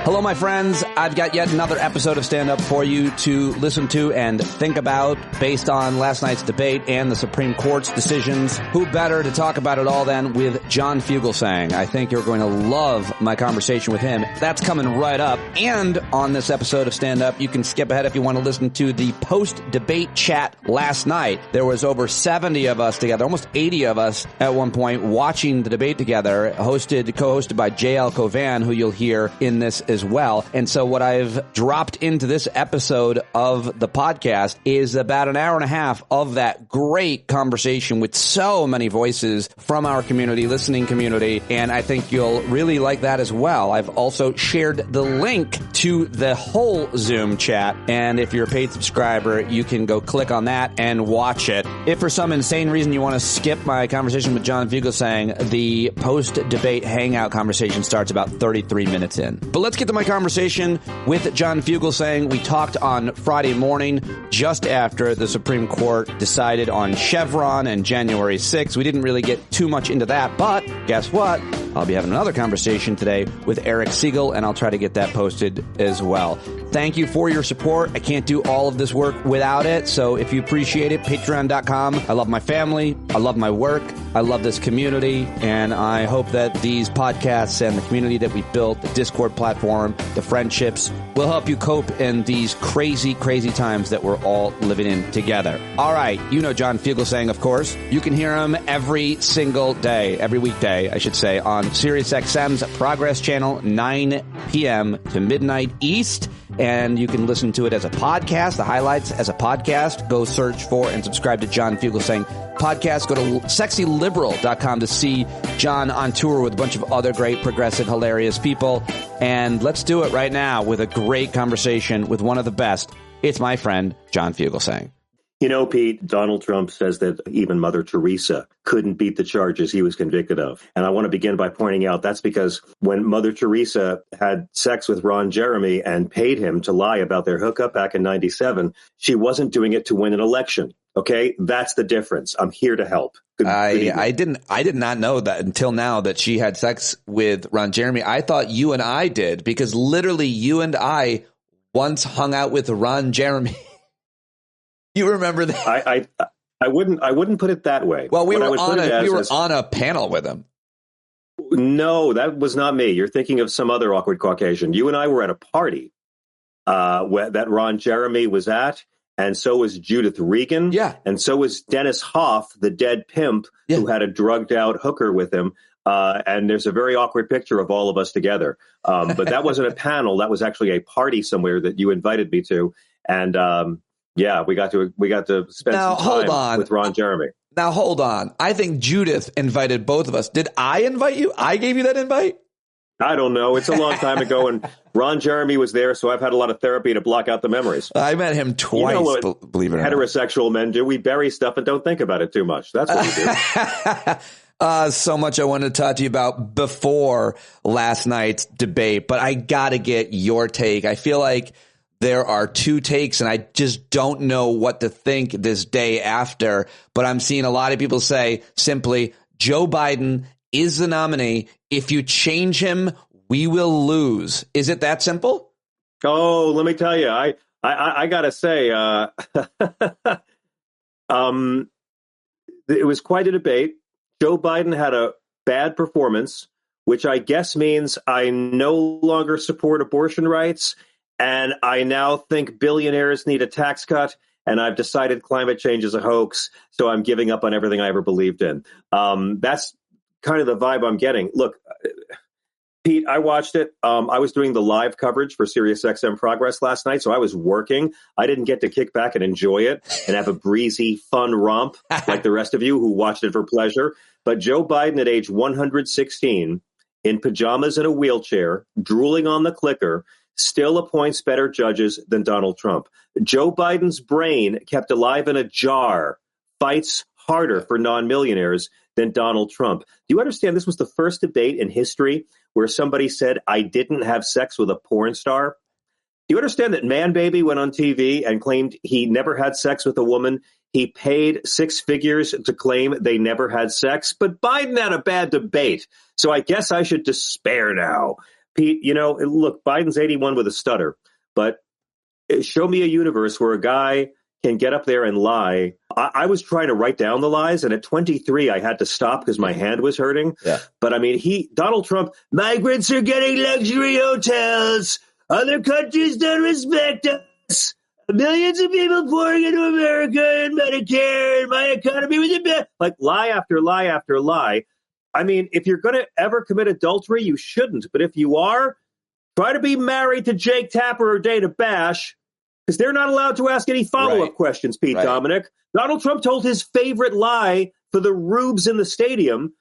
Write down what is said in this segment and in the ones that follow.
Hello, my friends. I've got yet another episode of Stand Up for you to listen to and think about based on last night's debate and the Supreme Court's decisions. Who better to talk about it all than with Jon Fugelsang? I think you're going to love my conversation with him. That's coming right up. And on this episode of Stand Up, you can skip ahead if you want to listen to the post-debate chat last night. There was over 70 of us together, almost 80 of us at one point watching the debate together, co-hosted by J.L. Covan, who you'll hear in this as well. And so what I've dropped into this episode of the podcast is about an hour and a half of that great conversation with so many voices from our community, listening community, and I think you'll really like that as well. I've also shared the link to the whole Zoom chat, and if you're a paid subscriber, you can go click on that and watch it. If for some insane reason you want to skip my conversation with Jon Fugelsang, the post-debate Hangout conversation starts about 33 minutes in. But let's get to my conversation with Jon Fugelsang. We talked on Friday morning, just after the Supreme Court decided on Chevron and January 6th. We didn't really get too much into that, but guess what? I'll be having another conversation today with Eric Siegel, and I'll try to get that posted as well. Thank you for your support. I can't do all of this work without it, so if you appreciate it, patreon.com. I love my family. I love my work. I love this community, and I hope that these podcasts and the community that we've built, the Discord platform, the friendships, will help you cope in these crazy, crazy times that we're all living in together. All right, you know Jon Fugelsang, of course. You can hear him every single day, every weekday, I should say, on SiriusXM's Progress Channel, 9 p.m. to midnight East. And you can listen to it as a podcast, the highlights as a podcast. Go search for and subscribe to Jon Fugelsang podcast. Go to sexyliberal.com to see Jon on tour with a bunch of other great, progressive, hilarious people. And let's do it right now with a great conversation with one of the best. It's my friend, Jon Fugelsang. You know, Pete, Donald Trump says that even Mother Teresa couldn't beat the charges he was convicted of. And I want to begin by pointing out that's because when Mother Teresa had sex with Ron Jeremy and paid him to lie about their hookup back in 97, she wasn't doing it to win an election. OK, that's the difference. I'm here to help. I did not know that until now that she had sex with Ron Jeremy. I thought you and I did, because literally you and I once hung out with Ron Jeremy. You remember that? I wouldn't put it that way. Well, we were on a panel with him. No, that was not me. You're thinking of some other awkward Caucasian. You and I were at a party that Ron Jeremy was at, and so was Judith Regan. Yeah. And so was Dennis Hoff, the dead pimp, who had a drugged out hooker with him. And there's a very awkward picture of all of us together. But that wasn't a panel. That was actually a party somewhere that you invited me to. And yeah, we got to spend some time with Ron Jeremy. Now, hold on. I think Judith invited both of us. Did I invite you? I gave you that invite? I don't know. It's a long time ago, and Ron Jeremy was there, so I've had a lot of therapy to block out the memories. I met him twice, believe it or not. Heterosexual men do. We bury stuff and don't think about it too much. That's what we do. So much I wanted to talk to you about before last night's debate, but I got to get your take. I feel like there are two takes, and I just don't know what to think this day after. But I'm seeing a lot of people say simply, Joe Biden is the nominee. If you change him, we will lose. Is it that simple? Oh, let me tell you, I got to say, it was quite a debate. Joe Biden had a bad performance, which I guess means I no longer support abortion rights. And I now think billionaires need a tax cut, and I've decided climate change is a hoax, so I'm giving up on everything I ever believed in. That's kind of the vibe I'm getting. Look, Pete, I watched it. I was doing the live coverage for SiriusXM Progress last night, so I was working. I didn't get to kick back and enjoy it and have a breezy, fun romp like the rest of you who watched it for pleasure. But Joe Biden at age 116, in pajamas and a wheelchair, drooling on the clicker, still appoints better judges than Donald Trump. Joe Biden's brain, kept alive in a jar, fights harder for non-millionaires than Donald Trump. Do you understand this was the first debate in history where somebody said, I didn't have sex with a porn star? Do you understand that Man Baby went on TV and claimed he never had sex with a woman? He paid six figures to claim they never had sex, but Biden had a bad debate. So I guess I should despair now. Pete, look, Biden's 81 with a stutter, but show me a universe where a guy can get up there and lie. I was trying to write down the lies, and at 23, I had to stop because my hand was hurting. Yeah. But I mean, Donald Trump, migrants are getting luxury hotels. Other countries don't respect us. Millions of people pouring into America and Medicare and my economy with the like lie after lie after lie. I mean, if you're going to ever commit adultery, you shouldn't. But if you are, try to be married to Jake Tapper or Dana Bash, because they're not allowed to ask any follow-up questions, Pete Dominic. Donald Trump told his favorite lie for the rubes in the stadium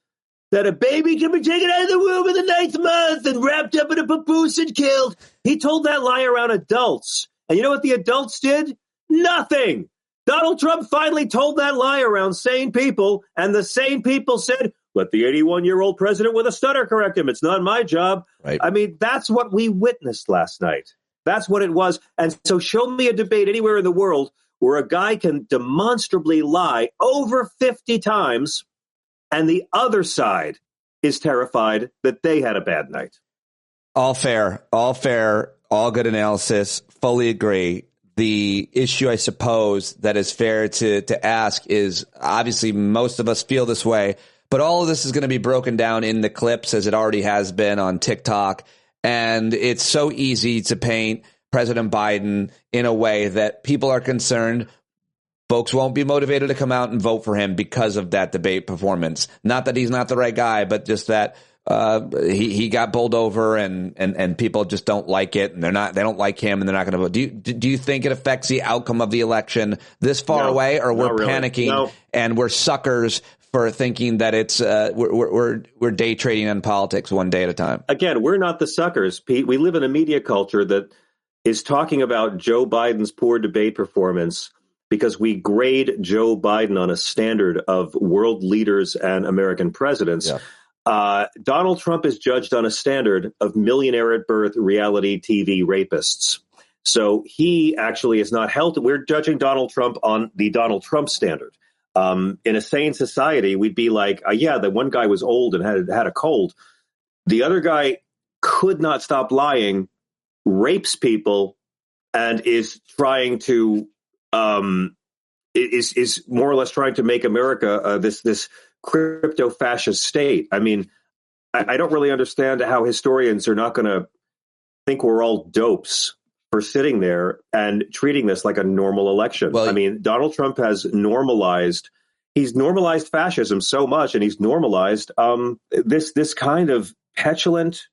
that a baby can be taken out of the womb in the 9th month and wrapped up in a papoose and killed. He told that lie around adults. And you know what the adults did? Nothing. Donald Trump finally told that lie around sane people, and the sane people said, let the 81-year-old president with a stutter correct him. It's not my job. Right. I mean, that's what we witnessed last night. That's what it was. And so show me a debate anywhere in the world where a guy can demonstrably lie over 50 times and the other side is terrified that they had a bad night. All fair, all good analysis. Fully agree. The issue, I suppose, that is fair to ask is obviously most of us feel this way, but all of this is going to be broken down in the clips as it already has been on TikTok. And it's so easy to paint President Biden in a way that people are concerned folks won't be motivated to come out and vote for him because of that debate performance. Not that he's not the right guy, but just that he got bowled over and people just don't like it, and they don't like him, and they're not going to vote. Do you think it affects the outcome of the election this far away, or we're panicking and we're suckers for thinking that it's we're day trading on politics one day at a time? Again, we're not the suckers, Pete. We live in a media culture that is talking about Joe Biden's poor debate performance because we grade Joe Biden on a standard of world leaders and American presidents. Yeah. Donald Trump is judged on a standard of millionaire at birth reality TV rapists. So he actually is not held. We're judging Donald Trump on the Donald Trump standard. In a sane society, we'd be like, yeah, the one guy was old and had a cold. The other guy could not stop lying, rapes people, and is trying to is more or less trying to make America this crypto fascist state. I mean, I don't really understand how historians are not going to think we're all dopes for sitting there and treating this like a normal election. Well, I mean, Donald Trump has normalized fascism so much, and he's normalized this kind of petulant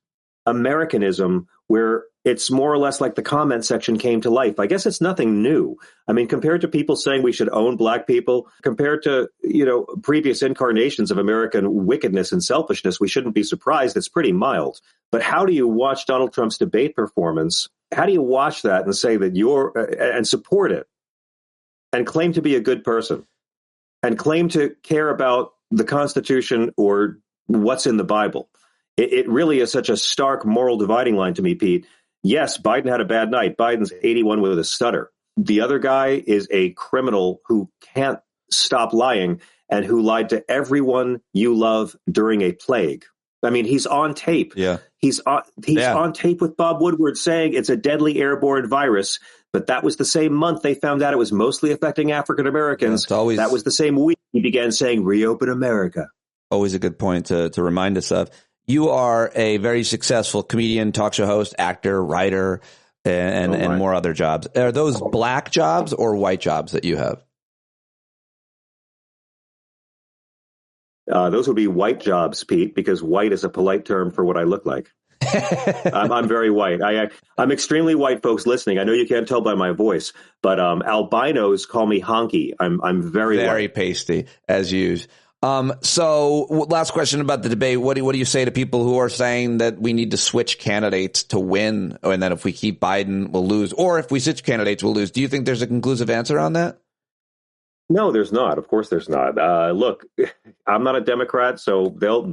Americanism where it's more or less like the comment section came to life. I guess it's nothing new. I mean, compared to people saying we should own black people, compared to, previous incarnations of American wickedness and selfishness, we shouldn't be surprised. It's pretty mild. But how do you watch Donald Trump's debate performance? How do you watch that and say that and support it and claim to be a good person and claim to care about the Constitution or what's in the Bible? It really is such a stark moral dividing line to me, Pete. Yes, Biden had a bad night. Biden's 81 with a stutter. The other guy is a criminal who can't stop lying and who lied to everyone you love during a plague. I mean, he's on tape. Yeah. He's on tape with Bob Woodward saying it's a deadly airborne virus. But that was the same month they found out it was mostly affecting African Americans. Yeah, that was the same week he began saying, reopen America. Always a good point to remind us of. You are a very successful comedian, talk show host, actor, writer, and more other jobs. Are those black jobs or white jobs that you have? Those would be white jobs, Pete, because white is a polite term for what I look like. I'm very white. I'm extremely white, folks listening. I know you can't tell by my voice, but albinos call me honky. I'm very white. Pasty, as used. So last question about the debate. What do you say to people who are saying that we need to switch candidates to win, and that if we keep Biden, we'll lose, or if we switch candidates, we'll lose? Do you think there's a conclusive answer on that? No, there's not. Of course there's not. Look, I'm not a Democrat, so they'll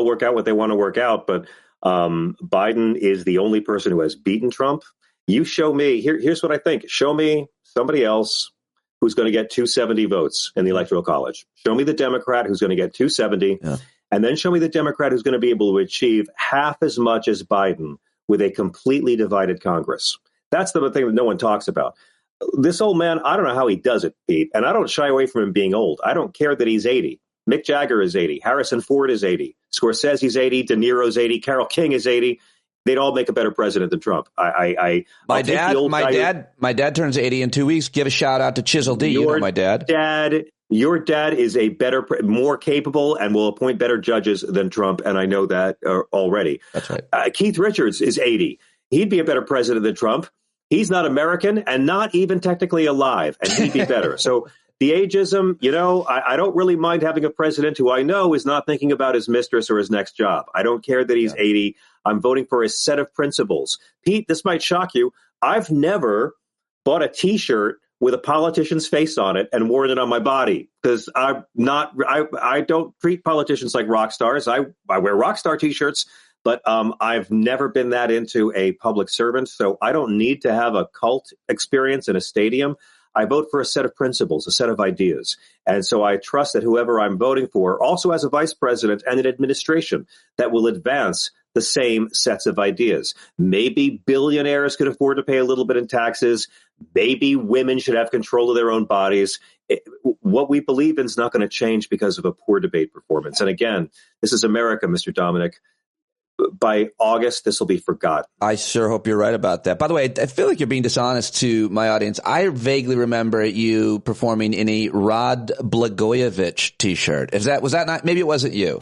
work out what they want to work out. But Biden is the only person who has beaten Trump. You show me, here's what I think. Show me somebody else who's going to get 270 votes in the Electoral College. Show me the Democrat who's going to get 270, and then show me the Democrat who's going to be able to achieve half as much as Biden with a completely divided Congress. That's the thing that no one talks about. This old man, I don't know how he does it, Pete, and I don't shy away from him being old. I don't care that he's 80. Mick Jagger is 80. Harrison Ford is 80. Scorsese's 80. De Niro's 80. Carole King is 80. They'd all make a better president than Trump. My dad turns 80 in 2 weeks. Give a shout out to Chisel D. You know my dad. Your dad is a better, more capable, and will appoint better judges than Trump, and I know that already. That's right. Keith Richards is 80. He'd be a better president than Trump. He's not American and not even technically alive, and he'd be better. So the ageism, I don't really mind having a president who I know is not thinking about his mistress or his next job. I don't care that he's 80. I'm voting for a set of principles. Pete, this might shock you. I've never bought a T-shirt with a politician's face on it and worn it on my body because I don't treat politicians like rock stars. I wear rock star T-shirts, but I've never been that into a public servant. So I don't need to have a cult experience in a stadium. I vote for a set of principles, a set of ideas. And so I trust that whoever I'm voting for also has a vice president and an administration that will advance the same sets of ideas. Maybe billionaires could afford to pay a little bit in taxes. Maybe women should have control of their own bodies. What we believe in is not going to change because of a poor debate performance. And again, this is America, Mr. Dominic. By August, this will be forgotten. I sure hope you're right about that. By the way, I feel like you're being dishonest to my audience. I vaguely remember you performing in a Rod Blagojevich T-shirt. Was that not? Maybe it wasn't you.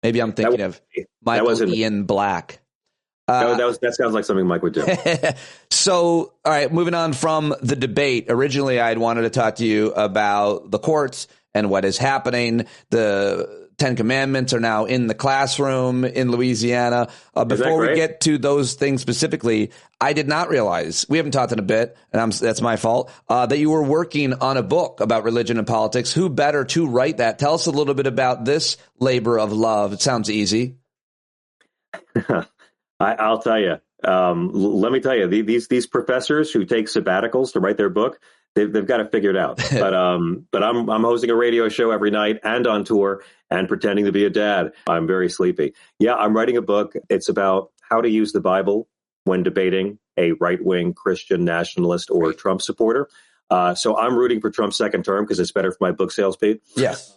Maybe I'm thinking of Michael Ian Black. That sounds like something Mike would do. So, all right, moving on from the debate. Originally, I had wanted to talk to you about the courts and what is happening. The Ten Commandments are now in the classroom in Louisiana. Before we get to those things specifically, I did not realize, we haven't talked in a bit, and that's my fault, that you were working on a book about religion and politics. Who better to write that? Tell us a little bit about this labor of love. It sounds easy. I'll tell you. Let me tell you, these professors who take sabbaticals to write their book, they've got it figured out. But I'm hosting a radio show every night and on tour and pretending to be a dad. I'm very sleepy. Yeah, I'm writing a book. It's about how to use the Bible when debating a right-wing Christian nationalist or Trump supporter. So I'm rooting for Trump's second term because it's better for my book sales, Pete. Yes.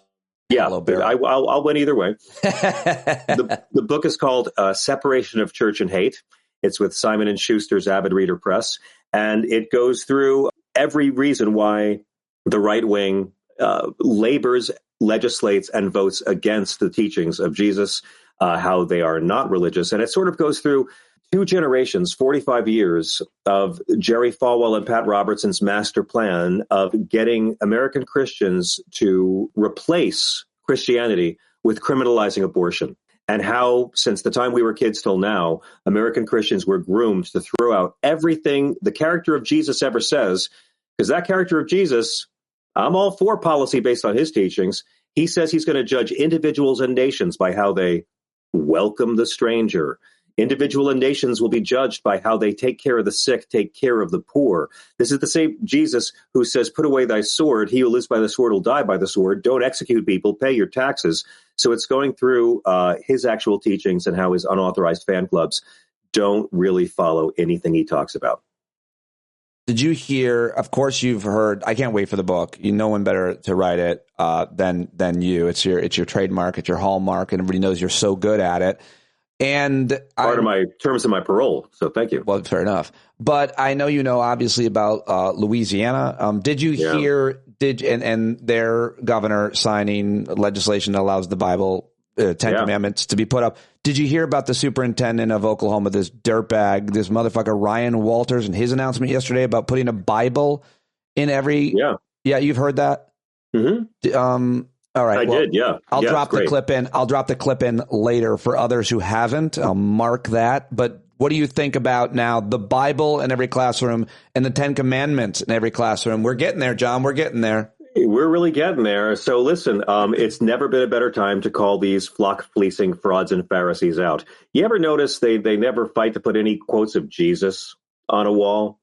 Yeah, I'll win either way. The book is called Separation of Church and Hate. It's with Simon & Schuster's Avid Reader Press, and it goes through every reason why the right wing labors, legislates, and votes against the teachings of Jesus, how they are not religious. And it sort of goes through 2 generations, 45 years of Jerry Falwell and Pat Robertson's master plan of getting American Christians to replace Christianity with criminalizing abortion. And how, since the time we were kids till now, American Christians were groomed to throw out everything the character of Jesus ever says, because that character of Jesus, I'm all for policy based on his teachings. He says he's going to judge individuals and nations by how they welcome the stranger. Individual and nations will be judged by how they take care of the sick, take care of the poor. This is the same Jesus who says, put away thy sword. He who lives by the sword will die by the sword. Don't execute people. Pay your taxes. So it's going through his actual teachings and how his unauthorized fan clubs don't really follow anything he talks about. Did you hear, of course you've heard, I can't wait for the book. No one better to write it than you. It's your trademark, it's your hallmark, and everybody knows you're so good at it. And part of my terms of my parole. So thank you. Well, fair enough. But I know obviously about Louisiana. Did you hear and their governor signing legislation that allows the Bible, Ten Commandments to be put up? Did you hear about the superintendent of Oklahoma, this dirtbag, this motherfucker Ryan Walters, and his announcement yesterday about putting a Bible in every? Yeah, you've heard that. Mm-hmm. All right. I did. Yeah. I'll drop the clip in. I'll drop the clip in later for others who haven't. I'll mark that. But what do you think about now the Bible in every classroom and the 10 Commandments in every classroom? We're getting there, John. We're getting there. We're really getting there. So listen, it's never been a better time to call these flock fleecing frauds and Pharisees out. You ever notice they never fight to put any quotes of Jesus on a wall?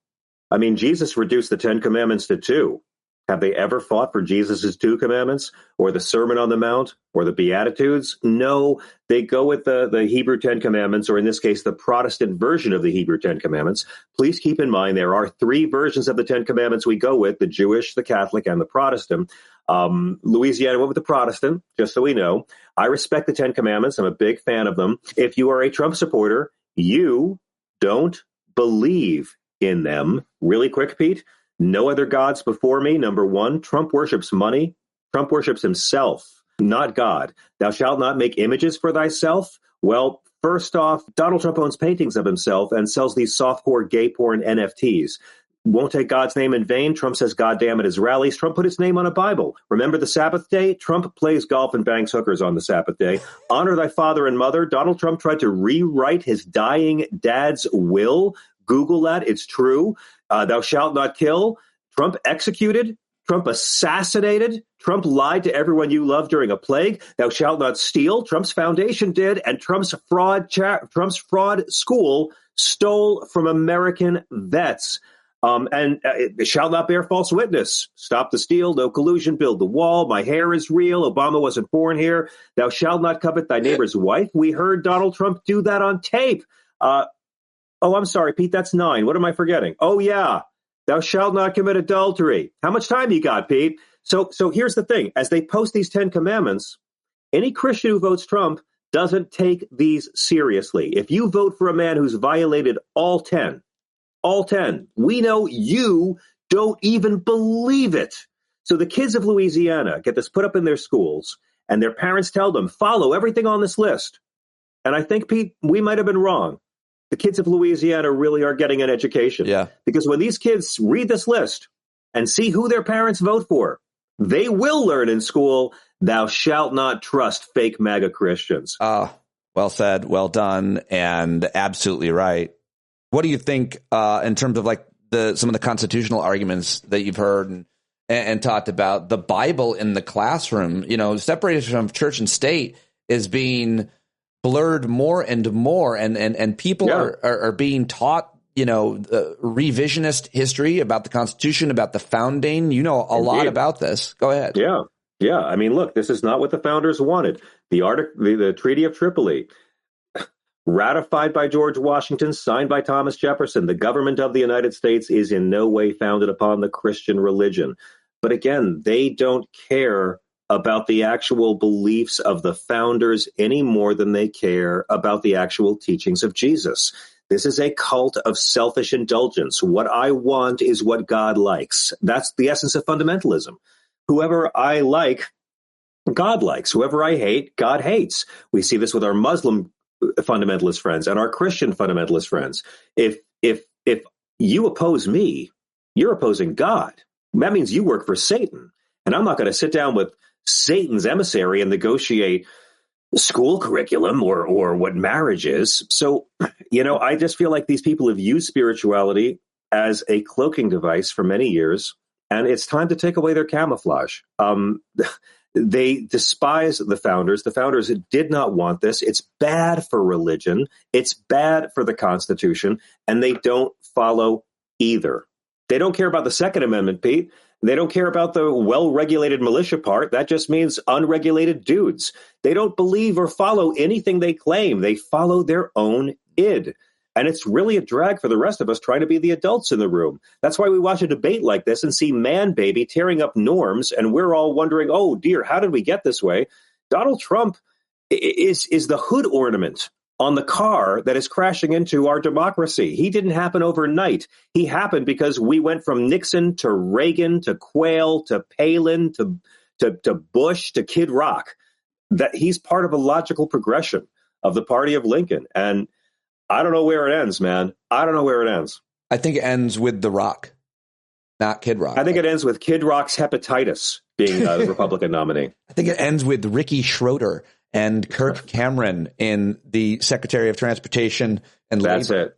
I mean, Jesus reduced the 10 Commandments to 2. Have they ever fought for Jesus' 2 commandments or the Sermon on the Mount or the Beatitudes? No, they go with the Hebrew 10 commandments, or in this case, the Protestant version of the Hebrew 10 commandments. Please keep in mind there are 3 versions of the 10 commandments we go with, the Jewish, the Catholic, and the Protestant. Louisiana went with the Protestant, just so we know. I respect the 10 commandments. I'm a big fan of them. If you are a Trump supporter, you don't believe in them. Really quick, Pete. No other gods before me. Number 1, Trump worships money. Trump worships himself, not God. Thou shalt not make images for thyself. Well, first off, Donald Trump owns paintings of himself and sells these softcore gay porn NFTs. Won't take God's name in vain. Trump says goddamn at his rallies. Trump put his name on a Bible. Remember the Sabbath day? Trump plays golf and bangs hookers on the Sabbath day. Honor thy father and mother. Donald Trump tried to rewrite his dying dad's will. Google that. It's true. Thou shalt not kill. Trump executed. Trump assassinated. Trump lied to everyone you love during a plague. Thou shalt not steal. Trump's foundation did. And Trump's fraud school stole from American vets. Shall not bear false witness. Stop the steal. No collusion. Build the wall. My hair is real. Obama wasn't born here. Thou shalt not covet thy neighbor's wife. We heard Donald Trump do that on tape. I'm sorry, Pete, that's 9. What am I forgetting? Oh, yeah. Thou shalt not commit adultery. How much time you got, Pete? So here's the thing. As they post these 10 commandments, any Christian who votes Trump doesn't take these seriously. If you vote for a man who's violated all 10, we know you don't even believe it. So the kids of Louisiana get this put up in their schools, and their parents tell them, follow everything on this list. And I think, Pete, we might have been wrong. The kids of Louisiana really are getting an education. Yeah. Because when these kids read this list and see who their parents vote for, they will learn in school, thou shalt not trust fake MAGA Christians. Well said, well done, and absolutely right. What do you think in terms of like some of the constitutional arguments that you've heard and talked about? The Bible in the classroom, separation from church and state is being blurred more and more, and people are being taught, revisionist history about the Constitution, about the founding. You know a lot about this. Go ahead. Yeah. I mean, look, this is not what the founders wanted. The Treaty of Tripoli, ratified by George Washington, signed by Thomas Jefferson. The government of the United States is in no way founded upon the Christian religion. But again, they don't care about the actual beliefs of the founders any more than they care about the actual teachings of Jesus. This is a cult of selfish indulgence. What I want is what God likes. That's the essence of fundamentalism. Whoever I like, God likes. Whoever I hate, God hates. We see this with our Muslim fundamentalist friends and our Christian fundamentalist friends. If you oppose me, you're opposing God. That means you work for Satan. And I'm not going to sit down with Satan's emissary and negotiate school curriculum or what marriage is. So, I just feel like these people have used spirituality as a cloaking device for many years, and it's time to take away their camouflage. They despise the founders. The founders did not want this. It's bad for religion. It's bad for the Constitution, and they don't follow either. They don't care about the Second Amendment, Pete. They don't care about the well-regulated militia part. That just means unregulated dudes. They don't believe or follow anything they claim. They follow their own id. And it's really a drag for the rest of us trying to be the adults in the room. That's why we watch a debate like this and see Man Baby tearing up norms, and we're all wondering, oh, dear, how did we get this way? Donald Trump is the hood ornament on the car that is crashing into our democracy. He didn't happen overnight. He happened because we went from Nixon to Reagan to Quayle to Palin to Bush to Kid Rock. That he's part of a logical progression of the party of Lincoln. And I don't know where it ends, man. I don't know where it ends. I think it ends with The Rock, not Kid Rock. I think it ends with Kid Rock's hepatitis being the Republican nominee. I think it ends with Ricky Schroeder and Kirk Cameron in the Secretary of Transportation and That's Labor. it.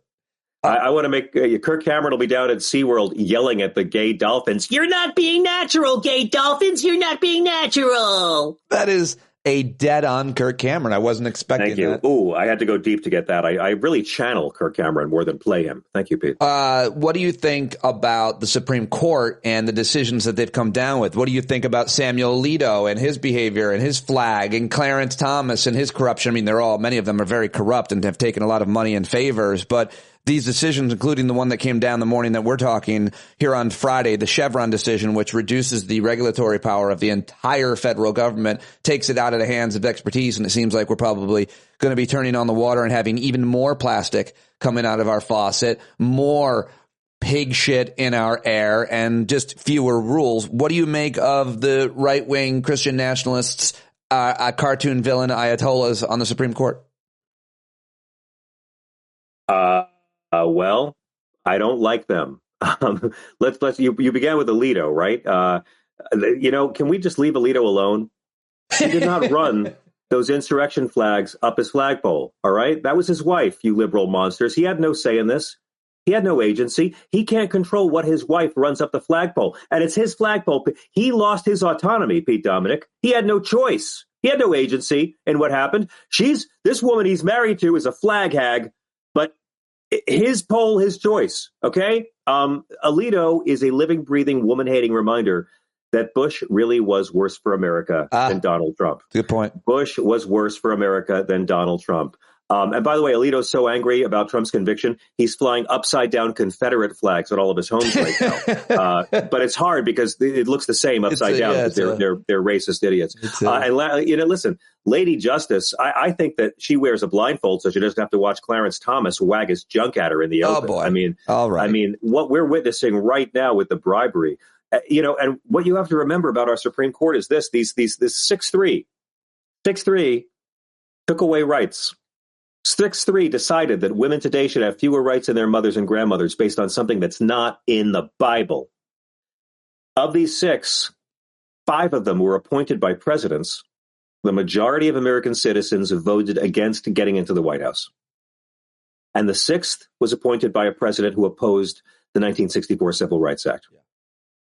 I want to make Kirk Cameron will be down at SeaWorld yelling at the gay dolphins. You're not being natural, gay dolphins. You're not being natural. That is a dead-on Kirk Cameron. I wasn't expecting Thank you. that. Ooh, I had to go deep to get that. I really channel Kirk Cameron more than play him. Thank you, Pete. What do you think about the Supreme Court and the decisions that they've come down with? What do you think about Samuel Alito and his behavior and his flag and Clarence Thomas and his corruption? I mean, many of them are very corrupt and have taken a lot of money and favors, but these decisions, including the one that came down the morning that we're talking here on Friday, the Chevron decision, which reduces the regulatory power of the entire federal government, takes it out of the hands of expertise. And it seems like we're probably going to be turning on the water and having even more plastic coming out of our faucet, more pig shit in our air, and just fewer rules. What do you make of the right-wing Christian nationalists, cartoon villain Ayatollahs on the Supreme Court? Well, I don't like them. You began with Alito, right? Can we just leave Alito alone? He did not run those insurrection flags up his flagpole. All right. That was his wife, you liberal monsters. He had no say in this. He had no agency. He can't control what his wife runs up the flagpole. And it's his flagpole. He lost his autonomy, Pete Dominic. He had no choice. He had no agency in what happened. This woman he's married to is a flag hag, but his poll, his choice. Okay. Alito is a living, breathing, woman-hating reminder that Bush really was worse for America than Donald Trump. Good point. Bush was worse for America than Donald Trump. And by the way, Alito's so angry about Trump's conviction, he's flying upside down Confederate flags at all of his homes right now. But it's hard because it looks the same upside down because they're racist idiots. Listen, Lady Justice, I think that she wears a blindfold so she doesn't have to watch Clarence Thomas wag his junk at her in the open. Boy. I mean, all right. I mean, what we're witnessing right now with the bribery, and what you have to remember about our Supreme Court is this 6-3 took away rights. 6-3 decided that women today should have fewer rights than their mothers and grandmothers based on something that's not in the Bible. Of these 6, 5 of them were appointed by presidents. The majority of American citizens voted against getting into the White House. And the 6th was appointed by a president who opposed the 1964 Civil Rights Act.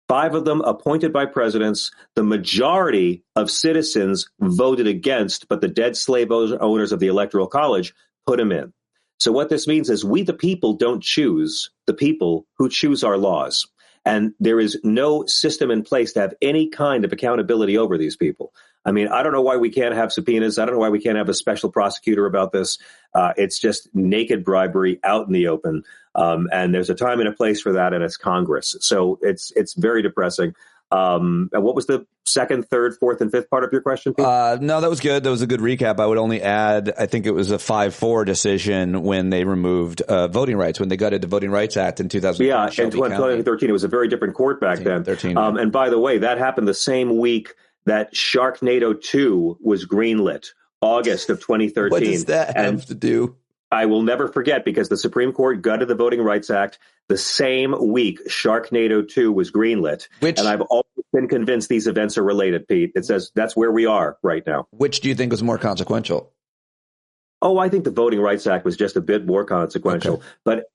5 of them appointed by presidents. The majority of citizens voted against, but the dead slave owners of the Electoral College put him in. So what this means is we, the people, don't choose the people who choose our laws. And there is no system in place to have any kind of accountability over these people. I mean, I don't know why we can't have subpoenas. I don't know why we can't have a special prosecutor about this. It's just naked bribery out in the open. And there's a time and a place for that, and it's Congress. So it's very depressing. And what was the second, third, fourth, and fifth part of your question, Pete? No, that was good. That was a good recap. I would only add, I think it was a 5-4 decision when they removed voting rights, when they gutted the Voting Rights Act in 2013. Yeah, in 2013. It was a very different court back then. 13, yeah. And by the way, that happened the same week that Sharknado 2 was greenlit, August of 2013. What does that have to do? I will never forget, because the Supreme Court gutted the Voting Rights Act the same week Sharknado 2 was greenlit. And I've always been convinced these events are related, Pete. It says that's where we are right now. Which do you think was more consequential? Oh, I think the Voting Rights Act was just a bit more consequential. Okay. But,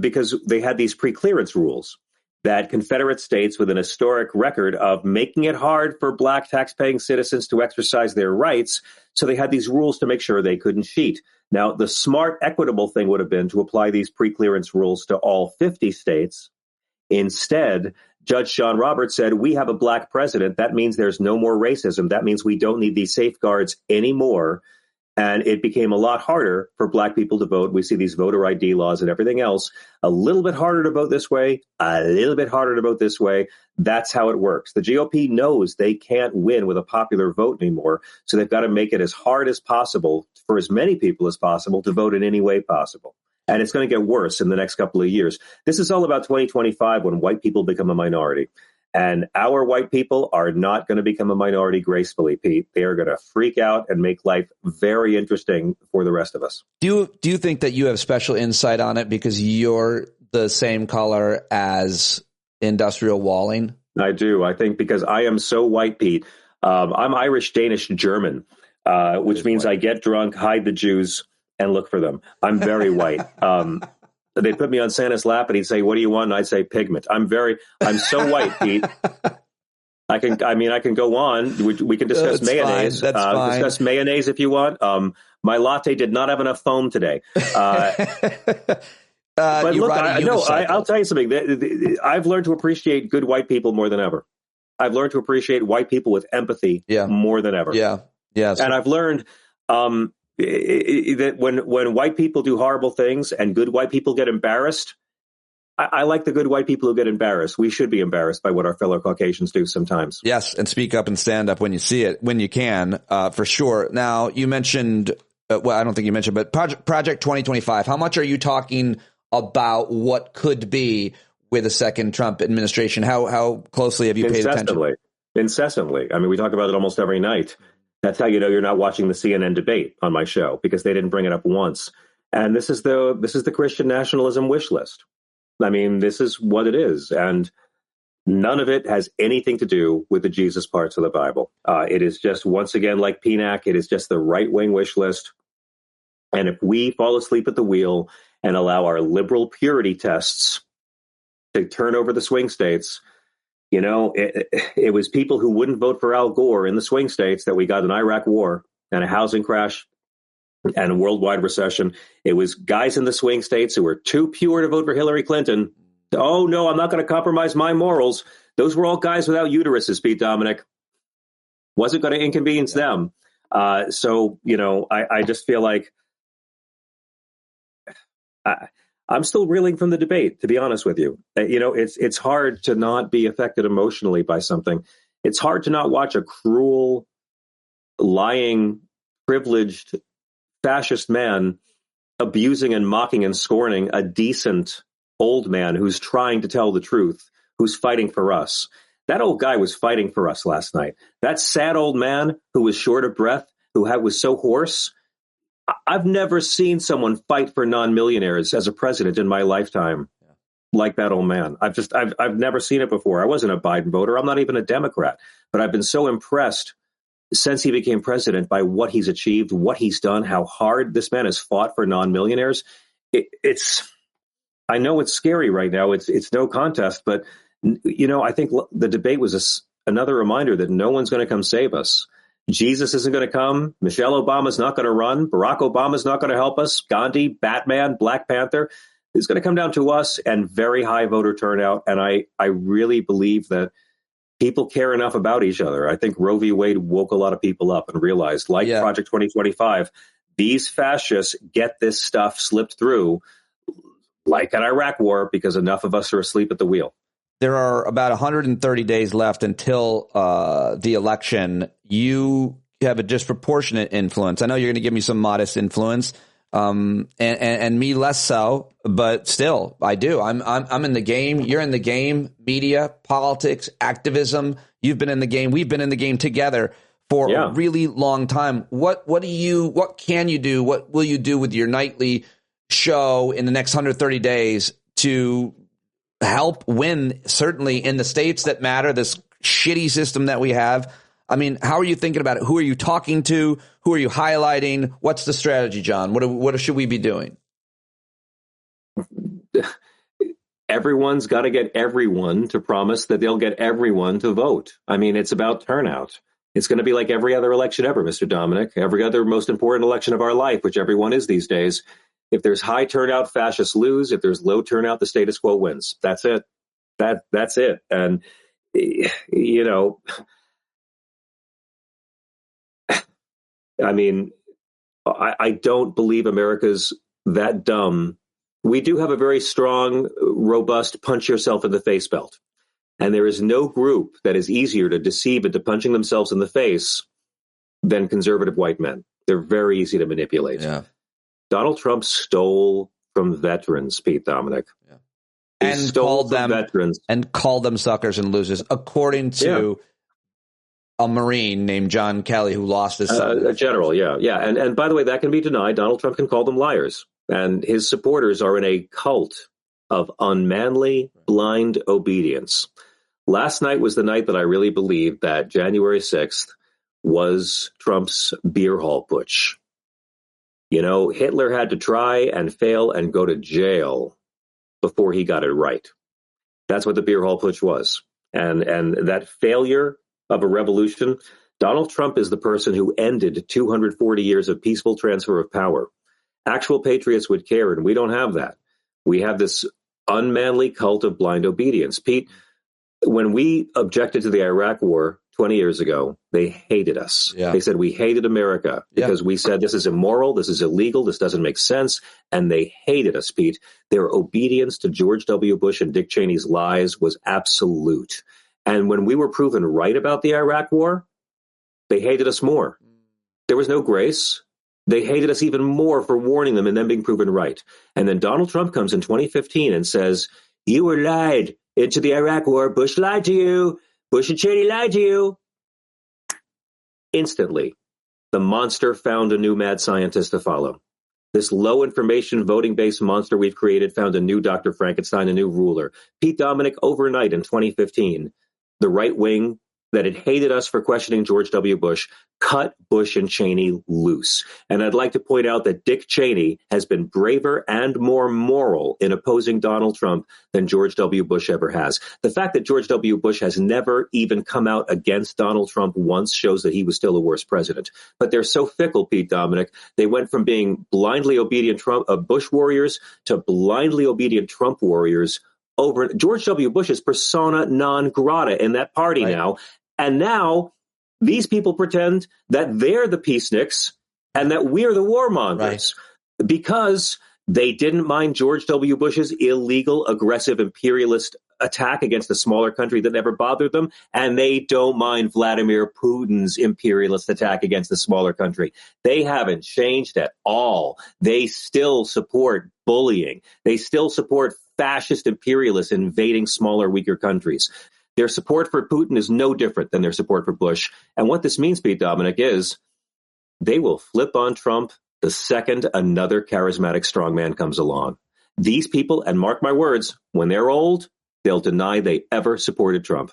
because they had these pre-clearance rules that Confederate states with an historic record of making it hard for black taxpaying citizens to exercise their rights. So they had these rules to make sure they couldn't cheat. Now, the smart, equitable thing would have been to apply these pre-clearance rules to all 50 states. Instead, Judge John Roberts said, we have a black president. That means there's no more racism. That means we don't need these safeguards anymore. And it became a lot harder for black people to vote. We see these voter ID laws and everything else. A little bit harder to vote this way, a little bit harder to vote this way. That's how it works. The GOP knows they can't win with a popular vote anymore. So they've got to make it as hard as possible for as many people as possible to vote in any way possible. And it's going to get worse in the next couple of years. This is all about 2025 when white people become a minority. And our white people are not going to become a minority gracefully, Pete. They are going to freak out and make life very interesting for the rest of us. Do you think that you have special insight on it because you're the same color as industrial walling? I do. I think because I am so white, Pete. I'm Irish, Danish, German, which means white. I get drunk, hide the Jews, and look for them. I'm very white. They put me on Santa's lap and he'd say, what do you want? And I'd say pigment. I'm so white, Pete. I can go on. We can discuss mayonnaise. Fine. That's fine. Discuss mayonnaise if you want. My latte did not have enough foam today. But look, I'll tell you something. I've learned to appreciate good white people more than ever. I've learned to appreciate white people with empathy more than ever. Yeah. Yes. And I've learned that when white people do horrible things and good white people get embarrassed, I like the good white people who get embarrassed. We should be embarrassed by what our fellow Caucasians do sometimes. Yes, and speak up and stand up when you see it, when you can, for sure. Now, you mentioned, well, I don't think you mentioned, but Project 2025, how much are you talking about what could be with a second Trump administration? How closely have you paid attention? Incessantly. I mean, we talk about it almost every night. That's how you know you're not watching the CNN debate on my show, because they didn't bring it up once. And this is the Christian nationalism wish list. I mean, this is what it is. And none of it has anything to do with the Jesus parts of the Bible. It is just, once again, like PNAC, it is just the right-wing wish list. And if we fall asleep at the wheel and allow our liberal purity tests to turn over the swing states, you know, it was people who wouldn't vote for Al Gore in the swing states that we got an Iraq war and a housing crash and a worldwide recession. It was guys in the swing states who were too pure to vote for Hillary Clinton. Oh, no, I'm not going to compromise my morals. Those were all guys without uteruses, Pete Dominic. Wasn't going to inconvenience them. So, you know, I just feel like I'm still reeling from the debate, to be honest with you. You know, it's hard to not be affected emotionally by something. It's hard to not watch a cruel, lying, privileged fascist man abusing and mocking and scorning a decent old man who's trying to tell the truth, who's fighting for us. That old guy was fighting for us last night. That sad old man who was short of breath, who was so hoarse. I've never seen someone fight for non-millionaires as a president in my lifetime like that old man. I've never seen it before. I wasn't a Biden voter. I'm not even a Democrat, but I've been so impressed since he became president by what he's achieved, what he's done, how hard this man has fought for non-millionaires. I know it's scary right now. It's no contest, but you know, I think the debate was another reminder that no one's going to come save us. Jesus isn't going to come. Michelle Obama's not going to run. Barack Obama's not going to help us. Gandhi, Batman, Black Panther. It's going to come down to us and very high voter turnout. And I really believe that people care enough about each other. I think Roe v. Wade woke a lot of people up and realized, like Project 2025, these fascists get this stuff slipped through, like an Iraq war, because enough of us are asleep at the wheel. There are about 130 days left until the election. You have a disproportionate influence. I know you're going to give me some modest influence, and me less so, but still, I do. I'm in the game. You're in the game. Media, politics, activism. You've been in the game. We've been in the game together for a really long time. What can you do? What will you do with your nightly show in the next 130 days to help win, certainly in the states that matter, this shitty system that we have? I mean, how are you thinking about it? Who are you talking to? Who are you highlighting? What's the strategy, John? What should we be doing? Everyone's got to get everyone to promise that they'll get everyone to vote. I mean, it's about turnout. It's going to be like every other election ever, Mr. Dominic, every other most important election of our life, which everyone is these days. If there's high turnout, fascists lose. If there's low turnout, the status quo wins. That's it. That's it. And, you know, I mean, I don't believe America's that dumb. We do have a very strong, robust punch yourself in the face belt. And there is no group that is easier to deceive into punching themselves in the face than conservative white men. They're very easy to manipulate. Yeah. Donald Trump stole from veterans, Pete Dominic. Yeah. And called them veterans and called them suckers and losers, according to a Marine named Jon Carroll who lost his son. A general, yeah. And by the way, that can be denied. Donald Trump can call them liars. And his supporters are in a cult of unmanly, blind obedience. Last night was the night that I really believed that January 6th was Trump's beer hall putsch. You know, Hitler had to try and fail and go to jail before he got it right. That's what the beer hall putsch was. And that failure of a revolution, Donald Trump is the person who ended 240 years of peaceful transfer of power. Actual patriots would care, and we don't have that. We have this unmanly cult of blind obedience. Pete, when we objected to the Iraq War 20 years ago, they hated us. Yeah. They said we hated America because we said this is immoral, this is illegal, this doesn't make sense, and they hated us, Pete. Their obedience to George W. Bush and Dick Cheney's lies was absolute. And when we were proven right about the Iraq War, they hated us more. There was no grace. They hated us even more for warning them and then being proven right. And then Donald Trump comes in 2015 and says, you were lied into the Iraq War. Bush lied to you. Bush and Cheney lied to you. Instantly, the monster found a new mad scientist to follow. This low information voting-based monster we've created found a new Dr. Frankenstein, a new ruler. Pete Dominic, overnight in 2015, the right wing that had hated us for questioning George W. Bush cut Bush and Cheney loose. And I'd like to point out that Dick Cheney has been braver and more moral in opposing Donald Trump than George W. Bush ever has. The fact that George W. Bush has never even come out against Donald Trump once shows that he was still a worse president. But they're so fickle, Pete Dominic. They went from being blindly obedient Bush warriors to blindly obedient Trump warriors over George W. Bush's persona non grata in that party now. And now these people pretend that they're the peaceniks and that we're the warmongers because they didn't mind George W. Bush's illegal, aggressive, imperialist attack against a smaller country that never bothered them. And they don't mind Vladimir Putin's imperialist attack against a smaller country. They haven't changed at all. They still support bullying. They still support fascist imperialists invading smaller, weaker countries. Their support for Putin is no different than their support for Bush. And what this means, Pete Dominic, is they will flip on Trump the second another charismatic strongman comes along. These people, and mark my words, when they're old, they'll deny they ever supported Trump.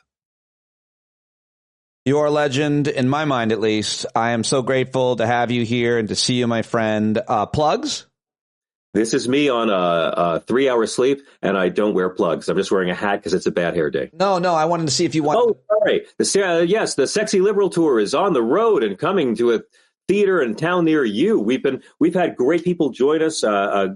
You're a legend, in my mind at least. I am so grateful to have you here and to see you, my friend. Plugs? This is me on a 3-hour sleep, and I don't wear plugs. I'm just wearing a hat because it's a bad hair day. No, I wanted to see if you want. Oh, sorry. The Sexy Liberal Tour is on the road and coming to a theater in town near you. We've had great people join us,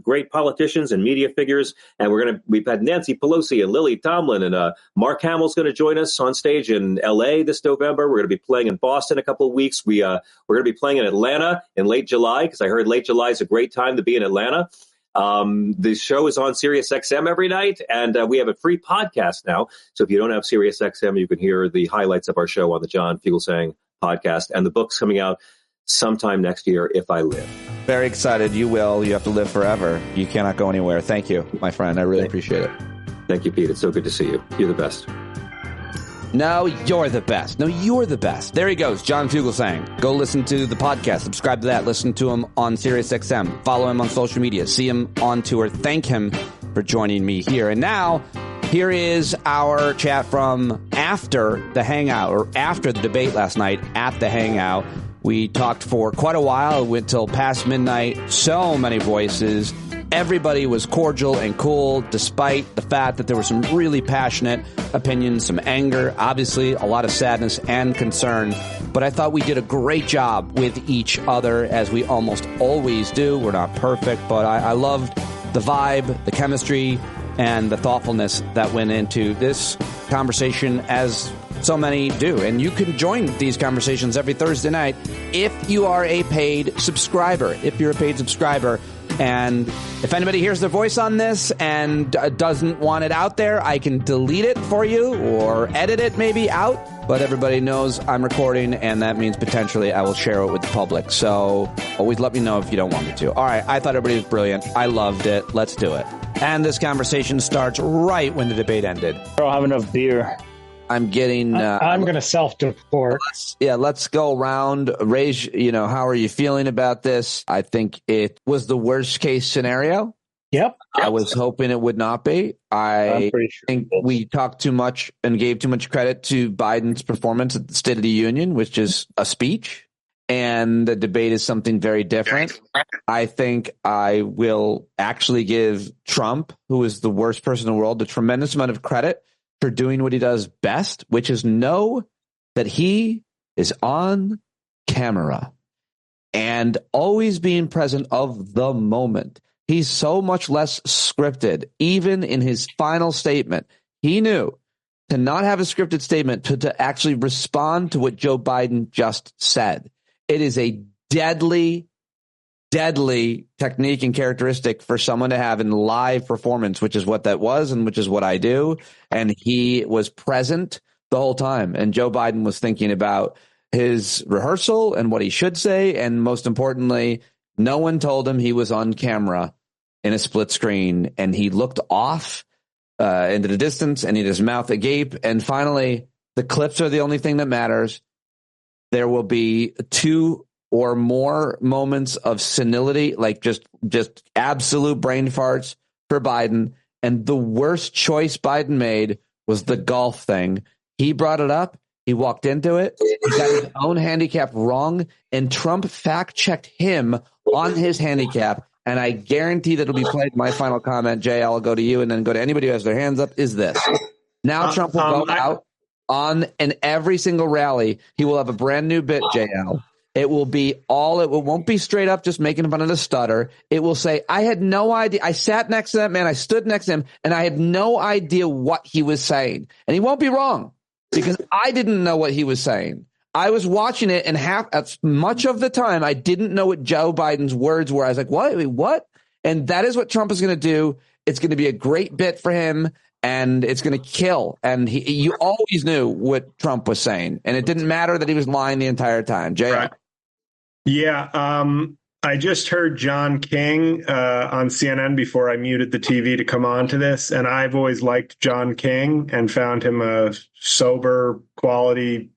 great politicians and media figures, and we've had Nancy Pelosi and Lily Tomlin, and Mark Hamill's going to join us on stage in L.A. this November. We're going to be playing in Boston in a couple of weeks. We're going to be playing in Atlanta in late July because I heard late July is a great time to be in Atlanta. The show is on SiriusXM every night, and we have a free podcast now. So if you don't have SiriusXM, you can hear the highlights of our show on the Jon Fugelsang podcast, and the book's coming out sometime next year if I live. Very excited. You will. You have to live forever. You cannot go anywhere. Thank you, my friend. I really appreciate it. Thank you, Pete. It's so good to see you. You're the best. No, you're the best. No, you're the best. There he goes, Jon Fugelsang. Go listen to the podcast. Subscribe to that. Listen to him on SiriusXM. Follow him on social media. See him on tour. Thank him for joining me here. And now, here is our chat from after the Hangout, or after the debate last night at the Hangout. We talked for quite a while. It went till past midnight. So many voices. Everybody was cordial and cool, despite the fact that there were some really passionate opinions, some anger, obviously a lot of sadness and concern. But I thought we did a great job with each other, as we almost always do. We're not perfect, but I loved the vibe, the chemistry, and the thoughtfulness that went into this conversation, as so many do. And you can join these conversations every Thursday night if you are a paid subscriber. If you're a paid subscriber. And if anybody hears their voice on this and doesn't want it out there, I can delete it for you or edit it maybe out. But everybody knows I'm recording, and that means potentially I will share it with the public. So always let me know if you don't want me to. All right, I thought everybody was brilliant. I loved it. Let's do it. And this conversation starts right when the debate ended. I don't have enough beer. I'm getting... I'm going to self-deport. Let's go around. Raise, how are you feeling about this? I think it was the worst case scenario. Yep. I was hoping it would not be. I think we talked too much and gave too much credit to Biden's performance at the State of the Union, which is a speech. And the debate is something very different. I think I will actually give Trump, who is the worst person in the world, a tremendous amount of credit for doing what he does best, which is know that he is on camera and always being present of the moment. He's so much less scripted. Even in his final statement, he knew to not have a scripted statement, to actually respond to what Joe Biden just said. It is a deadly technique and characteristic for someone to have in live performance, which is what that was and which is what I do. And he was present the whole time. And Joe Biden was thinking about his rehearsal and what he should say. And most importantly, no one told him he was on camera in a split screen, and he looked off into the distance and he had his mouth agape. And finally, the clips are the only thing that matters. There will be 2 or more moments of senility, like just absolute brain farts for Biden. And the worst choice Biden made was the golf thing. He brought it up. He walked into it. He got his own handicap wrong. And Trump fact-checked him on his handicap. And I guarantee that it'll be played. My final comment, Jay, I'll go to you and then go to anybody who has their hands up, is this. Now Trump will go out in every single rally. He will have a brand new bit, JL. It will be it won't be straight up just making fun of the stutter. It will say, I had no idea. I sat next to that man. I stood next to him and I had no idea what he was saying. And he won't be wrong because I didn't know what he was saying. I was watching it and as much of the time, I didn't know what Joe Biden's words were. I was like, what? And that is what Trump is going to do. It's going to be a great bit for him and it's going to kill. And you always knew what Trump was saying. And it didn't matter that he was lying the entire time. Jay. Right. Yeah. I just heard John King on CNN before I muted the TV to come on to this. And I've always liked John King and found him a sober, quality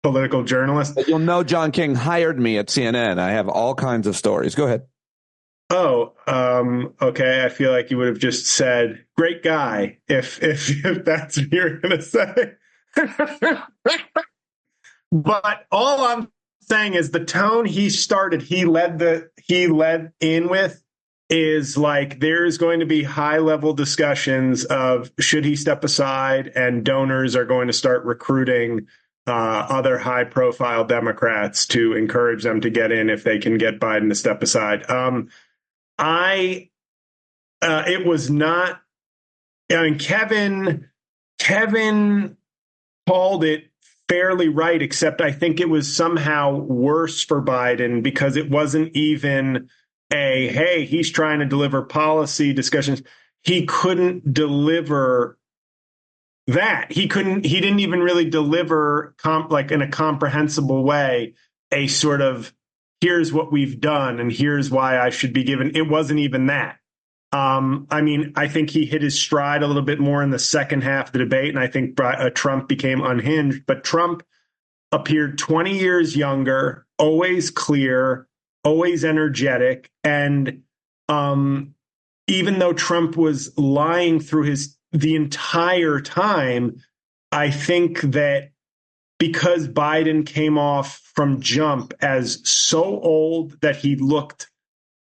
political journalist. But you'll know John King hired me at CNN. I have all kinds of stories. Go ahead. Oh, okay. I feel like you would have just said, great guy, if that's what you're going to say. But all I'm saying is the tone he led in with is like there's going to be high level discussions of should he step aside, and donors are going to start recruiting other high profile Democrats to encourage them to get in if they can get Biden to step aside. It was not, I mean, Kevin called it fairly right, except I think it was somehow worse for Biden because it wasn't even hey, he's trying to deliver policy discussions. He couldn't deliver that. He didn't even really deliver like in a comprehensible way, a sort of here's what we've done and here's why I should be given. It wasn't even that. I mean, I think he hit his stride a little bit more in the second half of the debate, and I think Trump became unhinged. But Trump appeared 20 years younger, always clear, always energetic. And even though Trump was lying through the entire time, I think that because Biden came off from jump as so old that he looked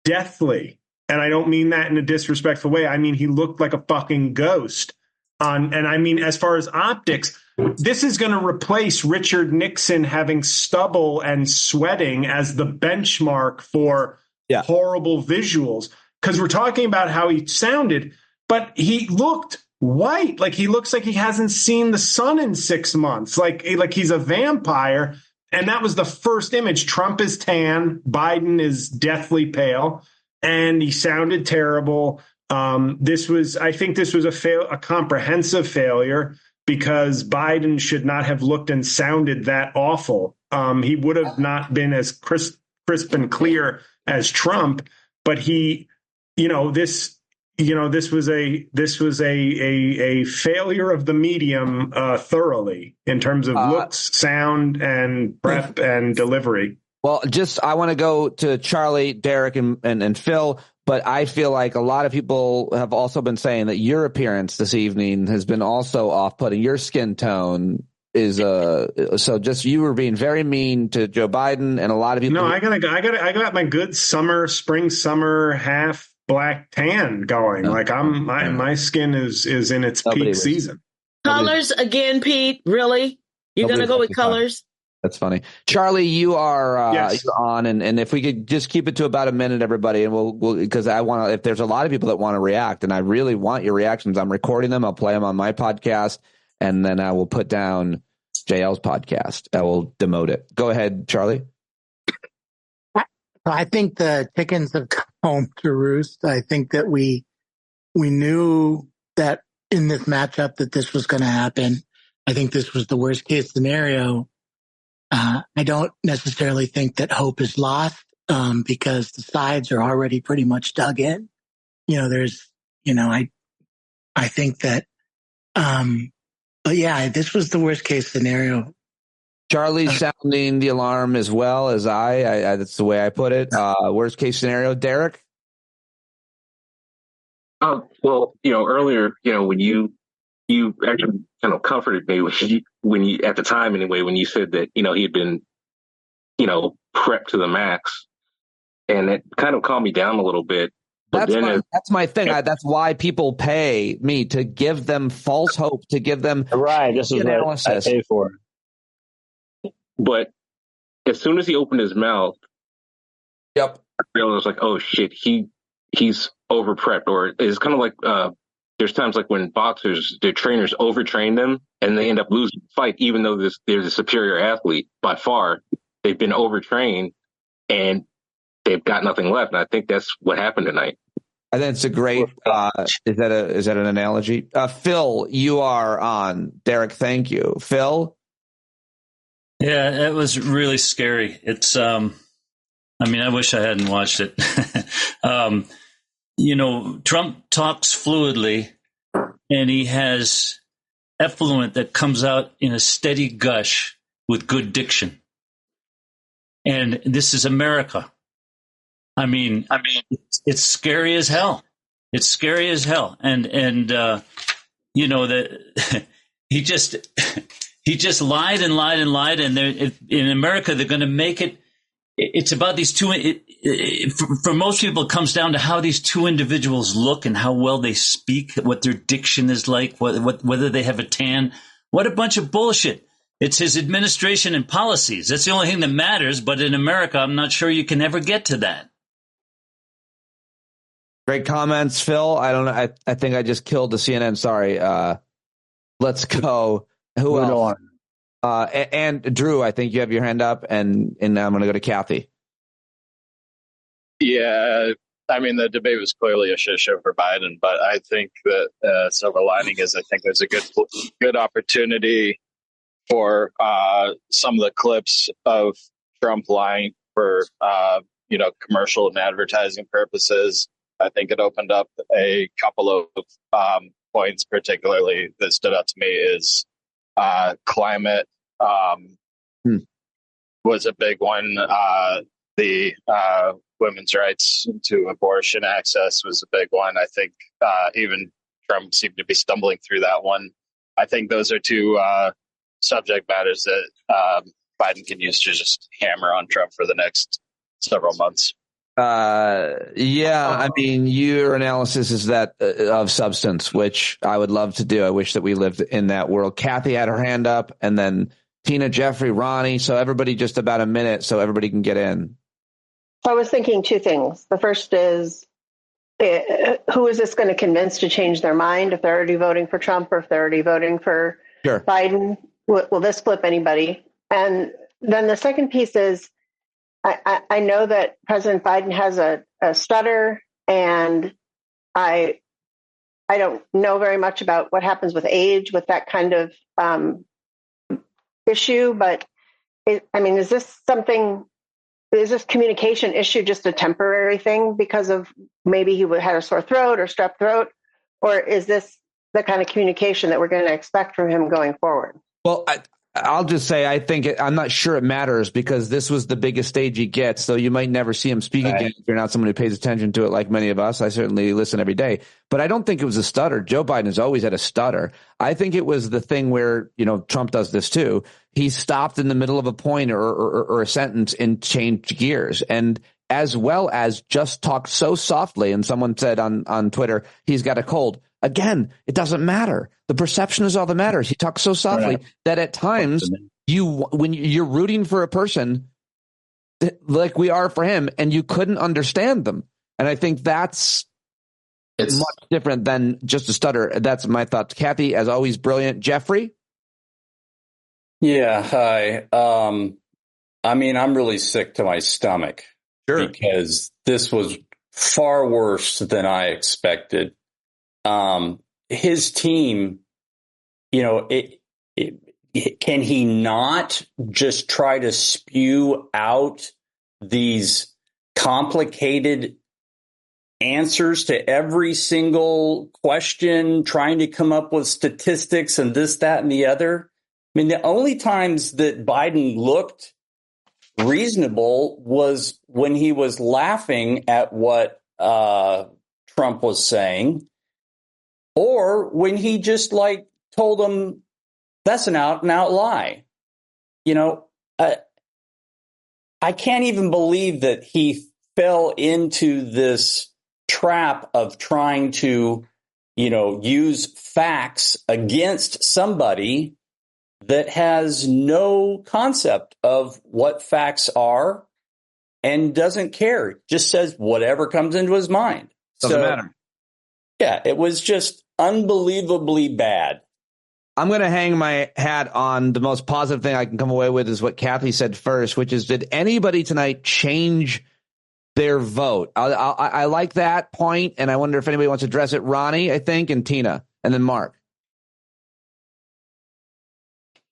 deathly, and I don't mean that in a disrespectful way. I mean, he looked like a fucking ghost. And I mean, as far as optics, this is going to replace Richard Nixon having stubble and sweating as the benchmark for horrible visuals. Because we're talking about how he sounded, but he looked white. Like he looks like he hasn't seen the sun in 6 months. Like he's a vampire. And that was the first image. Trump is tan. Biden is deathly pale. And he sounded terrible. I think this was a comprehensive failure because Biden should not have looked and sounded that awful. He would have not been as crisp and clear as Trump, but this was a failure of the medium thoroughly in terms of looks, sound, and prep and delivery. Well, I want to go to Charlie, Derek, and Phil, but I feel like a lot of people have also been saying that your appearance this evening has been also off-putting. Your skin tone is you were being very mean to Joe Biden, and a lot of people. No, I got my good spring summer half black tan going. No, like my skin is in its peak season. Colors again, Pete? Really? You're going to go with colors? That's funny. Charlie, you are Yes. you're on, and if we could just keep it to about a minute, everybody, and we'll because I want to. If there's a lot of people that want to react, and I really want your reactions, I'm recording them. I'll play them on my podcast, and then I will put down JL's podcast. I will demote it. Go ahead, Charlie. I think the chickens have come home to roost. I think that we knew that in this matchup that this was going to happen. I think this was the worst case scenario. I don't necessarily think that hope is lost because the sides are already pretty much dug in. I think that, but yeah, this was the worst case scenario. Charlie's sounding the alarm as well as I that's the way I put it. Worst case scenario, Derek? Well, earlier, when you actually kind of comforted me when you at the time anyway, when you said that, he had been, prepped to the max, and it kind of calmed me down a little bit. But that's my thing. That's why people pay me, to give them false hope, to give them right. This is what I pay for. But as soon as he opened his mouth, yep, I realized like, oh shit, he's over prepped, or it's kind of like there's times like when boxers, their trainers overtrain them and they end up losing the fight, even though they're the superior athlete by far. They've been overtrained and they've got nothing left. And I think that's what happened tonight. I think it's a great. Is that an analogy? Phil, you are on. Derek, thank you. Phil. Yeah, it was really scary. It's, I wish I hadn't watched it. Trump talks fluidly, and he has effluent that comes out in a steady gush with good diction. And this is America. It's scary as hell. It's scary as hell. And he just lied and lied and lied. And in America, they're going to make it. It's about these two. For most people, it comes down to how these two individuals look and how well they speak, what their diction is like, whether they have a tan. What a bunch of bullshit. It's his administration and policies. That's the only thing that matters. But in America, I'm not sure you can ever get to that. Great comments, Phil. I don't know. I think I just killed the CNN. Sorry. Let's go. Who else? And Drew, I think you have your hand up, and I'm going to go to Kathy. Yeah, the debate was clearly a shit show for Biden, but I think that silver lining is I think there's a good opportunity for some of the clips of Trump lying for commercial and advertising purposes. I think it opened up a couple of points, particularly that stood out to me is climate was a big one. The women's rights to abortion access was a big one. I think even Trump seemed to be stumbling through that one. I think those are two subject matters that Biden can use to just hammer on Trump for the next several months. Your analysis is that of substance, which I would love to do. I wish that we lived in that world. Kathy had her hand up, and then Tina, Jeffrey, Ronnie. So everybody, just about a minute, so everybody can get in. I was thinking two things. The first is, who is this going to convince to change their mind if they're already voting for Trump or if they're already voting for Biden? Will this flip anybody? And then the second piece is, I know that President Biden has a stutter, and I don't know very much about what happens with age with that kind of issue. But is this communication issue just a temporary thing because of maybe he had a sore throat or strep throat, or is this the kind of communication that we're going to expect from him going forward? Well, I'll just say I'm not sure it matters because this was the biggest stage he gets, so you might never see him speak again if you're not someone who pays attention to it like many of us. I certainly listen every day. But I don't think it was a stutter. Joe Biden has always had a stutter. I think it was the thing where, Trump does this too. He stopped in the middle of a point or a sentence and changed gears. And as well as just talk so softly. And someone said on Twitter, he's got a cold. Again, it doesn't matter. The perception is all that matters. He talks so softly that at times when you're rooting for a person like we are for him, and you couldn't understand them. And I think it's much different than just a stutter. That's my thoughts. Kathy, as always, brilliant. Jeffrey? Yeah, hi. I mean, I'm really sick to my stomach because this was far worse than I expected. His team, can he not just try to spew out these complicated answers to every single question, trying to come up with statistics and this, that, and the other? I mean, the only times that Biden looked reasonable was when he was laughing at what Trump was saying, or when he just told him that's an out and out lie. I can't even believe that he fell into this trap of trying to, use facts against somebody that has no concept of what facts are and doesn't care. Just says whatever comes into his mind. Doesn't matter. Yeah, it was just unbelievably bad. I'm going to hang my hat on the most positive thing I can come away with is what Kathy said first, which is, did anybody tonight change their vote? I like that point, and I wonder if anybody wants to address it. Ronnie, I think, and Tina, and then Mark.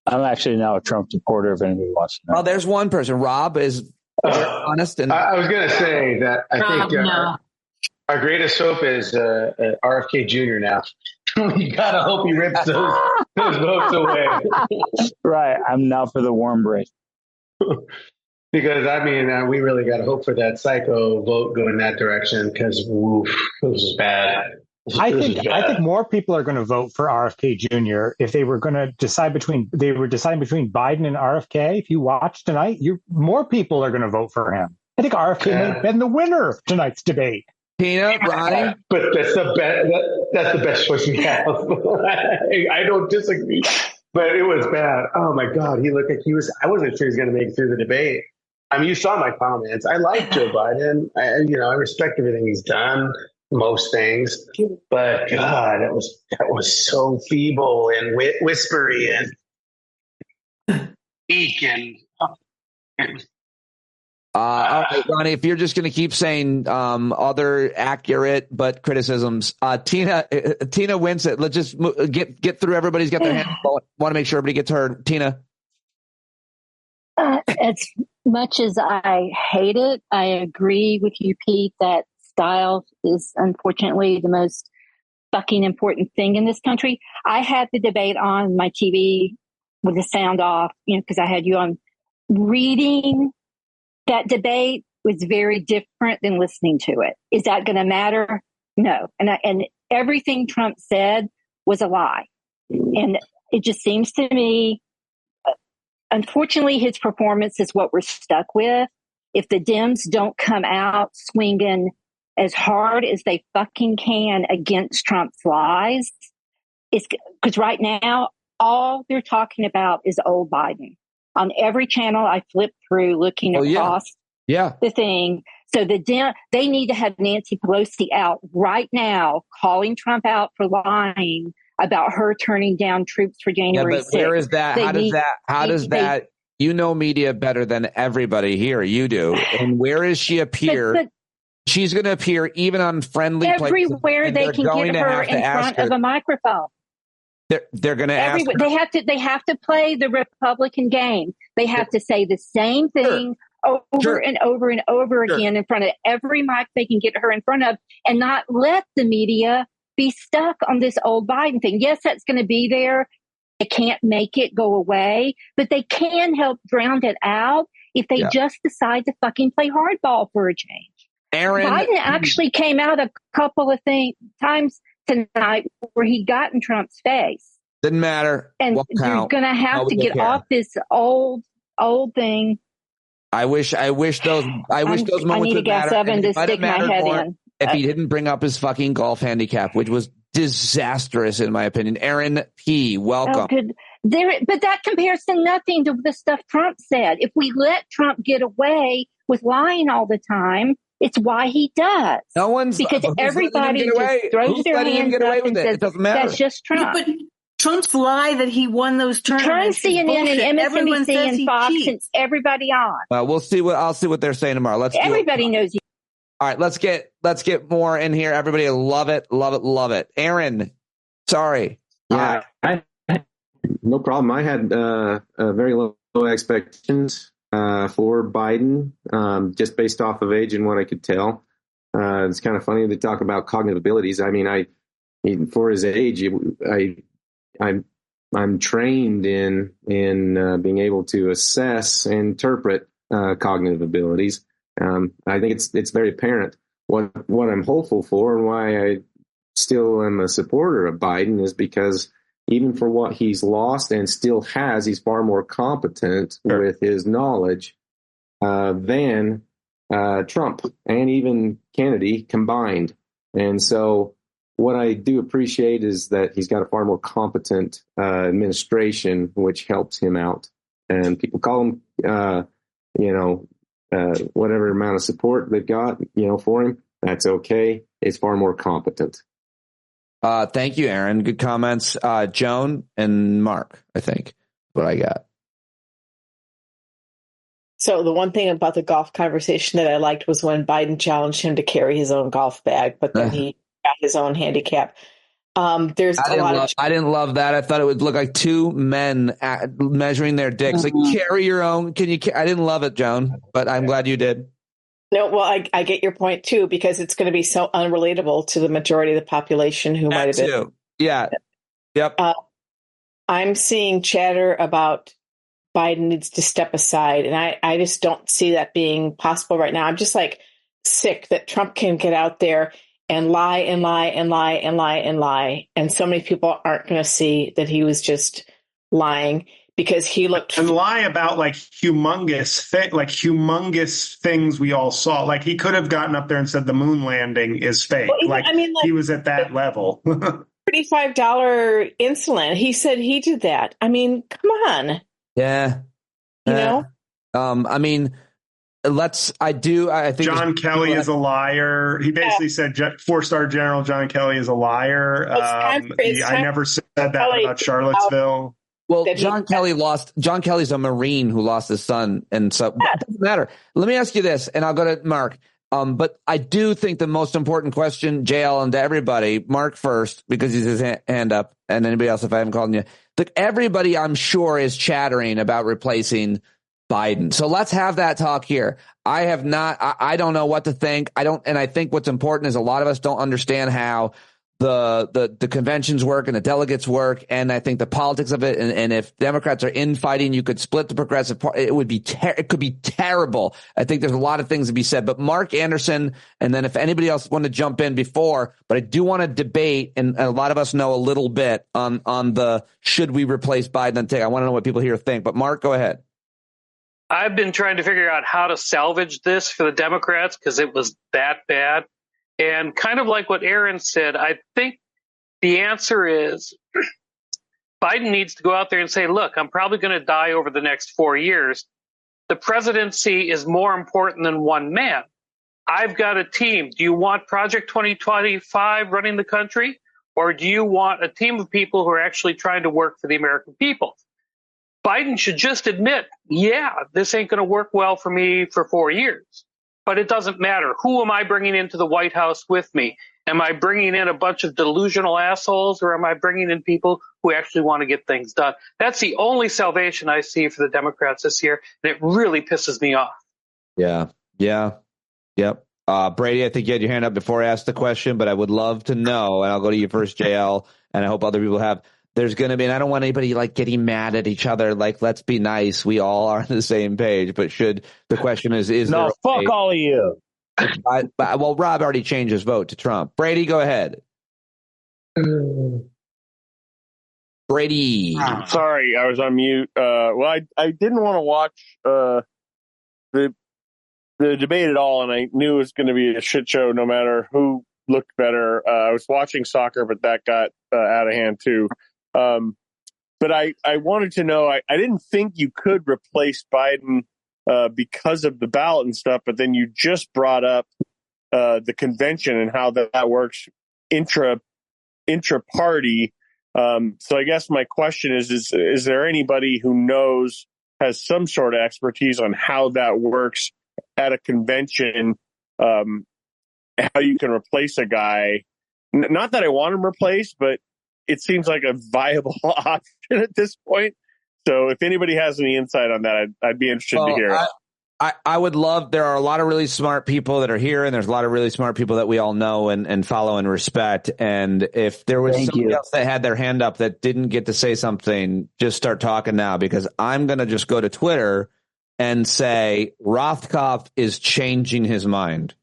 I'm actually now a Trump supporter if anybody wants to know. Oh, there's one person. Rob is honest. And I was going to say that I think our greatest hope is RFK Jr. now. We got to hope he rips those votes away. Right. I'm now for the warm break. Because, we really got to hope for that psycho vote going that direction because, this is bad. I think more people are going to vote for RFK Jr. if they were going to deciding between Biden and RFK. If you watch tonight, more people are going to vote for him. I think RFK may have been the winner of tonight's debate. Tina, Ronnie? But that's the best choice we have. I don't disagree, but it was bad. Oh my God. He looked like I wasn't sure he was going to make it through the debate. I mean, you saw my comments. I like Joe Biden. I respect everything he's done, most things, but God, that was so feeble and whispery and weak and. All right, Ronnie, if you're just going to keep saying other accurate but criticisms, Tina Winsett, let's just get through. Everybody's got their hand up. Want to make sure everybody gets heard. Tina. As much as I hate it, I agree with you, Pete, that style is unfortunately the most fucking important thing in this country. I had the debate on my TV with the sound off, because I had you on. Reading that debate was very different than listening to it. Is that going to matter? No. And everything Trump said was a lie. And it just seems to me, unfortunately, his performance is what we're stuck with. If the Dems don't come out swinging as hard as they fucking can against Trump's lies, it's because right now, all they're talking about is old Biden. On every channel I flip through looking across the thing. So they need to have Nancy Pelosi out right now calling Trump out for lying about her turning down troops for January 6th. Where is that? How does that? You know media better than everybody here. You do. And where is she appear? But she's going to appear even on friendly everywhere they can get her in front of a microphone. They're going to ask. They have to play the Republican game. They have to say the same thing over and over and over again in front of every mic they can get her in front of, and not let the media be stuck on this old Biden thing. Yes, that's going to be there. They can't make it go away, but they can help drown it out if they just decide to fucking play hardball for a change. Biden actually came out a couple of times tonight where he got in Trump's face. Didn't matter. And you're going to have to get off this old thing. I wish those moments I need a would gas matter. oven to stick my head in. If he didn't bring up his fucking golf handicap, which was disastrous in my opinion. Aaron P., welcome. Oh, good. But that compares to nothing to the stuff Trump said. If we let Trump get away with lying all the time, it's why he does. No one's because everybody just throws their hands up and says, "That's just Trump." Yeah, but Trump's lie that he won those tournaments. Turn CNN and MSNBC and Fox and everybody on. I'll see what they're saying tomorrow. Everybody knows you. All right, let's get more in here. Everybody, love it. Aaron, sorry. Yeah, no problem. I had very low expectations for Biden, just based off of age and what I could tell. It's kind of funny to talk about cognitive abilities. I mean, for his age, I'm trained in being able to assess and interpret cognitive abilities. I think it's very apparent. What I'm hopeful for and why I still am a supporter of Biden is because even for what he's lost and still has, he's far more competent with his knowledge than Trump and even Kennedy combined. And so what I do appreciate is that he's got a far more competent administration, which helps him out. And people call him, whatever amount of support they've got, for him, that's okay. It's far more competent. Thank you, Aaron. Good comments. Joan and Mark, I think, what I got. So the one thing about the golf conversation that I liked was when Biden challenged him to carry his own golf bag, but then he got his own handicap. I didn't love that. I thought it would look like two men measuring their dicks. Like, carry your own. I didn't love it, Joan, but I'm glad you did. No, well, I get your point too, because it's going to be so unrelatable to the majority of the population who might have been. Yeah. Yep. I'm seeing chatter about Biden needs to step aside, and I just don't see that being possible right now. I'm just like sick that Trump can get out there and lie and lie and lie and lie and lie, and so many people aren't going to see that he was just lying. Because he looked and lie about humongous things we all saw. Like he could have gotten up there and said the moon landing is fake. Well, he was at that level. $35 insulin. He said he did that. I mean, come on. Yeah. I think Jon Kelly is a liar. He basically said 4-star General Jon Kelly is a liar. I never said that about Charlottesville. Well, Jon Kelly's a Marine who lost his son, and so it doesn't matter. Let me ask you this, and I'll go to Mark. But I do think the most important question, JL, and to everybody, Mark first, because he's his hand up, and anybody else if I haven't called you. Look, everybody, I'm sure, is chattering about replacing Biden. So let's have that talk here. I don't know what to think. And I think what's important is a lot of us don't understand how the conventions work and the delegates work, and I think the politics of it. And if Democrats are infighting, you could split the Progressive Party. It could be terrible. I think there's a lot of things to be said. But Mark Anderson, and then if anybody else want to jump in before, but I do want to debate, and a lot of us know a little bit on the should we replace Biden and Tik. I want to know what people here think. But Mark, go ahead. I've been trying to figure out how to salvage this for the Democrats because it was that bad. And kind of like what Aaron said, I think the answer is Biden needs to go out there and say, look, I'm probably going to die over the next 4 years. The presidency is more important than one man. I've got a team. Do you want Project 2025 running the country? Or do you want a team of people who are actually trying to work for the American people? Biden should just admit, this ain't going to work well for me for 4 years. But it doesn't matter. Who am I bringing into the White House with me? Am I bringing in a bunch of delusional assholes, or am I bringing in people who actually want to get things done? That's the only salvation I see for the Democrats this year, and it really pisses me off. Yeah. Yep. Brady, I think you had your hand up before I asked the question, but I would love to know, and I'll go to you first, JL, and I hope other people have. There's going to be, and I don't want anybody getting mad at each other. Let's be nice. We all are on the same page. But the question is no, fuck all of you. Well, Rob already changed his vote to Trump. Brady, go ahead. Brady. Sorry, I was on mute. Well, I didn't want to watch the debate at all, and I knew it was going to be a shit show no matter who looked better. I was watching soccer, but that got out of hand too. But I wanted to know, I didn't think you could replace Biden because of the ballot and stuff, but then you just brought up the convention and how that works intra-party. So I guess my question is there anybody who has some sort of expertise on how that works at a convention, how you can replace a guy? Not that I want him replaced, but it seems like a viable option at this point. So if anybody has any insight on that, I'd be interested to hear it. I would love, there are a lot of really smart people that are here, and there's a lot of really smart people that we all know and follow and respect. And if there was somebody else that had their hand up that didn't get to say something, just start talking now, because I'm going to just go to Twitter and say Rothkopf is changing his mind.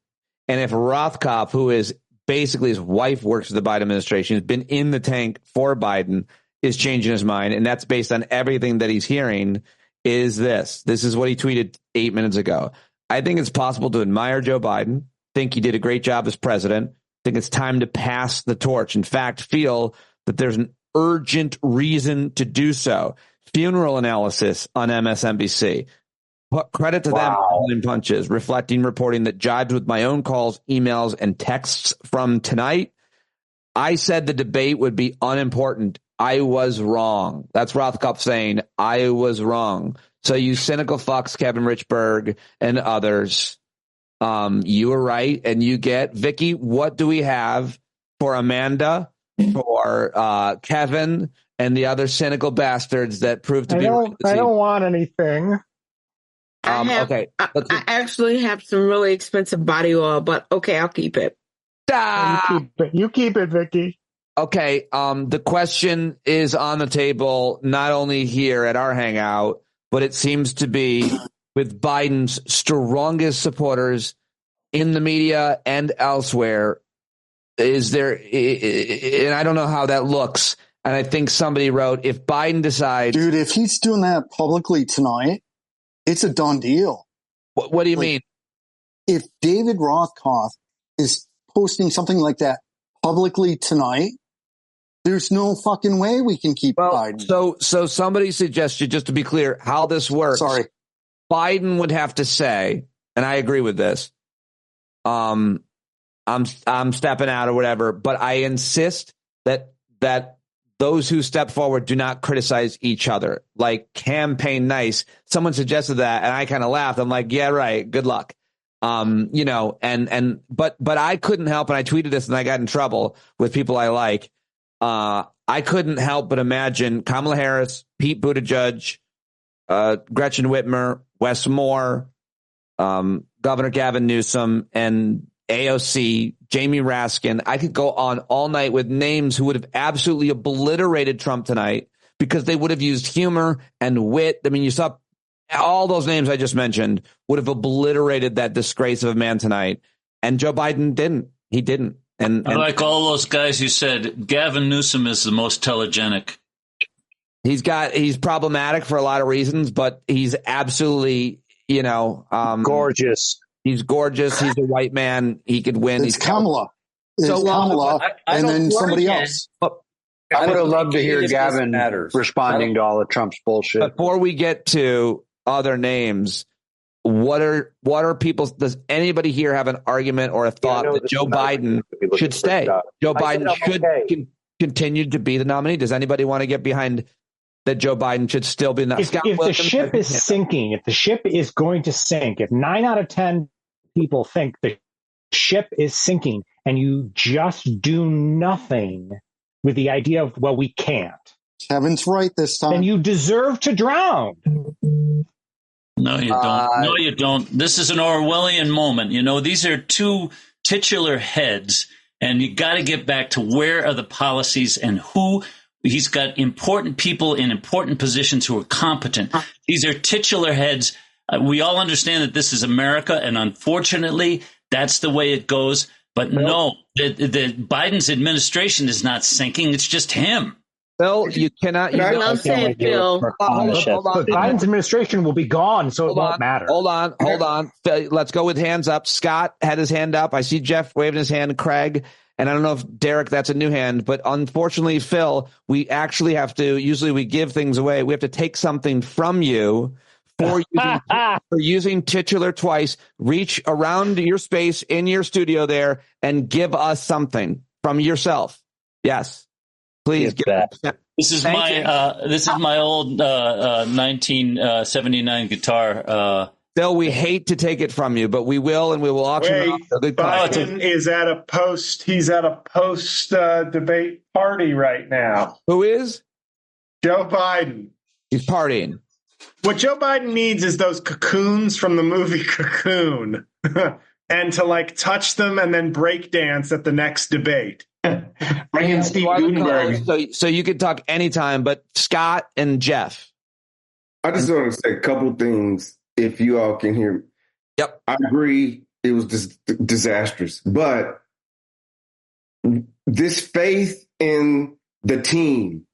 And if Rothkopf, who is basically his wife works for the Biden administration, has been in the tank for Biden, is changing his mind, and that's based on everything that he's hearing, is this. This is what he tweeted 8 minutes ago. I think it's possible to admire Joe Biden, think he did a great job as president, think it's time to pass the torch. In fact, feel that there's an urgent reason to do so. Funeral analysis on MSNBC. Credit to them for pulling punches, reporting that jibes with my own calls, emails, and texts from tonight. I said the debate would be unimportant. I was wrong. That's Rothkopf saying, I was wrong. So you cynical fucks, Kevin Richberg and others, you were right. And you get, Vicky, what do we have for Amanda, for Kevin, and the other cynical bastards that proved to be right? I don't want anything. I actually have some really expensive body oil, but okay, I'll keep it. You keep it, Vicky. Okay, the question is on the table, not only here at our Hangout, but it seems to be with Biden's strongest supporters in the media and elsewhere. Is there, and I don't know how that looks, and I think somebody wrote, if Biden decides... Dude, if he's doing that publicly tonight, it's a done deal. What do you mean? If David Rothkopf is posting something like that publicly tonight, there's no fucking way we can keep Biden. So somebody suggested, just to be clear, how this works. Sorry. Biden would have to say, and I agree with this, I'm stepping out or whatever, but I insist that those who step forward do not criticize each other. Like, campaign nice. Someone suggested that, and I kind of laughed. I'm like, yeah, right. Good luck. But I couldn't help, and I tweeted this and I got in trouble with people I like. I couldn't help but imagine Kamala Harris, Pete Buttigieg, Gretchen Whitmer, Wes Moore, Governor Gavin Newsom, and AOC, Jamie Raskin. I could go on all night with names who would have absolutely obliterated Trump tonight because they would have used humor and wit. I mean, you saw all those names I just mentioned would have obliterated that disgrace of a man tonight. And Joe Biden didn't. He didn't. And I like all those guys who said Gavin Newsom is the most telegenic. He's problematic for a lot of reasons, but he's absolutely, gorgeous. He's gorgeous. He's a white man. He could win. It's Kamala. Kamala, and then somebody else. I would have loved to hear Gavin responding to all of Trump's bullshit. Before we get to other names, what are people's? Does anybody here have an argument or a thought that Joe Biden should stay? Joe Biden should continue to be the nominee. Does anybody want to get behind that Joe Biden should still be? If the ship is sinking, if the ship is going to sink, if 9 out of 10 people think the ship is sinking, and you just do nothing with the idea of, well, we can't. Kevin's right this time. Then you deserve to drown. No, you don't. No, you don't. This is an Orwellian moment. These are two titular heads, and you got to get back to where are the policies and who. He's got important people in important positions who are competent. These are titular heads. We all understand that this is America, and unfortunately, that's the way it goes. But no, the Biden's administration is not sinking. It's just him. Phil, you cannot. Well said, Phil. Biden's administration will be gone, so it won't matter. Hold on. Let's go with hands up. Scott had his hand up. I see Jeff waving his hand. Craig. And I don't know if Derek, that's a new hand, but unfortunately, Phil, we actually have to, usually we give things away. We have to take something from you for using titular twice. Reach around your space in your studio there and give us something from yourself. Yes, please. This is my old 1979 guitar. Phil, we hate to take it from you, but we will, and we will auction it off. Biden is at a he's at a post debate party right now. Who is? Joe Biden. He's partying. What Joe Biden needs is those cocoons from the movie Cocoon, and to touch them and then break dance at the next debate. Bring in Steve Gutenberg. So you can talk anytime, but Scott and Jeff. I just want to say a couple things. If you all can hear me. Yep. I agree it was disastrous. But this faith in the team,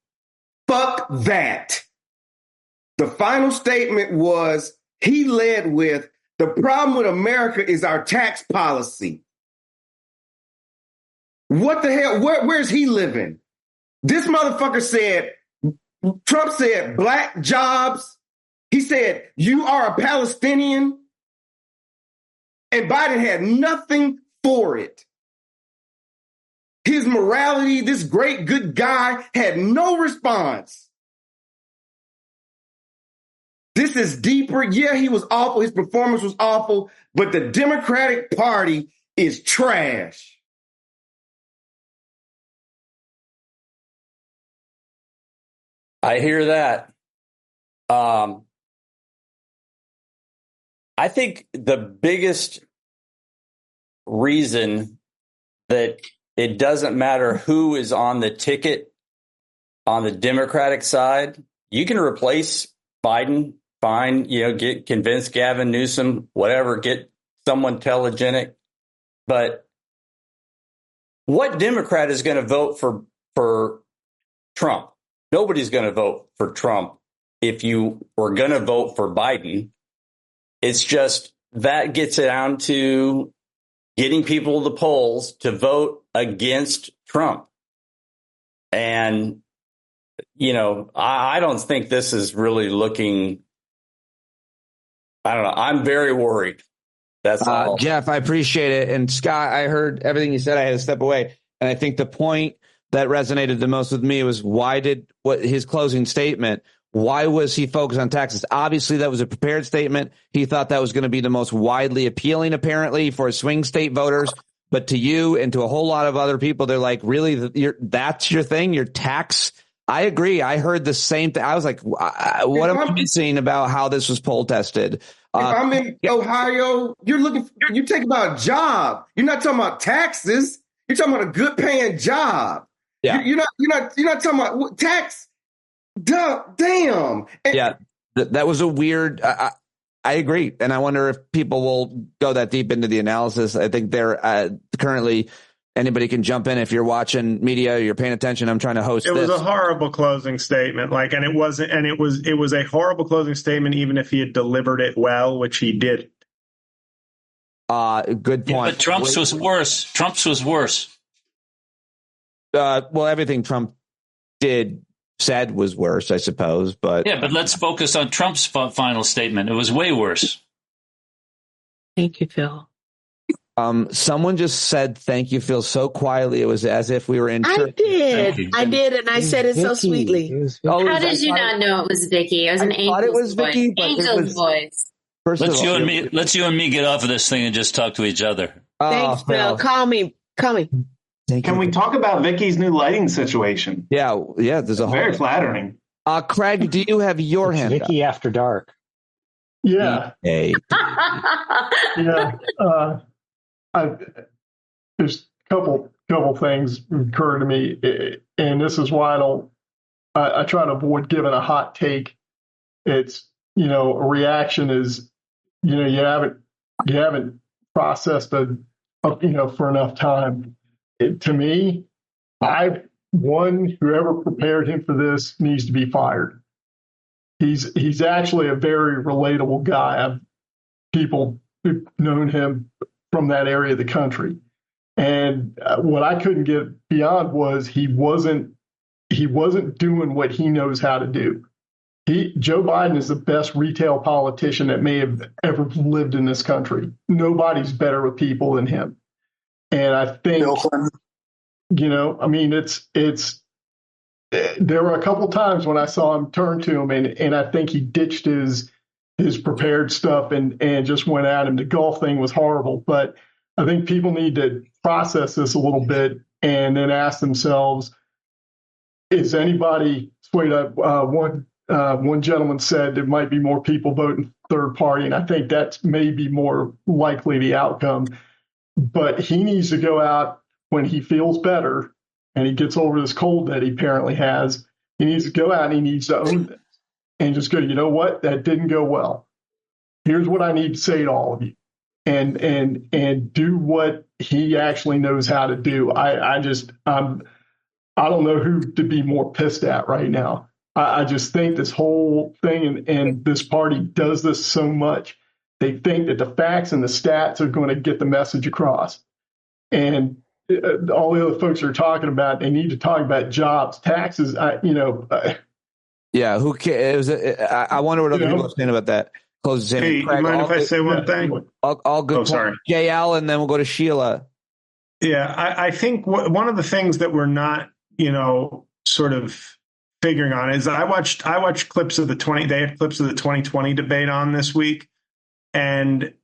fuck that. The final statement was, he led with, the problem with America is our tax policy. What the hell? Where's he living? This motherfucker said, Trump said black jobs. He said, you are a Palestinian. And Biden had nothing for it. His morality, this great good guy, had no response. This is deeper. Yeah, he was awful. His performance was awful. But the Democratic Party is trash. I hear that. I think the biggest reason that it doesn't matter who is on the ticket on the Democratic side, you can replace Biden, convince Gavin Newsom, whatever, get someone telegenic. But what Democrat is going to vote for Trump? Nobody's going to vote for Trump if you were going to vote for Biden. It's just that gets it down to getting people to the polls to vote against Trump. And, I don't think this is really looking, I don't know. I'm very worried. That's all. Jeff, I appreciate it. And Scott, I heard everything you said. I had to step away. And I think the point that resonated the most with me was his closing statement. Why was he focused on taxes? Obviously, that was a prepared statement. He thought that was going to be the most widely appealing, apparently, for swing state voters. But to you and to a whole lot of other people, they're like, really, that's your thing, your tax? I agree. I heard the same thing. I was like, what am I missing about how this was poll tested? If I'm in Ohio, you're talking about a job. You're not talking about taxes. You're talking about a good paying job. Yeah. You're not talking about tax. Damn. Yeah, that was a weird. I agree, and I wonder if people will go that deep into the analysis. I think they're currently. Anybody can jump in if you're watching media, you're paying attention. I'm trying to host. It was a horrible closing statement, and it wasn't, and it was a horrible closing statement, even if he had delivered it well, which he didn't. Good point. Yeah, but Trump's was worse. Trump's was worse. Well, everything Trump said was worse, I suppose. But yeah, but let's focus on Trump's final statement. It was way worse. Thank you, Phil. Someone just said thank you, Phil, so quietly. It was as if we were in church. I did, and I said it so sweetly. How did you not know it was Vicky? It was an angel's voice. Angel's voice. Let's you and me get off of this thing and just talk to each other. Thanks, Phil. Call me. Can we talk about Vicky's new lighting situation? Yeah. There's very flattering. Craig, do you have your hand Vicky up? After Dark. Yeah. Hey. Yeah. There's a couple things occur to me, and this is why I try to avoid giving a hot take. It's a reaction is you haven't processed for enough time. To me, I one, whoever prepared him for this needs to be fired. He's actually a very relatable guy. People who've known him from that area of the country. And what I couldn't get beyond was he wasn't doing what he knows how to do. Joe Biden is the best retail politician that may have ever lived in this country. Nobody's better with people than him. And I think, I mean, there were a couple times when I saw him turn to him, and I think he ditched his prepared stuff and just went at him. The golf thing was horrible, but I think people need to process this a little bit and then ask themselves, is anybody swayed up? One gentleman said there might be more people voting third party, and I think that's maybe more likely the outcome. But he needs to go out when he feels better and he gets over this cold that he apparently has. He needs to go out and he needs to own it and just go, you know what? That didn't go well. Here's what I need to say to all of you. And do what he actually knows how to do. I don't know who to be more pissed at right now. I just think this whole thing and this party does this so much. They think that the facts and the stats are going to get the message across. And all the other folks are talking about, they need to talk about jobs, taxes, Yeah, who cares? I wonder what other people are saying about that. Hey, you mind if I say one thing? All good. Oh, sorry. JL, and then we'll go to Sheila. Yeah, I think one of the things that we're not, sort of figuring on is I watched clips of they had clips of the 2020 debate on this week. And,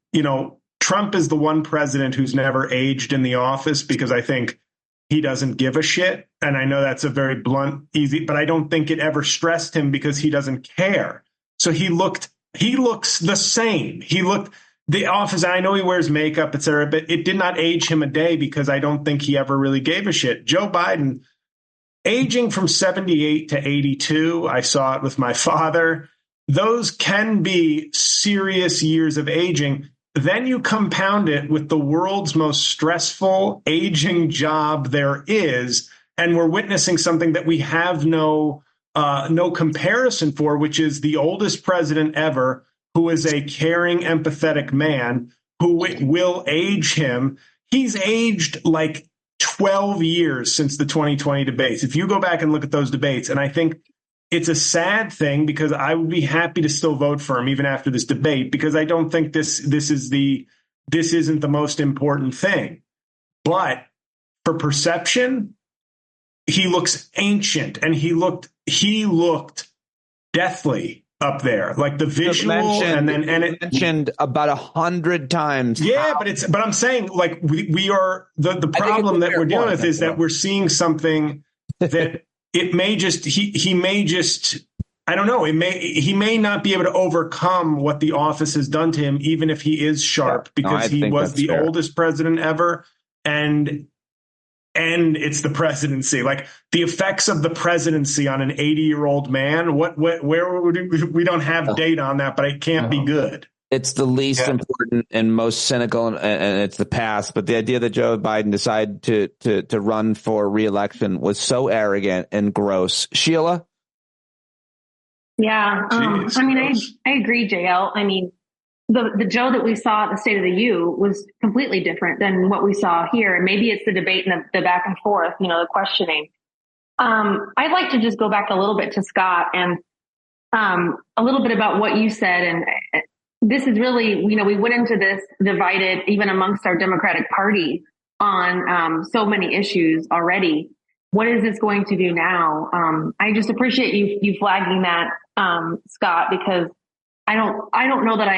Trump is the one president who's never aged in the office because I think he doesn't give a shit. And I know that's a very blunt, easy, but I don't think it ever stressed him because he doesn't care. So he looks the same. The office, I know he wears makeup, et cetera, but it did not age him a day because I don't think he ever really gave a shit. Joe Biden, aging from 78 to 82, I saw it with my father. Those can be serious years of aging. Then you compound it with the world's most stressful aging job there is, and we're witnessing something that we have no comparison for, which is the oldest president ever, who is a caring, empathetic man who will age him. He's aged like 12 years since the 2020 debates. If you go back and look at those debates, and I think it's a sad thing because I would be happy to still vote for him even after this debate, because I don't think this isn't the most important thing. But for perception, he looks ancient and he looked deathly up there, like the visual, and it mentioned about 100 times. Yeah, but I'm saying, like, we are the problem that we're dealing with is that we're seeing something that it may just he may just, I don't know, he may not be able to overcome what the office has done to him, even if he is sharp, because he was the oldest president ever, and it's the presidency. Like, the effects of the presidency on an 80-year-old man, we don't have data on that, but it can't be good. It's the least important and most cynical, and it's the past. But the idea that Joe Biden decided to run for re-election was so arrogant and gross. Sheila? Yeah. I mean, I agree, JL. I mean, the Joe that we saw at the State of the U was completely different than what we saw here. And maybe it's the debate and the back and forth, the questioning. I'd like to just go back a little bit to Scott and a little bit about what you said. And this is really, we went into this divided even amongst our Democratic Party on so many issues already. What is this going to do now? I just appreciate you flagging that, Scott, because I don't know that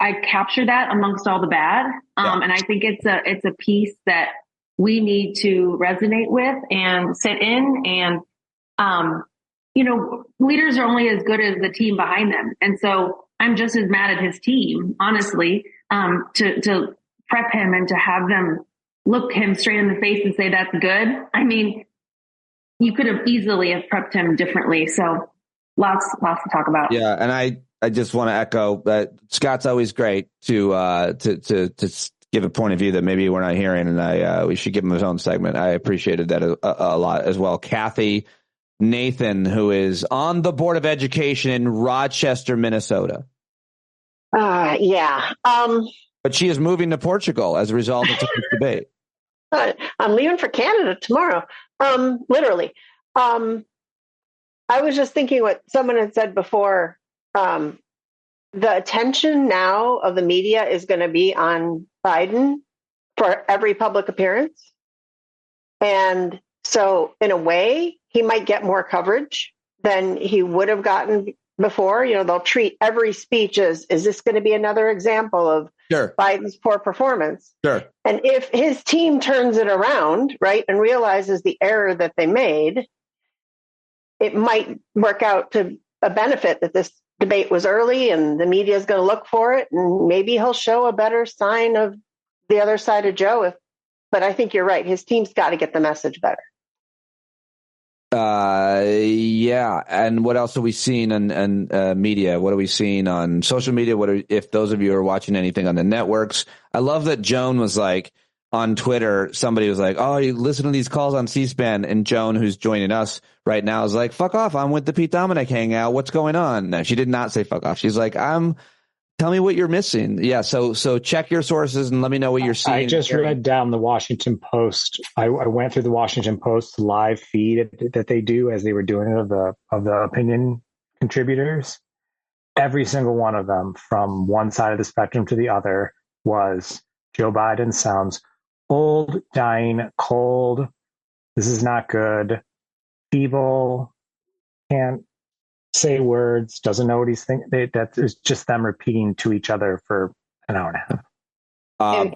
I capture that amongst all the bad. And I think it's a piece that we need to resonate with and sit in. And, leaders are only as good as the team behind them. And so I'm just as mad at his team, honestly, to prep him and to have them look him straight in the face and say, that's good. I mean, you could have easily have prepped him differently. So lots to talk about. Yeah. And I just want to echo that Scott's always great to give a point of view that maybe we're not hearing, and we should give him his own segment. I appreciated that a lot as well. Kathy Nathan, who is on the Board of Education in Rochester, Minnesota. Yeah. But she is moving to Portugal as a result of today's debate. I'm leaving for Canada tomorrow. Literally. I was just thinking what someone had said before. The attention now of the media is going to be on Biden for every public appearance. And so in a way, he might get more coverage than he would have gotten before. They'll treat every speech as, is this going to be another example of Biden's poor performance? Sure. And if his team turns it around, right, and realizes the error that they made, it might work out to a benefit that this debate was early and the media is going to look for it. And maybe he'll show a better sign of the other side of Joe. But I think you're right. His team's got to get the message better. Yeah. And what else are we seeing in media? What are we seeing on social media? If those of you are watching anything on the networks? I love that Joan was like on Twitter. Somebody was like, "Oh, you listen to these calls on C-SPAN," and Joan, who's joining us right now, is like, "Fuck off! I'm with the Pete Dominic Hangout. What's going on?" No, she did not say "fuck off." She's like, Tell me what you're missing. Yeah, so check your sources and let me know what you're seeing. I just read down the Washington Post. I went through the Washington Post live feed that they do as they were doing it of the opinion contributors. Every single one of them, from one side of the spectrum to the other, was Joe Biden sounds old, dying, cold. This is not good. Feeble, can't say words, doesn't know what he's thinking. That is just them repeating to each other for an hour and a half. And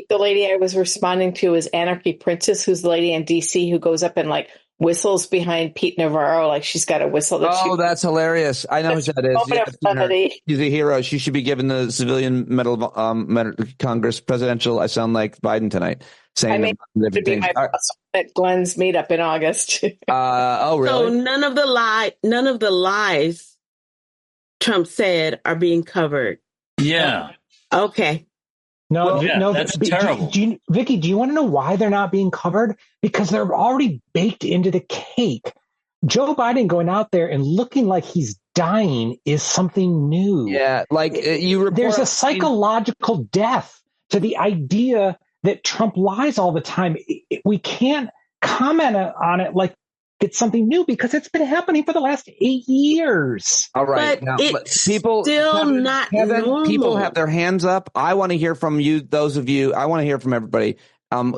the lady I was responding to is Anarchy Princess, who's the lady in DC who goes up and like whistles behind Pete Navarro, like she's got a whistle. That's hilarious. I know who that is. She's a hero. She should be given the Civilian Medal of Congress presidential. I sound like Biden tonight. I may to be my boss at Glenn's meetup in August. Oh, really? So none of the lies Trump said are being covered. Yeah. Okay. No, that's terrible. Vicky, do you want to know why they're not being covered? Because they're already baked into the cake. Joe Biden going out there and looking like he's dying is something new. Yeah, like there's a psychological death to the idea that Trump lies all the time. We can't comment on it like it's something new because it's been happening for the last 8 years. All right. But now, it's people still not normal. People have their hands up. I want to hear from you, those of you. I want to hear from everybody.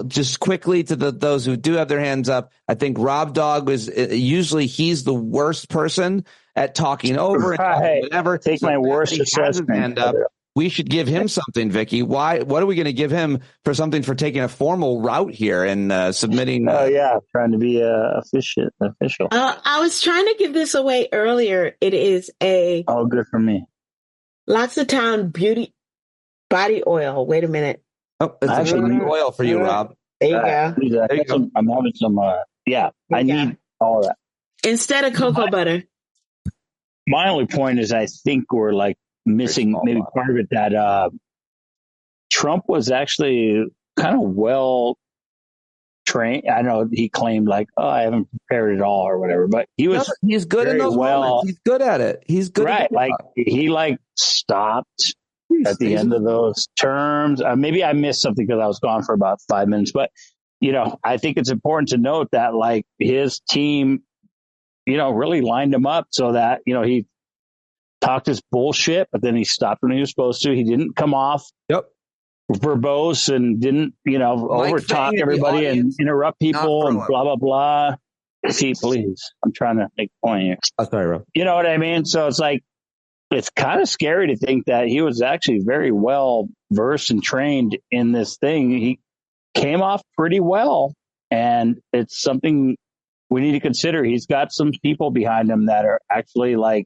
Just quickly to those who do have their hands up. I think Rob Dog was usually he's the worst person at talking over and whatever. Take my worst assessment. We should give him something, Vicky. Why? What are we going to give him for something for taking a formal route here and submitting? Trying to be official. I was trying to give this away earlier. It is good for me. Lots of Town Beauty Body Oil. Wait a minute. Oh, it's actually oil for you, Rob. There you go. There you go. I'm having some. I need all that instead of cocoa butter. My only point is, I think we're like missing maybe part of it that Trump was actually kind of well trained. I know he claimed like, I haven't prepared at all or whatever, but he was. He's good in those moments. He's good at it. He's good. Right. Like he stopped at the end of those terms. Maybe I missed something because I was gone for about 5 minutes, but I think it's important to note that like his team, really lined him up so that, he talked his bullshit, but then he stopped when he was supposed to. He didn't come off verbose and didn't, overtalk everybody and interrupt people and blah, blah, blah. See, please, I'm trying to make a point here. Oh, sorry, Rob. You know what I mean? So it's like, it's kind of scary to think that he was actually very well versed and trained in this thing. He came off pretty well, and it's something we need to consider. He's got some people behind him that are actually like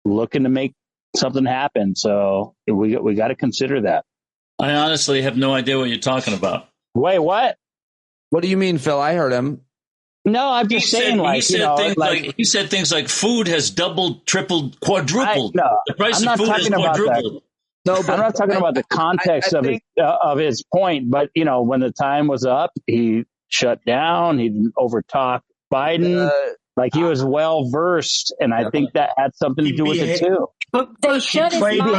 looking to make something happen. So we got to consider that. I honestly have no idea what you're talking about. Wait, what? What do you mean, Phil? I heard him. No, I'm just saying, he said things like food has doubled, tripled, quadrupled. No, the price of food has quadrupled. No, but I'm not talking about the context of his point. But, you know, when the time was up, he shut down. He didn't overtalk Biden. Like, he was well versed, and I think that had something to do with it too. But they should He played by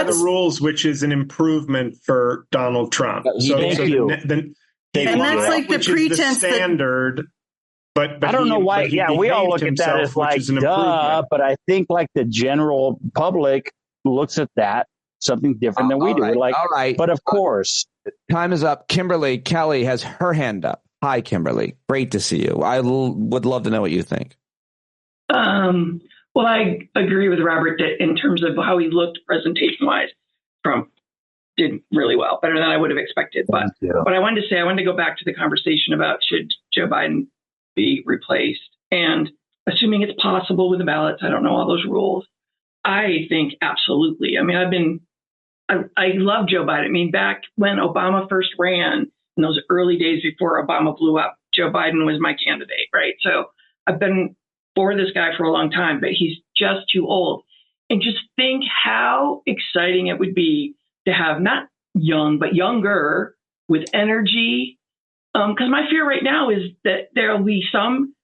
the rules, which is an improvement for Donald Trump. Thank you. And that's like the pretense standard. But I don't know why. Yeah, we all look at that as like duh. But I think like the general public looks at that something different than we do. Right, like, all right. But of course, time is up. Kimberly Kelly has her hand up. Hi, Kimberly. Great to see you. I would love to know what you think. Well, I agree with Robert that in terms of how he looked presentation-wise, Trump did really well, better than I would have expected. But what I wanted to go back to the conversation about should Joe Biden be replaced, and assuming it's possible with the ballots, I don't know all those rules. I think absolutely. I mean, I love Joe Biden. I mean, back when Obama first ran, in those early days before Obama blew up, Joe Biden was my candidate, right? So I've been for this guy for a long time, but he's just too old. And just think how exciting it would be to have not young, but younger with energy. Because my fear right now is that there'll be some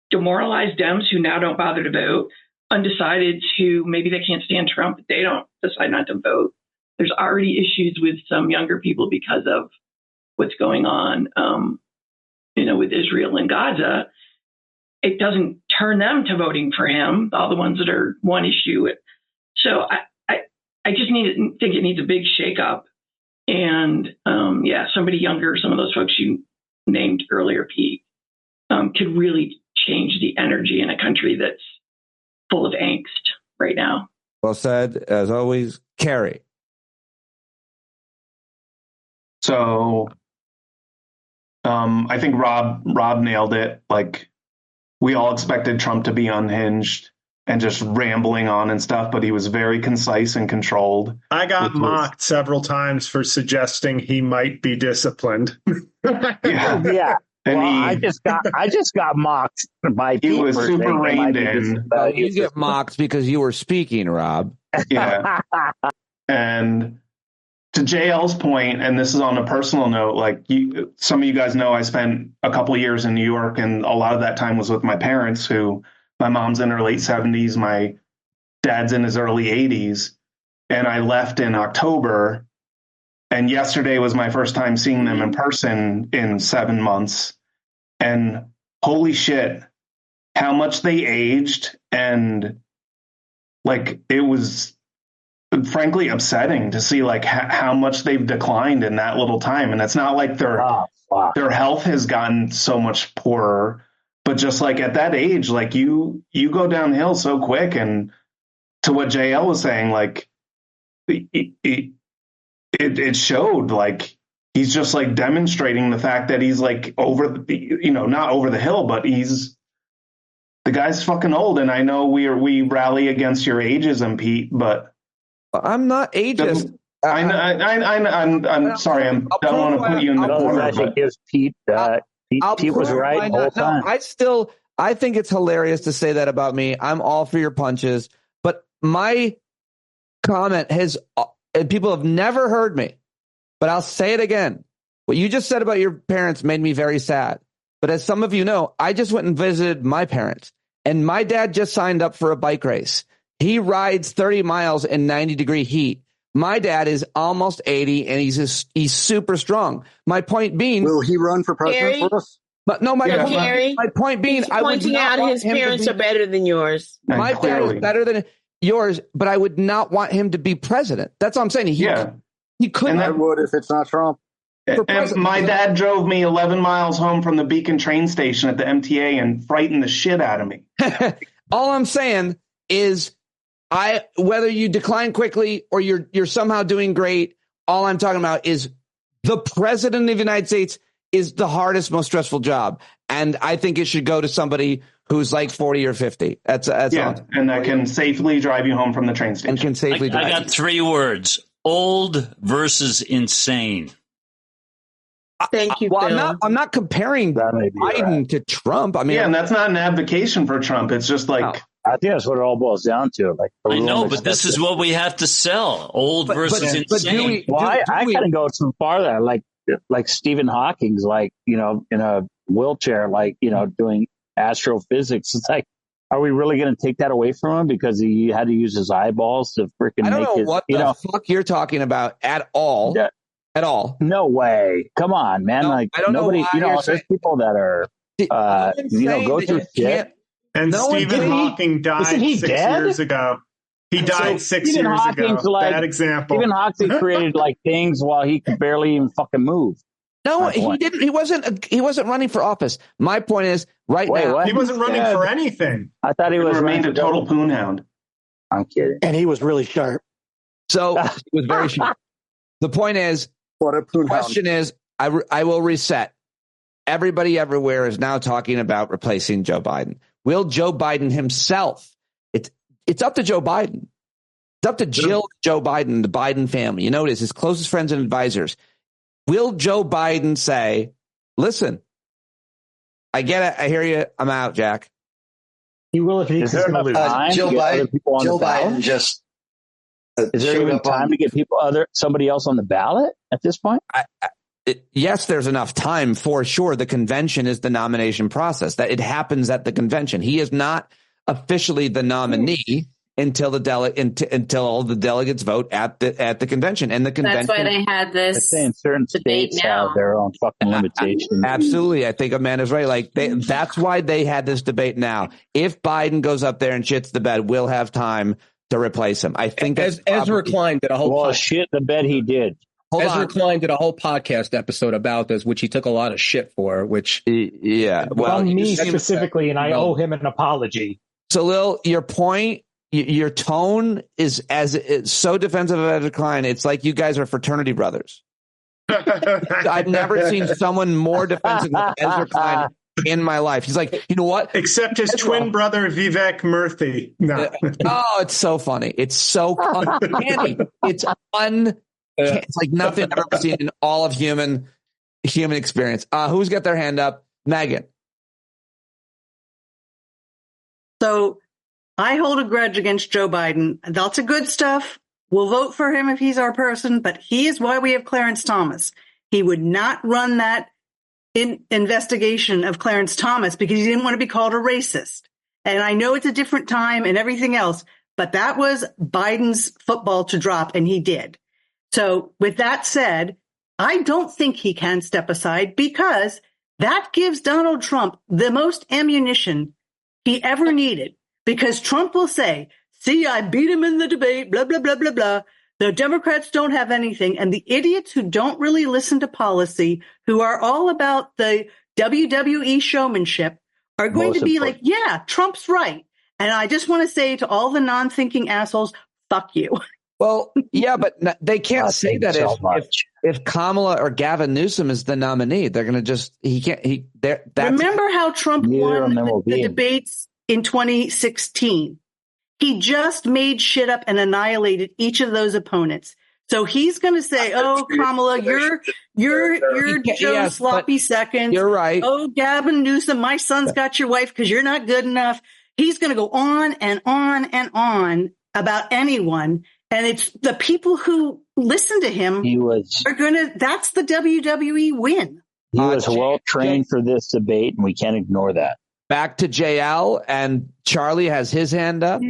demoralized Dems who now don't bother to vote, undecideds who maybe they can't stand Trump, but they don't decide not to vote. There's already issues with some younger people because of what's going on, with Israel and Gaza. It doesn't turn them to voting for him, all the ones that are one issue. So I just think it needs a big shakeup. And somebody younger, some of those folks you named earlier, Pete, could really change the energy in a country that's full of angst right now. Well said, as always. Carrie. So I think Rob nailed it. Like, we all expected Trump to be unhinged and just rambling on and stuff, but he was very concise and controlled. I got mocked several times for suggesting he might be disciplined. Yeah. And I just got mocked by people. He was super reined in. You get mocked because you were speaking, Rob. Yeah. And to JL's point, and this is on a personal note, like some of you guys know, I spent a couple of years in New York, and a lot of that time was with my parents, who my mom's in her late 70s, my dad's in his early 80s, and I left in October. And yesterday was my first time seeing them in person in 7 months. And holy shit, how much they aged. And like, it was frankly upsetting to see like how much they've declined in that little time. And it's not like their health has gotten so much poorer, but just like at that age, like you go downhill so quick. And to what JL was saying, like it showed, like he's just like demonstrating the fact that he's like not over the hill, but the guy's fucking old. And I know we rally against your ageism, Pete, but I'm not ageist. I'm sorry. I don't want to put you in the corner. I think Pete was right the whole time. I think it's hilarious to say that about me. I'm all for your punches, but my comment and people have never heard me, but I'll say it again. What you just said about your parents made me very sad. But as some of you know, I just went and visited my parents, and my dad just signed up for a bike race. He rides 30 miles in 90-degree heat. My dad is almost 80, and he's super strong. My point being, will he run for president for us? But no, my point being, I would not want his parents are better than yours. My dad is better than yours, but I would not want him to be president. That's all I'm saying. He couldn't. I would if it's not Trump. And my dad drove me 11 miles home from the Beacon train station at the MTA and frightened the shit out of me. All I'm saying is, whether you decline quickly or you're somehow doing great, all I'm talking about is the president of the United States is the hardest, most stressful job. And I think it should go to somebody who's like 40 or 50. That's all. And that can safely drive you home from the train station. And can safely drive I got 3 words: old versus insane. Thank you, Phil. I'm not comparing Biden to Trump. I mean, and that's not an advocation for Trump. It's just like I think that's what it all boils down to. Like, I know, but this is what we have to sell: old versus insane. I kind of go too far there. Like Stephen Hawking's, like, you know, in a wheelchair, like, you know, doing astrophysics. It's like, are we really going to take that away from him because he had to use his eyeballs to freaking? I don't know what the fuck you're talking about at all. Yeah. At all. No way. Come on, man. No, like, I don't nobody, know why you know, there's people that are, you know, go through shit. And Stephen Hawking died 6 years ago. He died 6 years ago. Bad example. Stephen Hawking created like things while he could barely even fucking move. No, he didn't. He wasn't running for office. My point is, now, he wasn't running for anything. I thought he remained a total poonhound. I'm kidding. And he was really sharp. So he was very sharp. The point is, the question is, I will reset. Everybody everywhere is now talking about replacing Joe Biden. Will Joe Biden himself? It's up to Joe Biden. It's up to Joe Biden, the Biden family. You know, it is his closest friends and advisors. Will Joe Biden say, "Listen, I get it. I hear you. I'm out, Jack." He will if he Is there enough time Joe to get other people on Joe the ballot? Biden just is there even time to get somebody else on the ballot at this point? Yes, there's enough time for sure. The convention is the nomination process. That it happens at the convention. He is not officially the nominee until all the delegates vote at the convention. And the convention. That's why they had this. Certain states have their own fucking limitations. Absolutely, I think Amanda's right. Like that's why they had this debate now. If Biden goes up there and shits the bed, we'll have time to replace him. I think Ezra Klein did a whole shit the bed he did. Ezra Klein did a whole podcast episode about this, which he took a lot of shit for. Which well, me specifically, and I owe him an apology. So, Lil, your point, your tone is so defensive of Ezra Klein. It's like you guys are fraternity brothers. I've never seen someone more defensive of Ezra Klein in my life. He's like, you know what? Except his twin brother, Vivek Murthy. No. Oh, it's so funny. It's so uncanny. It's it's like nothing I've ever seen in all of human experience. Who's got their hand up? Megan. So I hold a grudge against Joe Biden. Lots of good stuff. We'll vote for him if he's our person, but he is why we have Clarence Thomas. He would not run that investigation of Clarence Thomas because he didn't want to be called a racist. And I know it's a different time and everything else, but that was Biden's football to drop, and he did. So with that said, I don't think he can step aside because that gives Donald Trump the most ammunition he ever needed, because Trump will say, see, I beat him in the debate, blah, blah, blah, blah, blah. The Democrats don't have anything. And the idiots who don't really listen to policy, who are all about the WWE showmanship, are going to be like, yeah, Trump's right. And I just want to say to all the non-thinking assholes, fuck you. Well, yeah, but they can't say that if Kamala or Gavin Newsom is the nominee. They're going to just remember how Trump won the debates in 2016. He just made shit up and annihilated each of those opponents. So he's going to say, "Oh, Kamala, you're Joe sloppy seconds. You're right. Oh, Gavin Newsom, my son's got your wife because you're not good enough." He's going to go on and on and on about anyone. And it's the people who listen to him are going to, that's the WWE win. He was well trained for this debate, and we can't ignore that. Back to JL, and Charlie has his hand up.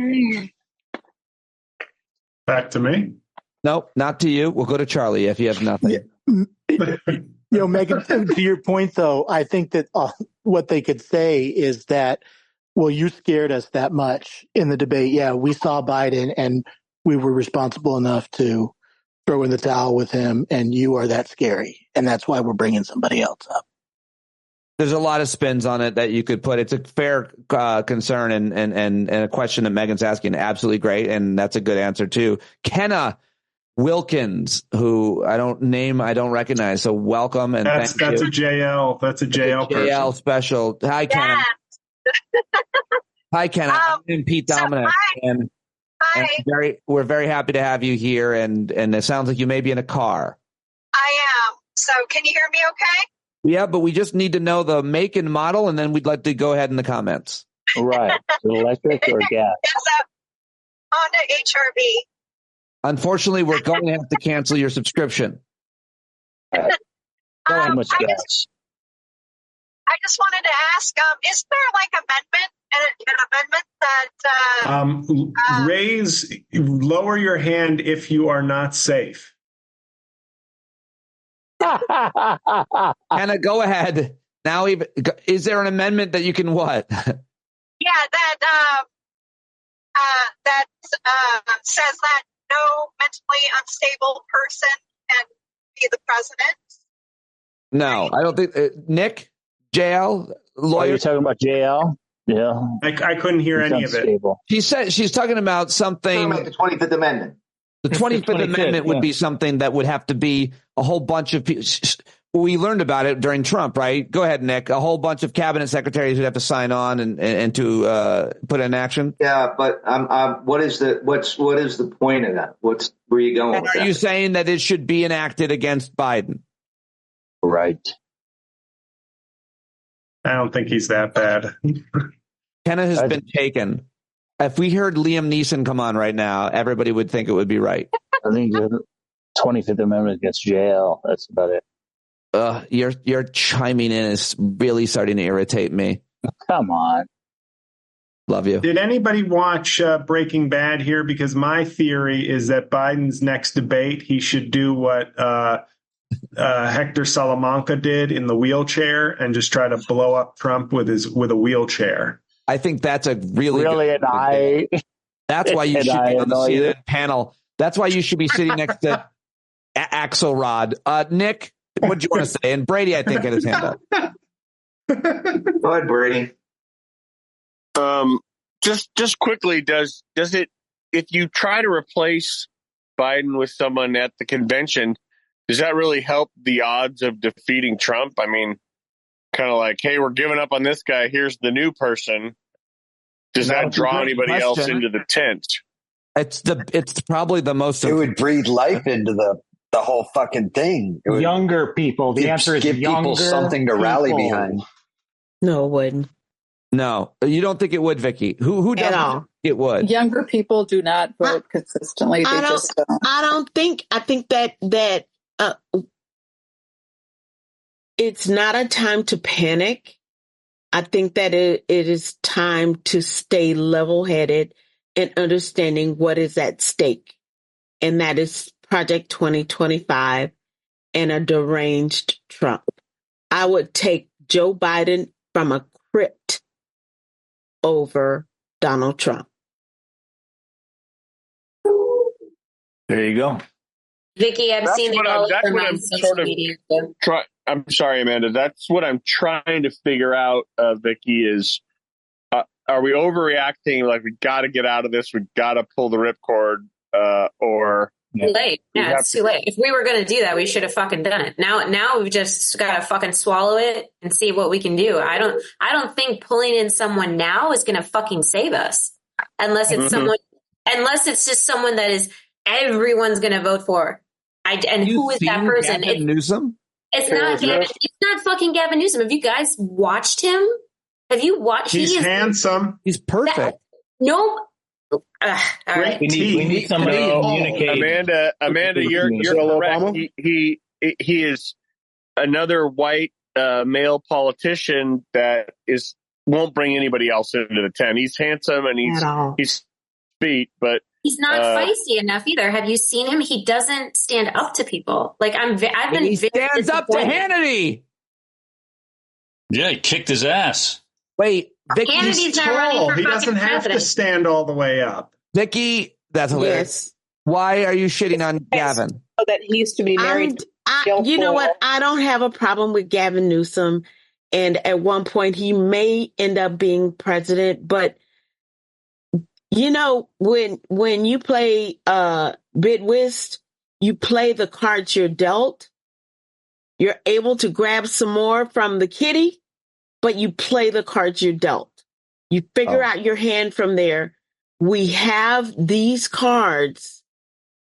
Back to me? Nope, not to you. We'll go to Charlie if you have nothing. Megan, to your point, though, I think that what they could say is that, well, you scared us that much in the debate. Yeah, we saw Biden, and we were responsible enough to throw in the towel with him, and you are that scary. And that's why we're bringing somebody else up. There's a lot of spins on it that you could put. It's a fair concern and a question that Megan's asking. Absolutely great. And that's a good answer too. Kenna Wilkins, who I don't recognize. So welcome. And that's a JL. That's a JL person. JL special. Hi, Kenna. Hi, Kenna. I'm Pete Dominic. Hi. And we're very happy to have you here. And it sounds like you may be in a car. I am. So can you hear me okay? Yeah, but we just need to know the make and model, and then we'd like to go ahead in the comments. Right. Electric or gas? It's a Honda HRV. Unfortunately, we're going to have to cancel your subscription. How much gas? I just wanted to ask, is there like an amendment that Lower your hand if you are not safe. Hannah, go ahead. Now, is there an amendment that you can what? Yeah, that says that no mentally unstable person can be the president. No, I don't think. Nick, JL, lawyer. You're talking about JL? Yeah. I couldn't hear any of it. She said she's talking about something. Talking about the 25th Amendment. The 25th Amendment would be something that would have to be a whole bunch of people. We learned about it during Trump, right? Go ahead, Nick. A whole bunch of cabinet secretaries would have to sign on and to put in action. Yeah, but what is the point of that? Where are you going? And are you saying that it should be enacted against Biden? Right. I don't think he's that bad. Kenna has been taken. If we heard Liam Neeson come on right now, everybody would think it would be right. I think the 25th Amendment against jail. That's about it. Your chiming in is really starting to irritate me. Come on. Love you. Did anybody watch Breaking Bad here? Because my theory is that Biden's next debate, he should do what Hector Salamanca did in the wheelchair and just try to blow up Trump with a wheelchair. I think that's a really That's why you should be on the CNN panel. That's why you should be sitting next to Axelrod. Nick, what do you want to say? And Brady, I think, had his hand up. Go ahead, Brady. Just quickly, does it, if you try to replace Biden with someone at the convention, does that really help the odds of defeating Trump? I mean, kind of like, hey, we're giving up on this guy. Here's the new person. Does that draw anybody else into the tent? It's probably the most. It would breathe life into the whole fucking thing. Younger people. The answer is give people something to rally behind. No, it wouldn't. No, you don't think it would, Vicky? Who does it would? Younger people do not vote consistently. They just don't. I don't think. I think that it's not a time to panic. I think that it is time to stay level-headed and understanding what is at stake. And that is Project 2025 and a deranged Trump. I would take Joe Biden from a crypt over Donald Trump. There you go. Vicky, I've seen it all over my social media. I'm sorry, Amanda. That's what I'm trying to figure out, Vicky, is are we overreacting? Like, we got to get out of this. We got to pull the ripcord, or too late. Yeah, it's too late. If we were going to do that, we should have fucking done it. Now we've just got to fucking swallow it and see what we can do. I don't think pulling in someone now is going to fucking save us, unless it's unless it's just someone that is everyone's going to vote for. And who is that person? Gavin Newsom? It's not Gavin. It's not fucking Gavin Newsom. Have you guys watched him? Have you watched? He's handsome. He's perfect. No. All right. We need somebody to communicate. Amanda, you're correct. He is another white male politician that won't bring anybody else into the tent. He's handsome and he's sweet, but he's not feisty enough either. Have you seen him? He doesn't stand up to people. Like he stands up to Hannity. Yeah, he kicked his ass. Wait, Vicky, Hannity's not running for he doesn't fucking have president. to stand all the way up. Vicky, that's hilarious. Yes. Why are you shitting on Gavin? That he used to be married. You know what? I don't have a problem with Gavin Newsom. And at one point, he may end up being president. But, you know, when you play bid whist, you play the cards you're dealt. You're able to grab some more from the kitty, but you play the cards you're dealt. You figure out your hand from there. We have these cards,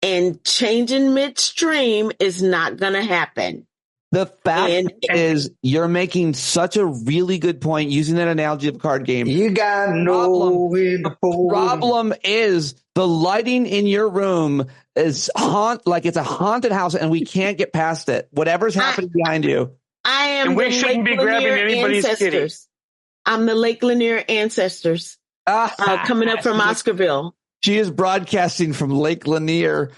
and changing midstream is not going to happen. The fact is, you're making such a really good point using that analogy of a card game. You got the problem is the lighting in your room is like it's a haunted house, and we can't get past it. Whatever's happening behind you. I am. And we shouldn't be grabbing anybody's kitty. I'm the Lake Lanier ancestors coming up from Oscarville. She is broadcasting from Lake Lanier.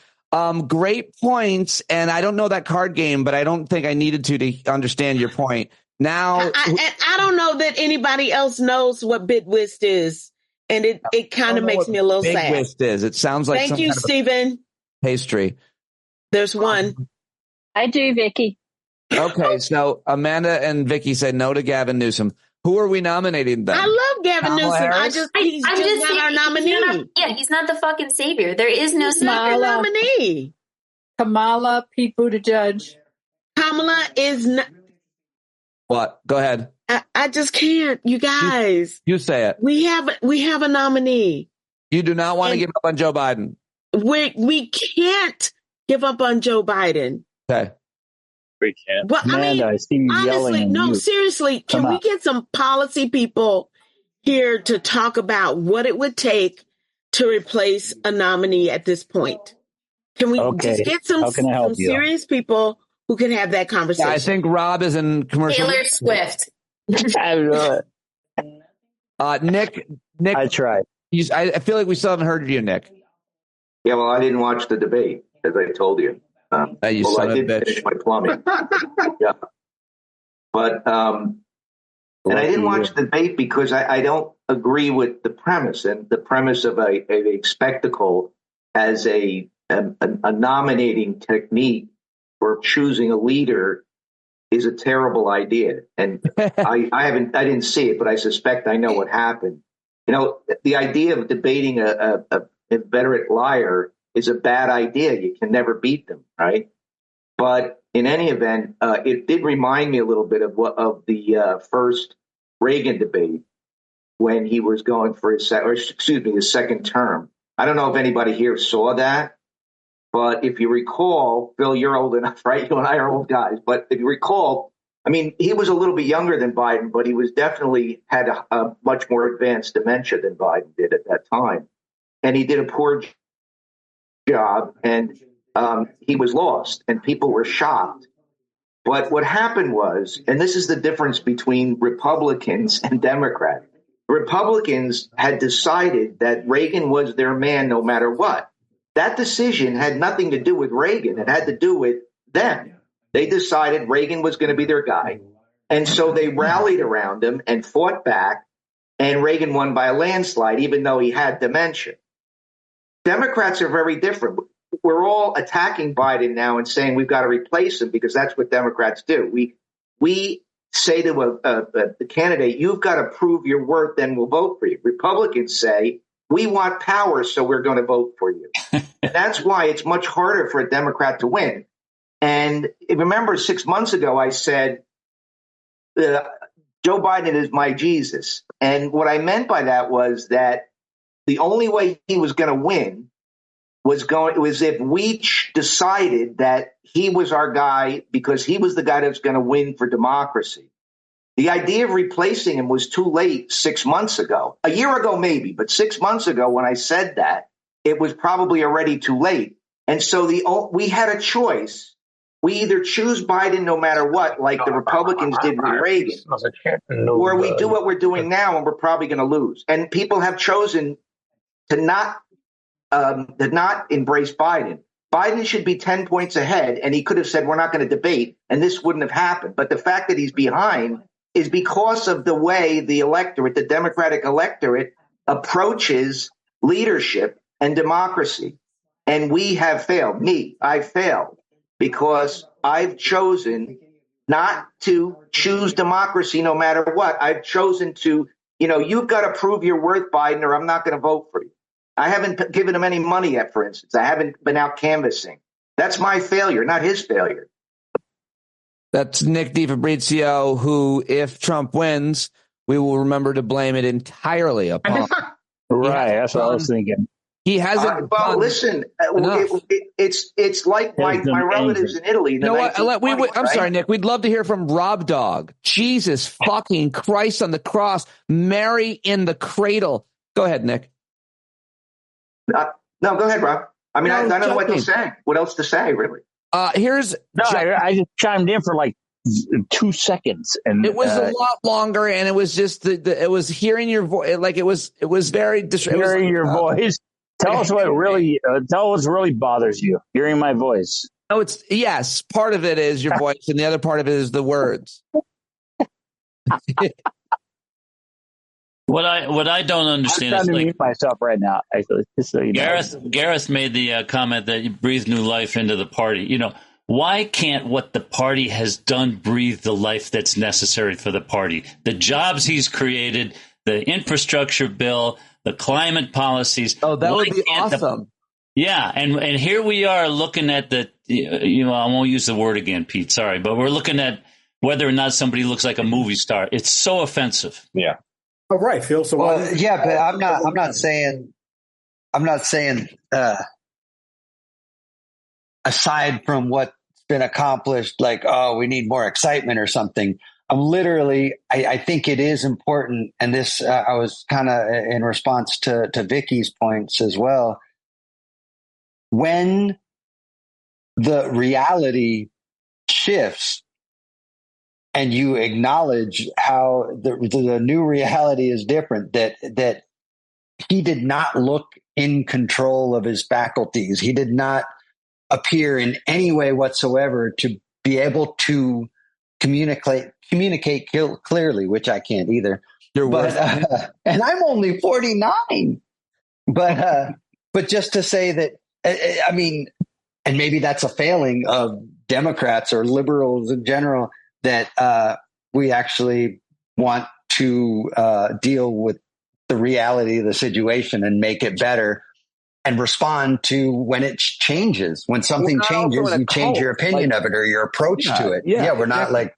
Great points, and I don't know that card game, but I don't think I needed to understand your point. Now, I don't know that anybody else knows what Bitwist is, and it kind of makes me a little sad. Bitwist is. It sounds like Thank you, Stephen. Pastry. There's one. I do, Vicky. Okay, so Amanda and Vicky said no to Gavin Newsom. Who are we nominating then? I love Gavin Kamala Newsom. Harris? He's just not our nominee. He's not the fucking savior. There is no savior nominee. Kamala, Pete Buttigieg. Kamala is not. What? Go ahead. I just can't. You guys. You say it. We have a nominee. You do not want to give up on Joe Biden. We can't give up on Joe Biden. Okay. We can't. Well, Amanda, I see you honestly, yelling. Seriously, can we get some policy people here to talk about what it would take to replace a nominee at this point? Can we just get some serious people who can have that conversation? Yeah, I think Rob is in commercial. Taylor Swift. I know it. Nick, I tried. I feel like we still haven't heard of you, Nick. Yeah, well, I didn't watch the debate, as I told you. I did finish my plumbing. Yeah. But, and I didn't watch the debate because I don't agree with the premise. And the premise of a spectacle as a nominating technique for choosing a leader is a terrible idea. And I didn't see it, but I suspect I know what happened. You know, the idea of debating a inveterate liar is a bad idea. You can never beat them, right? But in any event, it did remind me a little bit of the first Reagan debate when he was going for his second term. I don't know if anybody here saw that, but if you recall, Bill, you're old enough, right? You and I are old guys. But if you recall, I mean, he was a little bit younger than Biden, but he was definitely had a much more advanced dementia than Biden did at that time. And he did a poor job, and he was lost, and people were shocked. But what happened was, and this is the difference between Republicans and Democrats, Republicans had decided that Reagan was their man no matter what. That decision had nothing to do with Reagan. It had to do with them. They decided Reagan was going to be their guy. And so they rallied around him and fought back, and Reagan won by a landslide, even though he had dementia. Democrats are very different. We're all attacking Biden now and saying we've got to replace him because that's what Democrats do. We say to the candidate, you've got to prove your worth, then we'll vote for you. Republicans say, we want power, so we're going to vote for you. And that's why it's much harder for a Democrat to win. And remember 6 months ago, I said, Joe Biden is my Jesus. And what I meant by that was that the only way he was going to win was if we decided that he was our guy because he was the guy that was going to win for democracy. The idea of replacing him was too late 6 months ago. A year ago, maybe, but 6 months ago when I said that, it was probably already too late. And so we had a choice. We either choose Biden no matter what, like the Republicans did with Reagan, or we do what we're doing now and we're probably going to lose. And people have chosen to not embrace Biden. Biden should be 10 points ahead, and he could have said, we're not going to debate, and this wouldn't have happened. But the fact that he's behind is because of the way the electorate, the Democratic electorate, approaches leadership and democracy. And we have failed. I've failed because I've chosen not to choose democracy no matter what. I've chosen to, you've got to prove your worth, Biden, or I'm not going to vote for you. I haven't given him any money yet, for instance. I haven't been out canvassing. That's my failure, not his failure. That's Nick DiFabrizio, who, if Trump wins, we will remember to blame it entirely upon. Right, that's what I was thinking. He hasn't. Well, listen, it's like my relatives in Italy. You know what? I'm sorry, Nick. We'd love to hear from Rob Dog. Jesus fucking Christ on the cross, Mary in the cradle. Go ahead, Nick. No, go ahead, Rob. I mean, I don't know what to say. What else to say, really? I just chimed in for like 2 seconds, and it was a lot longer, and it was just it was hearing your voice. Like it was very hearing your voice. Tell us what really bothers you. Hearing my voice. Oh, yes. Part of it is your voice, and the other part of it is the words. What I don't understand is mute myself right now. Actually, just so you know. Gareth made the comment that you breathe new life into the party. You know, why can't what the party has done breathe the life that's necessary for the party? The jobs he's created, the infrastructure bill, the climate policies. Oh, that would be awesome. And here we are looking at I won't use the word again, Pete. Sorry, but we're looking at whether or not somebody looks like a movie star. It's so offensive. Yeah. Oh, right, Phil. So but I'm not saying aside from what's been accomplished, like, oh, we need more excitement or something. I think it is important. And this, I was kind of in response to Vicky's points as well. When the reality shifts and you acknowledge how the new reality is different, that he did not look in control of his faculties. He did not appear in any way whatsoever to be able to communicate clearly, which I can't either. And I'm only 49. But just to say that, I mean, and maybe that's a failing of Democrats or liberals in general, that we actually want to deal with the reality of the situation and make it better and respond to when it changes. When something changes, you change your opinion of it or your approach to it. Yeah, we're not like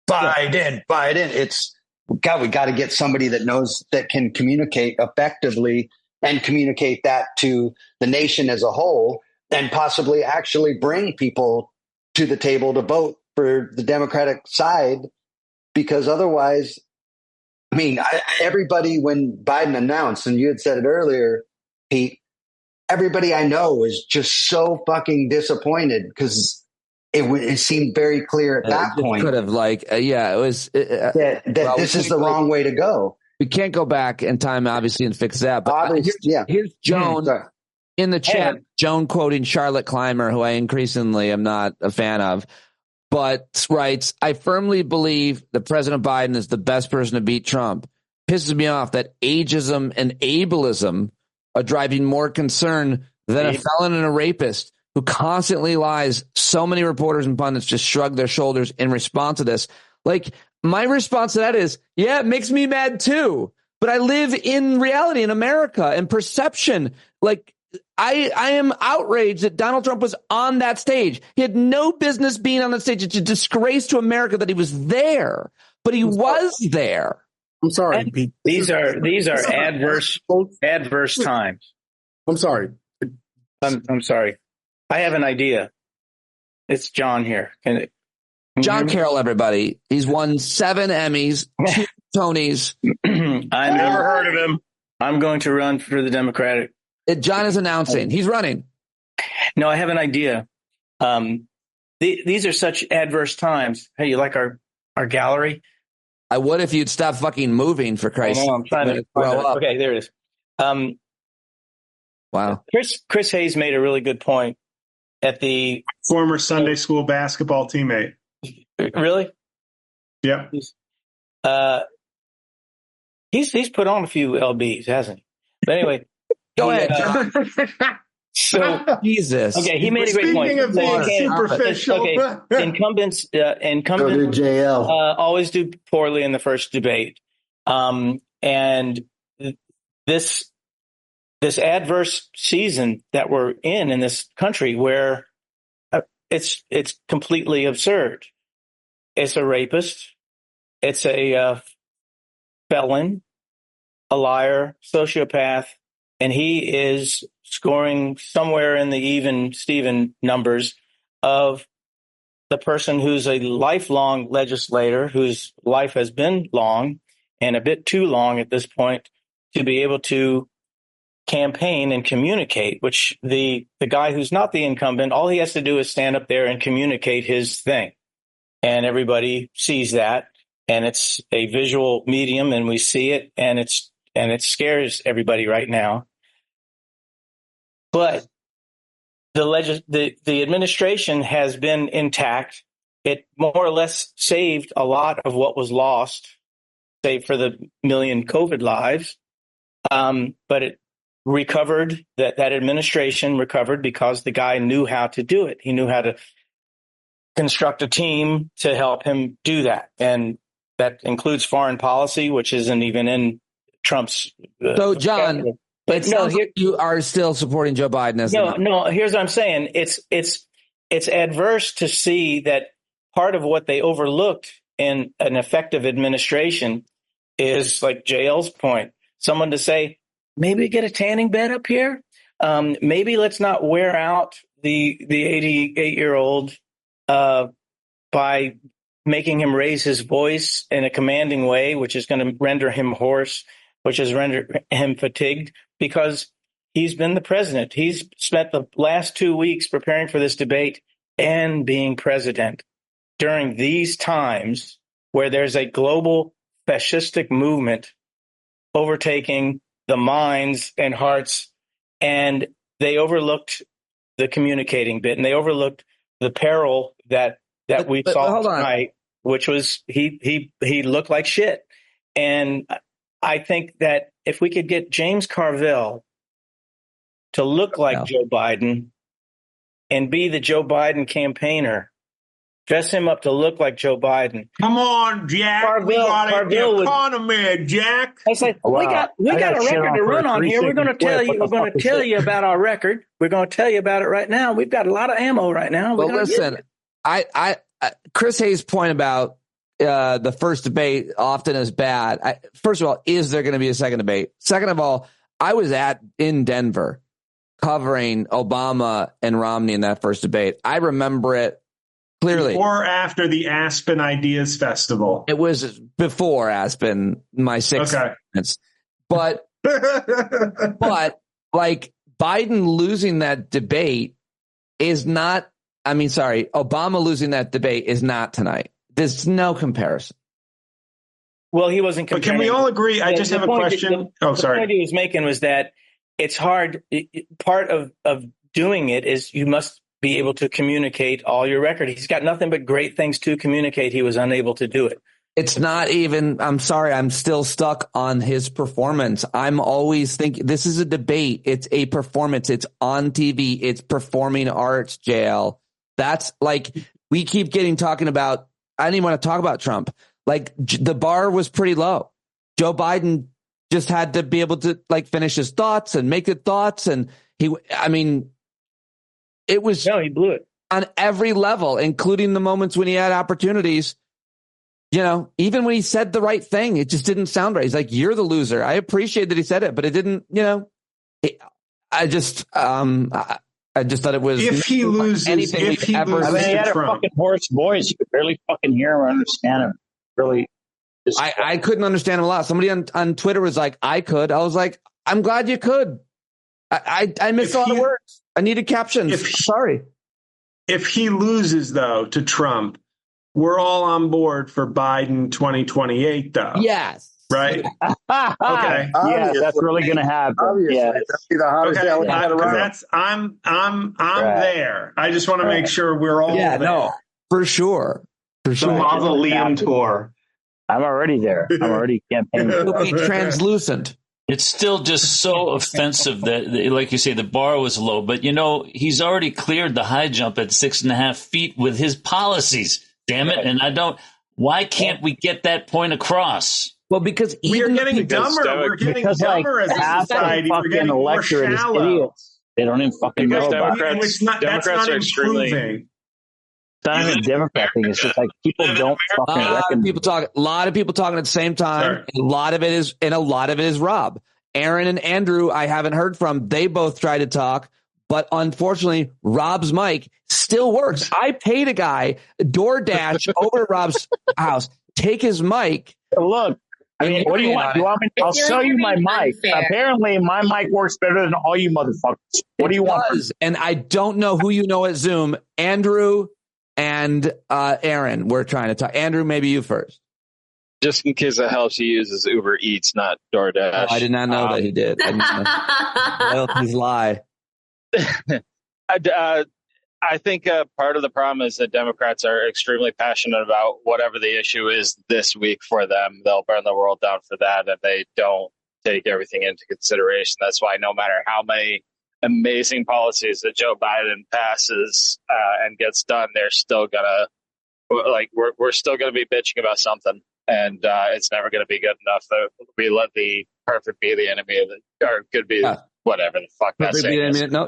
Biden. It's we got to get somebody that knows, that can communicate effectively and communicate that to the nation as a whole, and possibly actually bring people to the table to vote for the Democratic side. Because otherwise, I mean, everybody, when Biden announced, and you had said it earlier, Pete, everybody I know was just so fucking disappointed because it seemed very clear at that point. Could have it was that this is the wrong way to go. We can't go back in time, obviously, and fix that. But here's Joan in the chat. Joan quoting Charlotte Clymer, who I increasingly am not a fan of, but writes, "I firmly believe that President Biden is the best person to beat Trump. Pisses me off that ageism and ableism are driving more concern than a felon and a rapist who constantly lies. So many reporters and pundits just shrug their shoulders in response to this." Like, my response to that is, yeah, it makes me mad too. But I live in reality in America and perception. Like, I am outraged that Donald Trump was on that stage. He had no business being on that stage. It's a disgrace to America that he was there, but he was there. I'm sorry, Pete. These are adverse times. I'm sorry. I'm sorry. I have an idea. It's John here. Jon Carroll, everybody. He's won 7 Emmys, 2 Tonys. I never heard of him. I'm going to run for the Democratic. John is announcing. He's running. No, I have an idea. These are such adverse times. Hey, you like our gallery? I would if you'd stop fucking moving, for Christ's sake. I'm trying to grow up. Okay, there it is. Wow. Chris Hayes made a really good point at the former Sunday school basketball teammate. Really? Yep. He's put on a few LBs, hasn't he? But anyway, go ahead. So Jesus. Okay, he made a great point. Speaking of being superficial, incumbents always do poorly in the first debate, and this adverse season that we're in this country, where it's completely absurd. It's a rapist. It's a felon, a liar, sociopath, and he is scoring somewhere in the even Steven numbers of the person who's a lifelong legislator, whose life has been long and a bit too long at this point to be able to campaign and communicate, which the guy who's not the incumbent, all he has to do is stand up there and communicate his thing. And everybody sees that, and it's a visual medium, and we see it, and it scares everybody right now. But the administration has been intact. It more or less saved a lot of what was lost, save for the million COVID lives. But it recovered, that administration recovered because the guy knew how to do it. He knew how to construct a team to help him do that. And that includes foreign policy, which isn't even in Trump's. So, John, but no, you are still supporting Joe Biden as no. Here's what I'm saying. It's adverse to see that part of what they overlooked in an effective administration is, like JL's point, someone to say, maybe get a tanning bed up here. Maybe let's not wear out the 88-year-old by making him raise his voice in a commanding way, which is going to render him hoarse, which is render him fatigued, because he's been the president. He's spent the last 2 weeks preparing for this debate and being president during these times where there's a global fascistic movement overtaking the minds and hearts, and they overlooked the communicating bit, and they overlooked the peril that we saw tonight, which was he looked like shit. And I think that if we could get James Carville to look like Joe Biden and be the Joe Biden campaigner, dress him up to look like Joe Biden. Come on, Jack. We got an economy, Jack. I said, we got a record to run on here. We're going to tell you about our record. We're going to tell you about it right now. We've got a lot of ammo right now. Well, listen, Chris Hayes' point about the first debate often is bad. First of all, is there going to be a second debate? Second of all, I was in Denver covering Obama and Romney in that first debate. I remember it clearly. Before or after the Aspen Ideas Festival? It was before Aspen, my 6 minutes. But like Biden losing that debate is not, Obama losing that debate is not tonight. There's no comparison. Well, he wasn't comparing. But can we all agree? I just have a question. The point he was making was that it's hard. Part of doing it is you must be able to communicate all your record. He's got nothing but great things to communicate. He was unable to do it. It's not even, I'm sorry, I'm still stuck on his performance. I'm always thinking this is a debate. It's a performance. It's on TV. It's performing arts, JL. That's like, we keep talking about, I didn't even want to talk about Trump. Like the bar was pretty low. Joe Biden just had to be able to finish his thoughts and make good thoughts. And it was, he blew it on every level, including the moments when he had opportunities. Even when he said the right thing, it just didn't sound right. He's like, you're the loser. I appreciate that he said it, but it didn't, I just thought it was. If he loses, he had a fucking hoarse voice. You could barely fucking hear him or understand him. Really. I couldn't understand him a lot. Somebody on Twitter was like, I could. I was like, I'm glad you could. I missed a lot of words. I needed captions. Sorry. If he loses, though, to Trump, we're all on board for Biden 2028, though. Yes. Right? Okay. Yeah, that's really going to happen. Obviously. Yeah. That'd be the hottest I'm there. I just want to make sure we're all there. No, for sure. The mausoleum tour. I'm already there. I'm already campaigning. It'll be translucent. It's still just so offensive that, like you say, the bar was low. But, he's already cleared the high jump at 6.5 feet with his policies. Damn it. And why can't we get that point across? Well, because we are getting dumber. We're getting dumber as a society. We're getting more shallow. They don't even fucking know about it. Democrats are extremely. It's not even a Democrat thing. It's just like people don't fucking recognize. A lot of people talking at the same time. And a lot of it is Rob. Aaron and Andrew, I haven't heard from. They both tried to talk, but unfortunately, Rob's mic still works. I paid a guy, DoorDash, over to Rob's house, take his mic. Look, I mean, what do you want? You want me? I'll sell you my mic. Apparently, my mic works better than all you motherfuckers. What do you want? And I don't know who you know at Zoom. Andrew and Aaron, we're trying to talk. Andrew, maybe you first. Just in case it helps, he uses Uber Eats, not DoorDash. I did not know that he did. His lie. I think part of the problem is that Democrats are extremely passionate about whatever the issue is this week for them. They'll burn the world down for that, and they don't take everything into consideration. That's why no matter how many amazing policies that Joe Biden passes and gets done, they're still gonna we're still gonna be bitching about something, and it's never gonna be good enough that we let the perfect be the enemy of the, or good be whatever the fuck that saying is. No,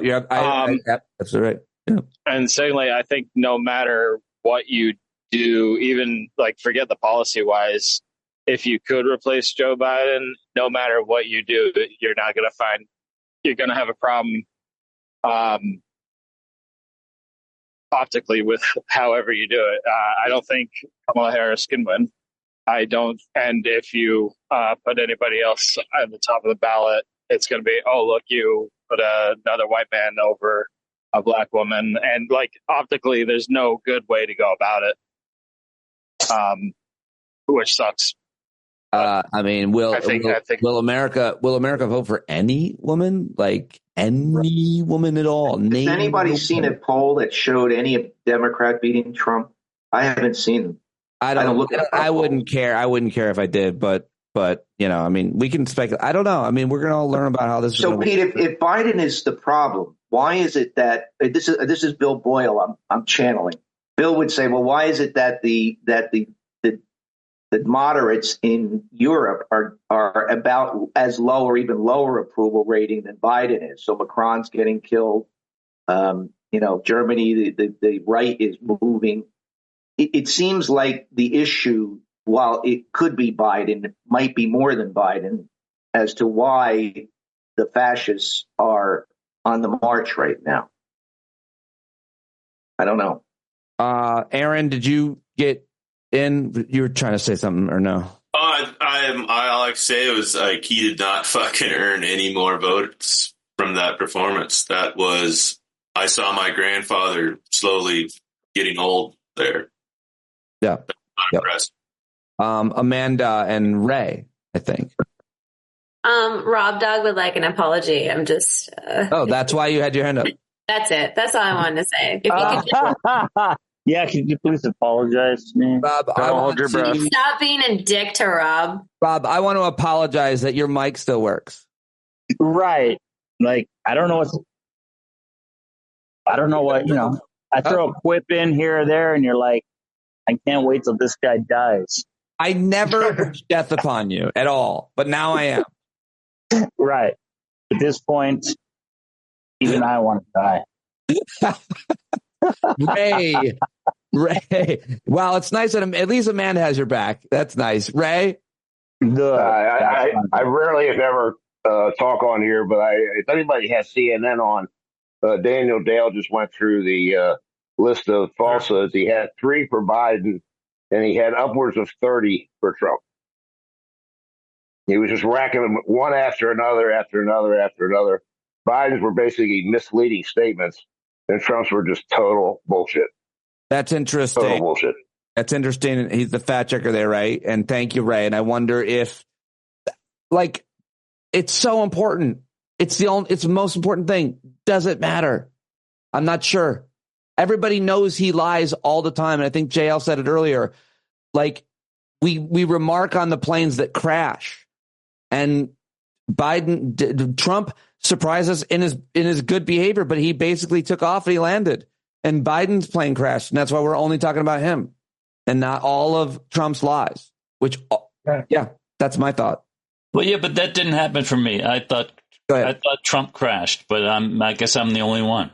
that's right. Yeah. And secondly, I think no matter what you do, even forget the policy wise, if you could replace Joe Biden, no matter what you do, you're going to have a problem optically with however you do it. I don't think Kamala Harris can win. I don't. And if you put anybody else at the top of the ballot, it's going to be, oh, look, you put another white man over a black woman, and optically there's no good way to go about it, which sucks. I mean, will America vote for any woman, any woman at all? Has anybody seen a poll that showed any Democrat beating Trump? I haven't seen them. I wouldn't care. I wouldn't care if I did, but I mean, we can speculate. I don't know. I mean, we're going to learn about how this is. So, Pete, if Biden is the problem, why is it that this is Bill Boyle? I'm channeling. Bill would say, well, why is it that the moderates in Europe are about as low or even lower approval rating than Biden is? So Macron's getting killed. Germany, the right is moving. It seems like the issue, while it could be Biden, it might be more than Biden as to why the fascists are on the march right now. I don't know. Aaron, did you get in? You were trying to say something or no? I like to say it was he did not fucking earn any more votes from that performance. I saw my grandfather slowly getting old there. Yeah. Amanda and Ray, I think. Rob Dog would like an apology. I'm just. That's why you had your hand up. That's it. That's all I wanted to say. If you could yeah, could you please apologize to me? Rob, hold your breath. Stop being a dick to Rob. Rob, I want to apologize that your mic still works. Right. I don't know what, I throw a quip in here or there and you're like, I can't wait till this guy dies. I never wish death upon you at all, but now I am. Right. At this point, even I want to die. Ray. Well, it's nice that at least Amanda has your back. That's nice. Ray? I rarely, if ever, talk on here, but if anybody has CNN on, Daniel Dale just went through the list of falsehoods. He had 3 for Biden, and he had upwards of 30 for Trump. He was just racking them one after another, after another, after another. Biden's were basically misleading statements, and Trump's were just total bullshit. That's interesting. Total bullshit. That's interesting. He's the fact checker there, right? And thank you, Ray. And I wonder if, it's so important. It's the most important thing. Does it matter? I'm not sure. Everybody knows he lies all the time. And I think JL said it earlier. We remark on the planes that crash, and Trump surprised us in his good behavior, but he basically took off and he landed, and Biden's plane crashed. And that's why we're only talking about him and not all of Trump's lies, which, yeah, that's my thought. Well, yeah, but that didn't happen for me. I thought Trump crashed, but I guess I'm the only one.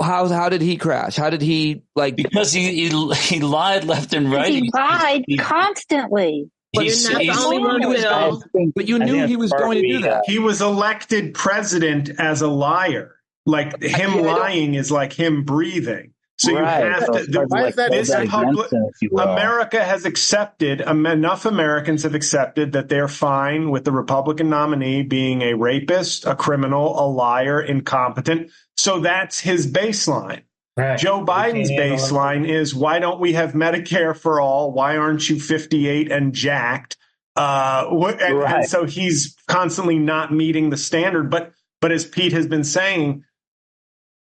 How did he crash? How did he Because he lied left and right. He lied constantly. But you're not the only one, Bill. But you knew he was going to do that. He was elected president as a liar. Like him lying is like him breathing. So you have to. America has accepted. Enough Americans have accepted that they're fine with the Republican nominee being a rapist, a criminal, a liar, incompetent. So that's his baseline. Right. Joe Biden's baseline is, why don't we have Medicare for all? Why aren't you 58 and jacked? And so he's constantly not meeting the standard. But as Pete has been saying,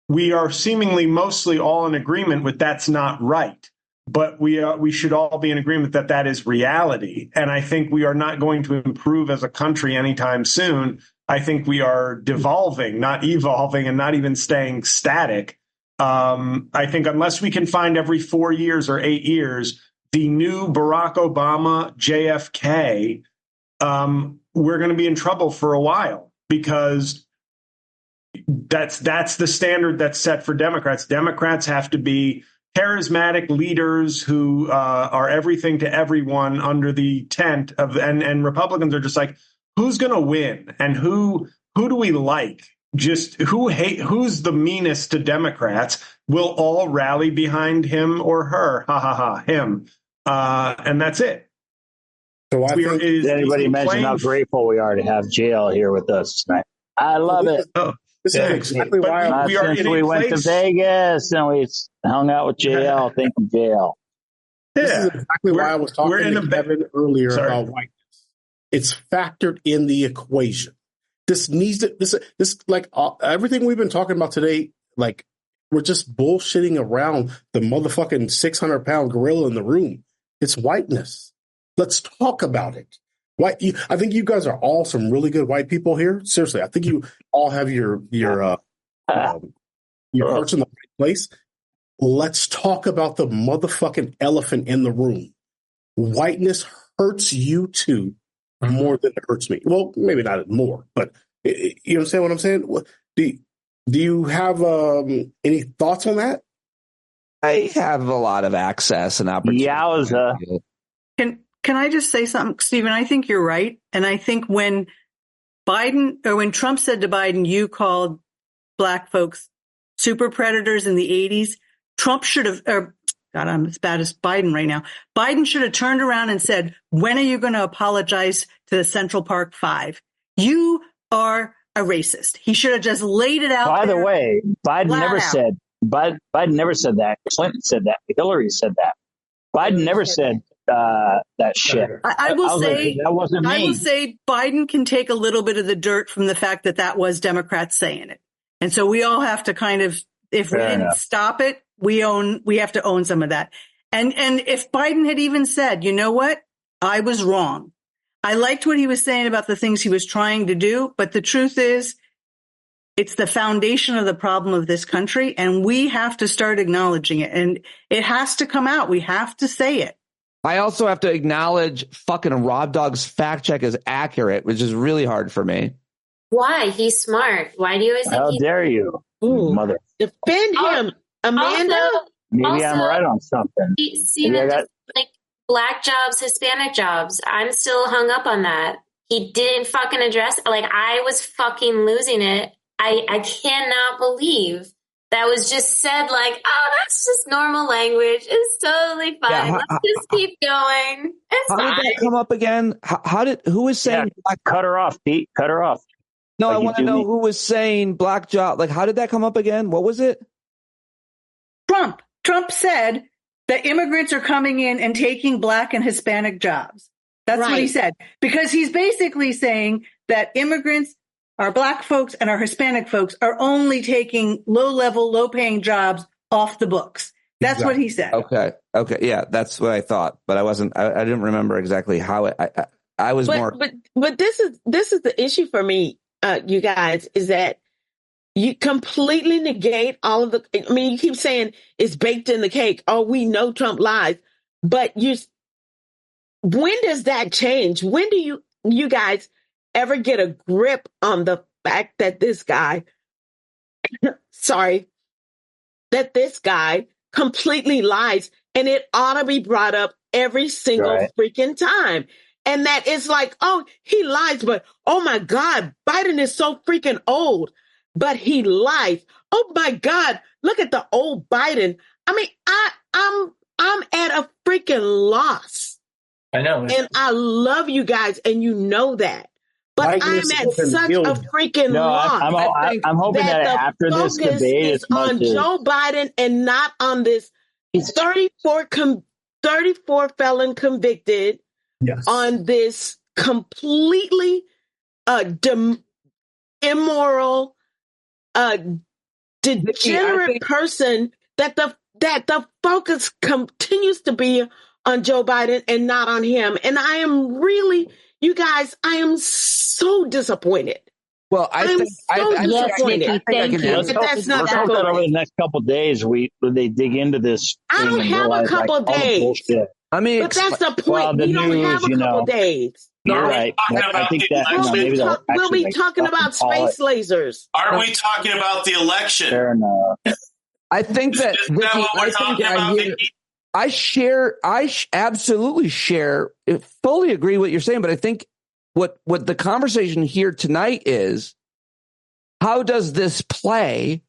we are seemingly mostly all in agreement with that's not right. But we should all be in agreement that that is reality. And I think we are not going to improve as a country anytime soon. I think we are devolving, not evolving, and not even staying static. I think unless we can find every 4 years or 8 years the new Barack Obama JFK, we're going to be in trouble for a while, because that's the standard that's set for Democrats. Democrats have to be charismatic leaders who are everything to everyone under the tent of, and Republicans are just like, who's going to win and who do we like? Just who's the meanest to Democrats? We'll all rally behind him or her. Ha ha ha, him. And that's it. So did anybody mention how grateful we are to have JL here with us tonight? I love it. This is exactly why we went to Vegas and we hung out with JL. Thank you, JL. This is exactly why I was talking to Kevin earlier about whiteness. It's factored in the equation. This needs to, this like everything we've been talking about today, like we're just bullshitting around the motherfucking 600-pound gorilla in the room. It's whiteness. Let's talk about it. I think you guys are all some really good white people here. Seriously, I think you all have your hearts in the right place. Let's talk about the motherfucking elephant in the room. Whiteness hurts you too more than it hurts me. Well, maybe not more, but you understand what I'm saying? Do you have any thoughts on that? I have a lot of access and opportunity. Yowza. Can I just say something, Stephen? I think you're right. And I think when Trump said to Biden, you called black folks super predators in the 80s, Trump should have, God, I'm as bad as Biden right now. Biden should have turned around and said, when are you going to apologize to the Central Park Five? You are a racist. He should have just laid it out. By the way, Biden never said that. Clinton said that. Hillary said that. Biden never said that shit. I will say that wasn't me. I will say Biden can take a little bit of the dirt from the fact that was Democrats saying it. And so we all have to kind of, if we didn't stop it, we have to own some of that. And if Biden had even said, you know what? I was wrong. I liked what he was saying about the things he was trying to do, but the truth is, it's the foundation of the problem of this country, and we have to start acknowledging it. And it has to come out. We have to say it. I also have to acknowledge fucking Rob Dog's fact check is accurate, which is really hard for me. Why? He's smart. Why do you always think How dare you, mother? Defend him, Amanda. Maybe I'm right on something. Like black jobs, Hispanic jobs. I'm still hung up on that. He didn't fucking address, like, I was fucking losing it. I cannot believe that was just said like, oh, that's just normal language. It's totally fine. Yeah, Let's just keep going. It's how fine. did that come up again? Who was saying cut her off, Pete? Cut her off. No, I want to know who was saying black job. Like, how did that come up again? What was it? Trump. Trump said that immigrants are coming in and taking black and Hispanic jobs. That's what he said. Because he's basically saying that immigrants, our black folks and our Hispanic folks, are only taking low-level, low-paying jobs off the books. That's what he said. Okay. Yeah, that's what I thought, but I didn't remember exactly how I was more. But this is the issue for me, you guys, is that you completely negate all of you keep saying it's baked in the cake. Oh, we know Trump lies, but when does that change? When do you guys ever get a grip on the fact that this guy, completely lies, and it ought to be brought up every single freaking time. And that it's like, oh, he lies, but oh my God, Biden is so freaking old, but he lies. Oh my God, look at the old Biden. I mean, I'm at a freaking loss. I know. And I love you guys, and you know that. But I'm at such a freaking loss. I'm hoping that after this debate, is on Joe Biden and not on this 34 felon convicted on this completely immoral, degenerate person that the focus continues to be on Joe Biden and not on him. And I am really, you guys, I am so disappointed. Well, I'm so disappointed. Let's hope that over the next couple of days they dig into this. I don't have a couple of days. I mean, but that's the point. We don't have a couple of days. You're right. I think that we'll be talking about space lasers. Aren't we talking about the election? Fair enough. I think that I absolutely share, fully agree what you're saying, but I think what the conversation here tonight is, how does this play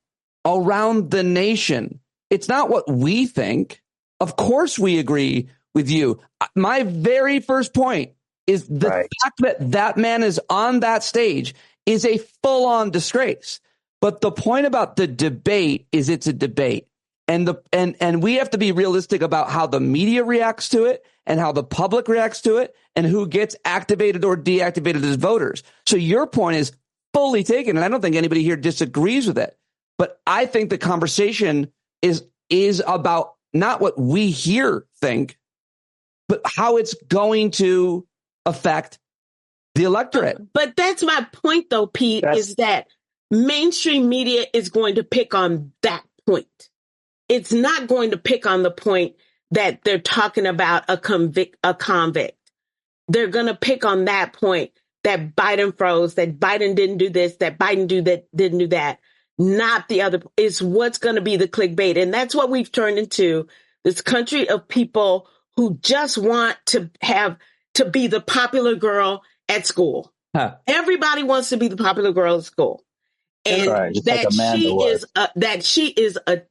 around the nation? It's not what we think. Of course we agree with you. My very first point is the fact that man is on that stage is a full-on disgrace. But the point about the debate is it's a debate. And we have to be realistic about how the media reacts to it and how the public reacts to it and who gets activated or deactivated as voters. So your point is fully taken, and I don't think anybody here disagrees with it. But I think the conversation is about not what we here think, but how it's going to affect the electorate. But that's my point, though, Pete, is that mainstream media is going to pick on that point. It's not going to pick on the point that they're talking about a convict. They're going to pick on that point that Biden froze, that Biden didn't do this, that Biden didn't do that. Not the other. It's what's going to be the clickbait. And that's what we've turned into, this country of people who just want to be the popular girl at school. Huh. Everybody wants to be the popular girl at school. And that she is a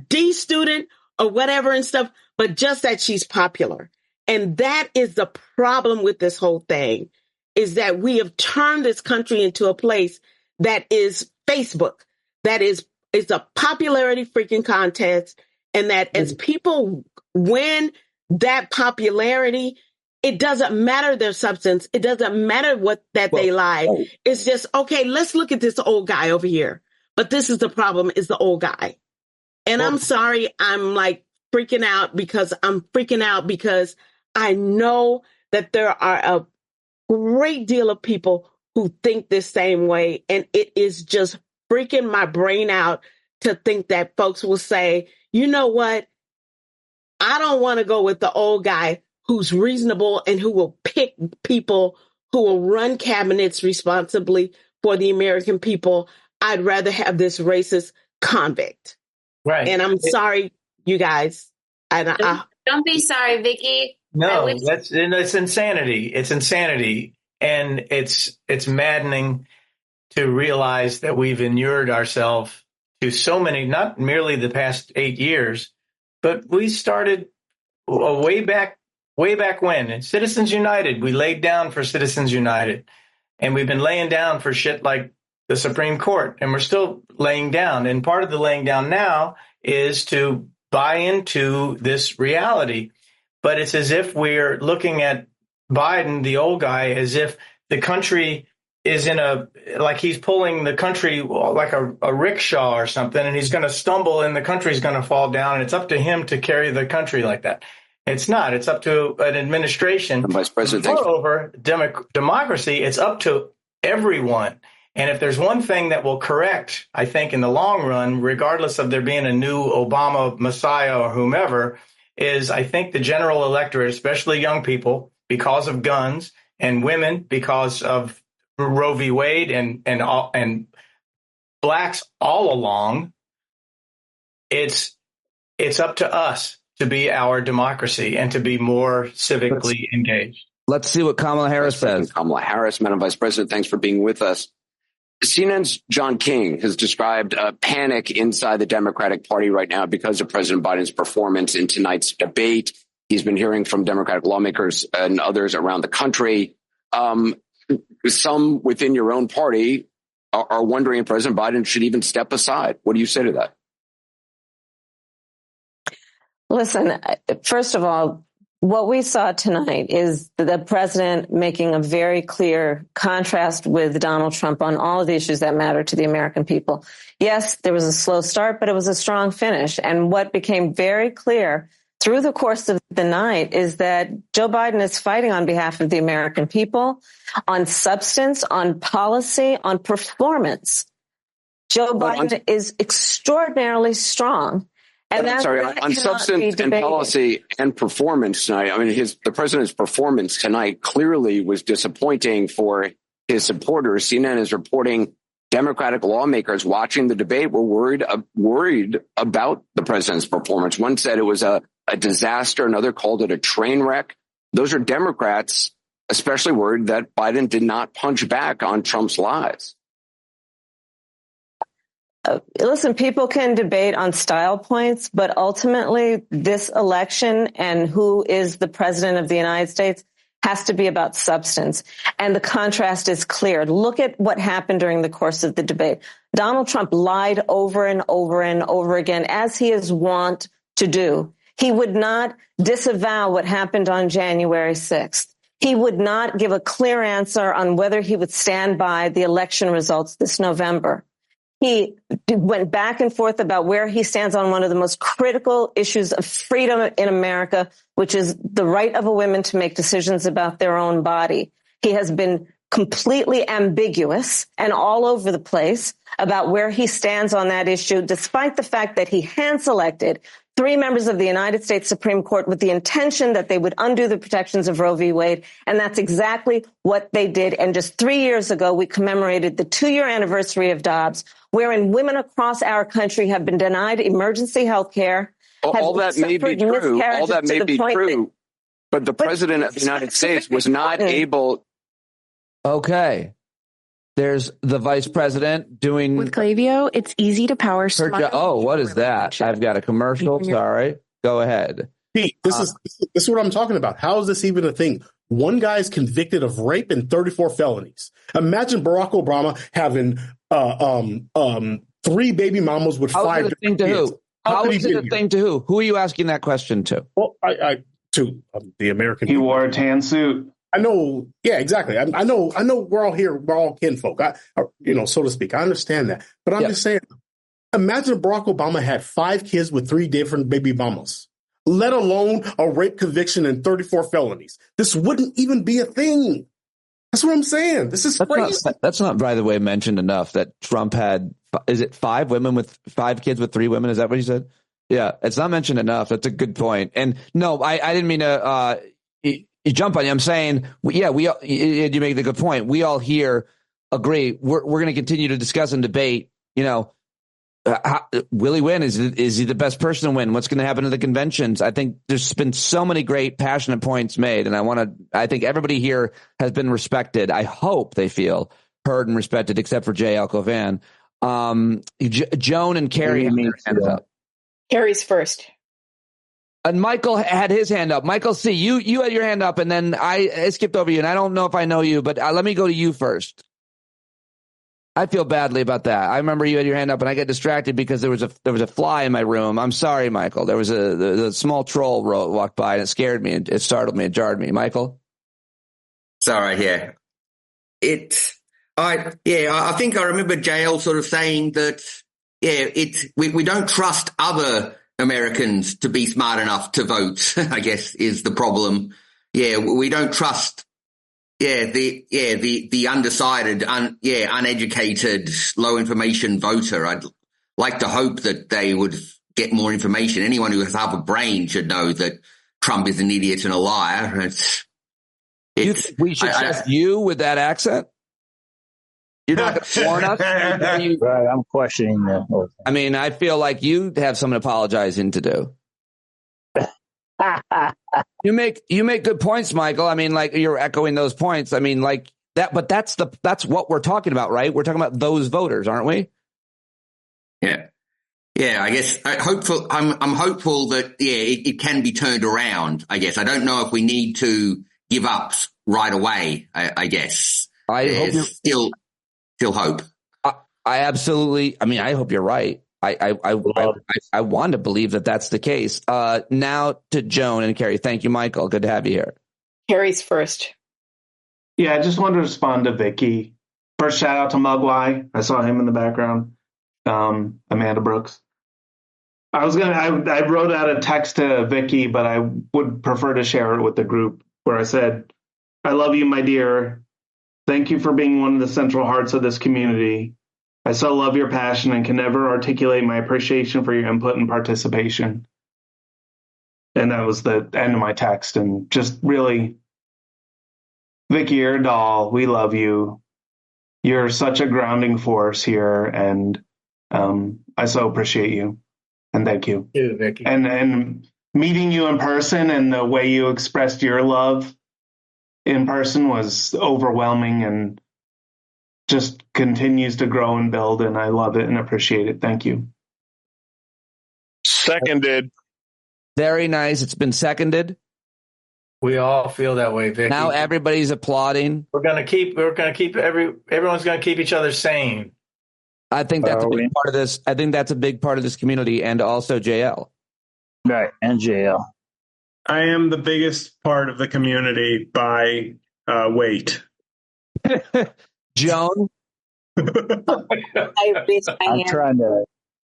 D student or whatever and stuff, but just that she's popular. And that is the problem with this whole thing, is that we have turned this country into a place that is Facebook, that is a popularity freaking contest. And that as people win that popularity, it doesn't matter their substance. It doesn't matter they lie. It's just, okay, let's look at this old guy over here. But this is the problem, is the old guy. And I'm sorry, I'm like freaking out because I know that there are a great deal of people who think this same way. And it is just freaking my brain out to think that folks will say, you know what? I don't want to go with the old guy who's reasonable and who will pick people who will run cabinets responsibly for the American people. I'd rather have this racist convict. Right. And I'm sorry, you guys. Don't be sorry, Vicky. No, it's insanity. It's insanity. And it's maddening to realize that we've inured ourselves to so many, not merely the past 8 years, but we started way back when. In Citizens United, we laid down for Citizens United. And we've been laying down for shit like the Supreme Court. And we're still laying down. And part of the laying down now is to buy into this reality. But it's as if we're looking at Biden, the old guy, as if the country is like he's pulling the country like a rickshaw or something, and he's going to stumble and the country's going to fall down, and it's up to him to carry the country like that. It's not. It's up to an administration. Vice President. Moreover, democracy, it's up to everyone. And if there's one thing that will correct, I think, in the long run, regardless of there being a new Obama Messiah or whomever, is I think the general electorate, especially young people, because of guns, and women because of Roe v. Wade and blacks all along, it's up to us to be our democracy and to be more civically engaged. Let's see what Kamala Harris says. Kamala Harris, Madam Vice President, thanks for being with us. CNN's John King has described a panic inside the Democratic Party right now because of President Biden's performance in tonight's debate. He's been hearing from Democratic lawmakers and others around the country. Some within your own party are wondering if President Biden should even step aside. What do you say to that? Listen, first of all, what we saw tonight is the president making a very clear contrast with Donald Trump on all of the issues that matter to the American people. Yes, there was a slow start, but it was a strong finish. And what became very clear through the course of the night is that Joe Biden is fighting on behalf of the American people on substance, on policy, on performance. Joe Biden is extraordinarily strong. And on substance and policy and performance tonight. I mean, the president's performance tonight clearly was disappointing for his supporters. CNN is reporting Democratic lawmakers watching the debate were worried about the president's performance. One said it was a disaster. Another called it a train wreck. Those are Democrats especially worried that Biden did not punch back on Trump's lies. Listen, people can debate on style points, but ultimately this election and who is the president of the United States has to be about substance. And the contrast is clear. Look at what happened during the course of the debate. Donald Trump lied over and over and over again, as he is wont to do. He would not disavow what happened on January 6th. He would not give a clear answer on whether he would stand by the election results this November. He went back and forth about where he stands on one of the most critical issues of freedom in America, which is the right of a woman to make decisions about their own body. He has been completely ambiguous and all over the place about where he stands on that issue, despite the fact that he hand-selected 3 members of the United States Supreme Court with the intention that they would undo the protections of Roe v. Wade. And that's exactly what they did. And just 3 years ago, we commemorated the 2-year anniversary of Dobbs, wherein women across our country have been denied emergency health care. All that may be true. All that may be true. But the president of the United States was not able. Okay. There's the vice president doing with Klaviyo. It's easy to power. What is that? I've got a commercial. Sorry. Go ahead. Pete, this is what I'm talking about. How is this even a thing? One guy is convicted of rape and 34 felonies. Imagine Barack Obama having 3 baby mamas with 5. How is it a thing to who? Who are you asking that question to? Well, to the American. He wore a tan suit. I know. Yeah, exactly. I know. We're all here. We're all kinfolk. So to speak. I understand that, but I'm just saying. Imagine Barack Obama had 5 kids with 3 different baby mamas, let alone a rape conviction and 34 felonies. This wouldn't even be a thing. That's what I'm saying. This is crazy. That's not, by the way, mentioned enough that Trump had. Is it 5 women with 5 kids with 3 women? Is that what he said? Yeah, it's not mentioned enough. That's a good point. And no, I didn't mean to. You jump on you. I'm saying, you make the good point. We all here agree. We're going to continue to discuss and debate. Will he win? Is he the best person to win? What's going to happen to the conventions? I think there's been so many great, passionate points made, and I think everybody here has been respected. I hope they feel heard and respected, except for Jay Alcovan. Joan and Carrie have their hands up. Carrie's first. And Michael had his hand up. Michael C., you had your hand up, and then I skipped over you, and I don't know if I know you, but let me go to you first. I feel badly about that. I remember you had your hand up, and I got distracted because there was a fly in my room. I'm sorry, Michael. There was the small troll walked by, and it scared me. It startled me. It jarred me. Michael? Sorry, yeah. I think I remember JL sort of saying that, we don't trust other Americans to be smart enough to vote, I guess, is the problem. Yeah, we don't trust, the undecided, uneducated, low information voter. I'd like to hope that they would get more information. Anyone who has half a brain should know that Trump is an idiot and a liar. We should trust you with that accent? You're not going to warn us? Right, I'm questioning that. I mean, I feel like you have some apologizing to do. You make good points, Michael. I mean, like, you're echoing those points. I mean, like that, but that's what we're talking about, right? We're talking about those voters, aren't we? Yeah. Yeah, I guess I'm hopeful that it can be turned around. I guess I don't know if we need to give up right away. I guess I hope still hope. I absolutely. I mean, I hope you're right. I want to believe that that's the case. Now to Joan and Carrie. Thank you, Michael. Good to have you here. Carrie's first. Yeah, I just wanted to respond to Vicky. First, shout out to Mugwai. I saw him in the background. Amanda Brooks. I wrote out a text to Vicky, but I would prefer to share it with the group where I said, I love you, my dear. Thank you for being one of the central hearts of this community. I so love your passion and can never articulate my appreciation for your input and participation. And that was the end of my text. And just really, Vicky, you're a doll. We love you. You're such a grounding force here. And I so appreciate you. And thank you. Too, Vicky. And meeting you in person and the way you expressed your love in person was overwhelming and just continues to grow and build. And I love it and appreciate it. Thank you. Seconded. Very nice. It's been seconded. We all feel that way, Vicky. Now everybody's applauding. Everyone's gonna keep each other sane. I think that's a big part of this. I think that's a big part of this community, and also JL. Right, and JL. I am the biggest part of the community by weight. Joan? I'm trying to.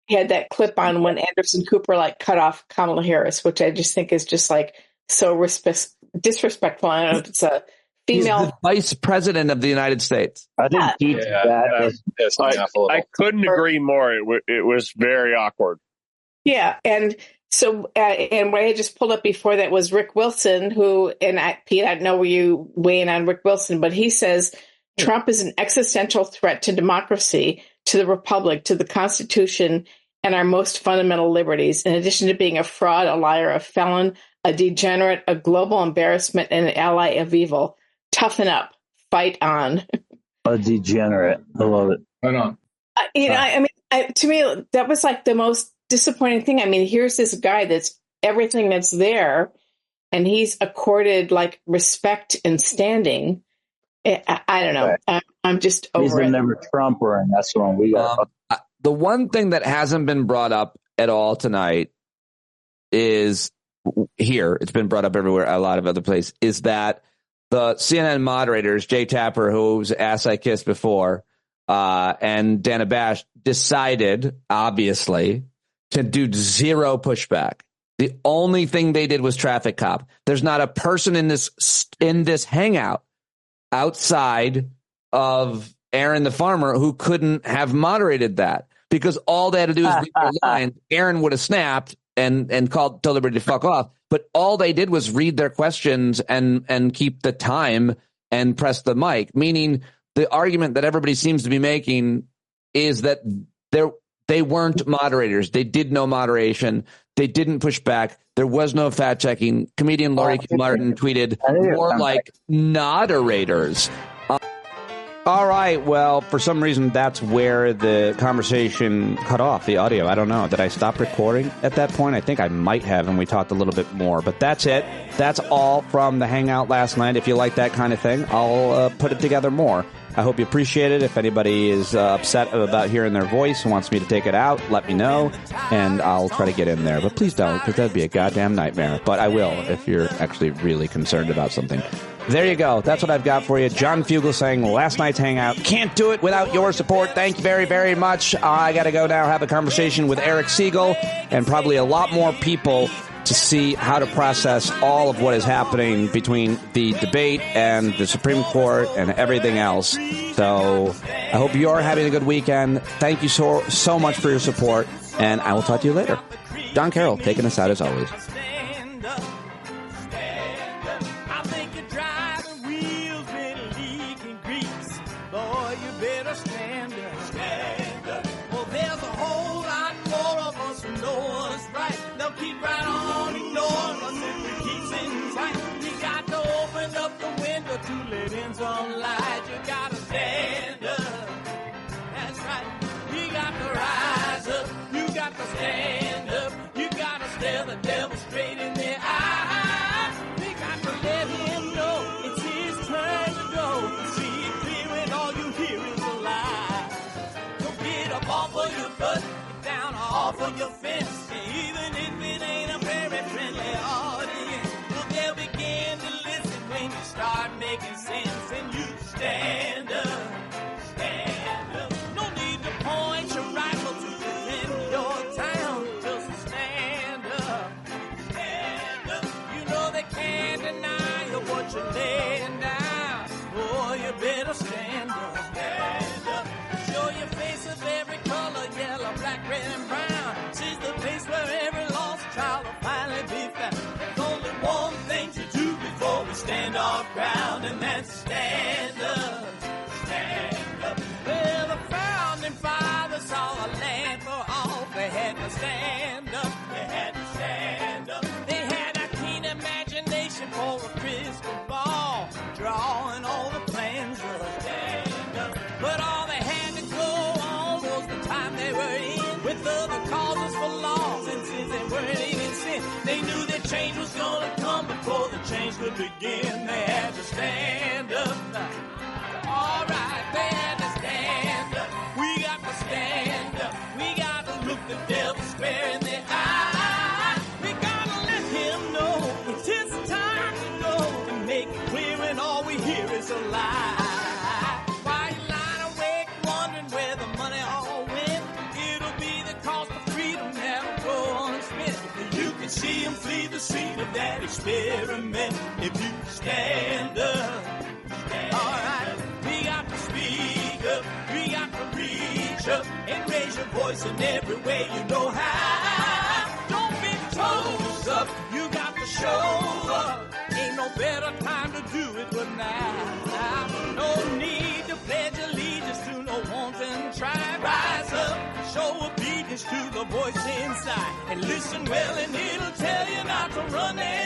Had that clip on when Anderson Cooper cut off Kamala Harris, which I just think is just so disrespectful. I don't know if it's a female. He's the vice president of the United States. I think I couldn't agree more. It was very awkward. Yeah, and so and what I just pulled up before that was Rick Wilson, who, and Pete, I know you weigh in on Rick Wilson, but he says Trump is an existential threat to democracy, to the republic, to the Constitution, and our most fundamental liberties. In addition to being a fraud, a liar, a felon, a degenerate, a global embarrassment, and an ally of evil. Toughen up, fight on. A degenerate. I love it. Right on. To me, that was the most disappointing thing. I mean, here's this guy that's everything that's there, and he's accorded respect and standing. I don't know. Right. I'm just over he's it. He's never Trumper, and that's the one we got. The one thing that hasn't been brought up at all tonight is here. It's been brought up everywhere, a lot of other places, is that the CNN moderators, Jay Tapper, whose ass I kissed before, and Dana Bash, decided, obviously, to do zero pushback. The only thing they did was traffic cop. There's not a person in this hangout outside of Aaron the farmer who couldn't have moderated that, because all they had to do is read their line. Aaron would have snapped and told everybody to fuck off. But all they did was read their questions and keep the time and press the mic, meaning the argument that everybody seems to be making is that they weren't moderators. They did no moderation. They didn't push back. There was no fact checking. Comedian Laurie Q. Martin tweeted more like moderators. All right. Well, for some reason, that's where the conversation cut off, the audio. I don't know. Did I stop recording at that point? I think I might have, and we talked a little bit more. But that's it. That's all from the Hangout last night. If you like that kind of thing, I'll put it together more. I hope you appreciate it. If anybody is upset about hearing their voice and wants me to take it out, let me know, and I'll try to get in there. But please don't, because that'd be a goddamn nightmare. But I will if you're actually really concerned about something. There you go. That's what I've got for you. John Fugelsang, last night's Hangout. Can't do it without your support. Thank you very, very much. I got to go now have a conversation with Eric Siegel and probably a lot more people to see how to process all of what is happening between the debate and the Supreme Court and everything else. So I hope you're having a good weekend. Thank you so much for your support, and I will talk to you later. Jon Carroll taking us out as always. Keep right on ignoring us. to let in some light. You gotta stand up. That's right. We got to rise up. You got to stand up. You gotta stare the devil straight in the eye. We got to let him know it's his turn to go. See it clear when all you hear is a lie. So get up off of your butt, get down off of your fence. Even if it ain't a very friendly audience, well, they'll begin to listen when you start making sense. And you stand up, stand up. No need to point your rifle to defend your town. Just stand up, stand up. You know they can't deny you what you're laying down. Oh, you better stand up, stand up. Show your face of every color, yellow, black, red, and brown. She's the place where every lost child will finally be found. There's only one thing to do before we stand our ground, and that's stand up, stand up. Well, the founding fathers saw a land for all. They had to stand up, they had to stand up. They had a keen imagination for a crystal ball, drawing all the plans of stand up. But all they had to go on was the time they were in, with other causes for laws, and since they weren't even sin, they knew that change was gonna come before the change could begin. They had to stand up. All right, they had to stand up. We got to stand up. We got to look the devil square in the eye. We gotta let him know it's his time to go, and make it clear when all we hear is a lie. Why you lying awake wondering where the money all went? It'll be the cost of freedom that'll go unspent. You can see him flee the scene of that experiment if you stand up. All right, we got to speak up. We got to reach up and raise your voice in every way you know how. Don't be toes up. You got to show up. Ain't no better time to do it but now. No need to pledge allegiance to no wanton tribe. Rise up, show obedience to the voice inside, and listen well, and it'll tell you not to run there.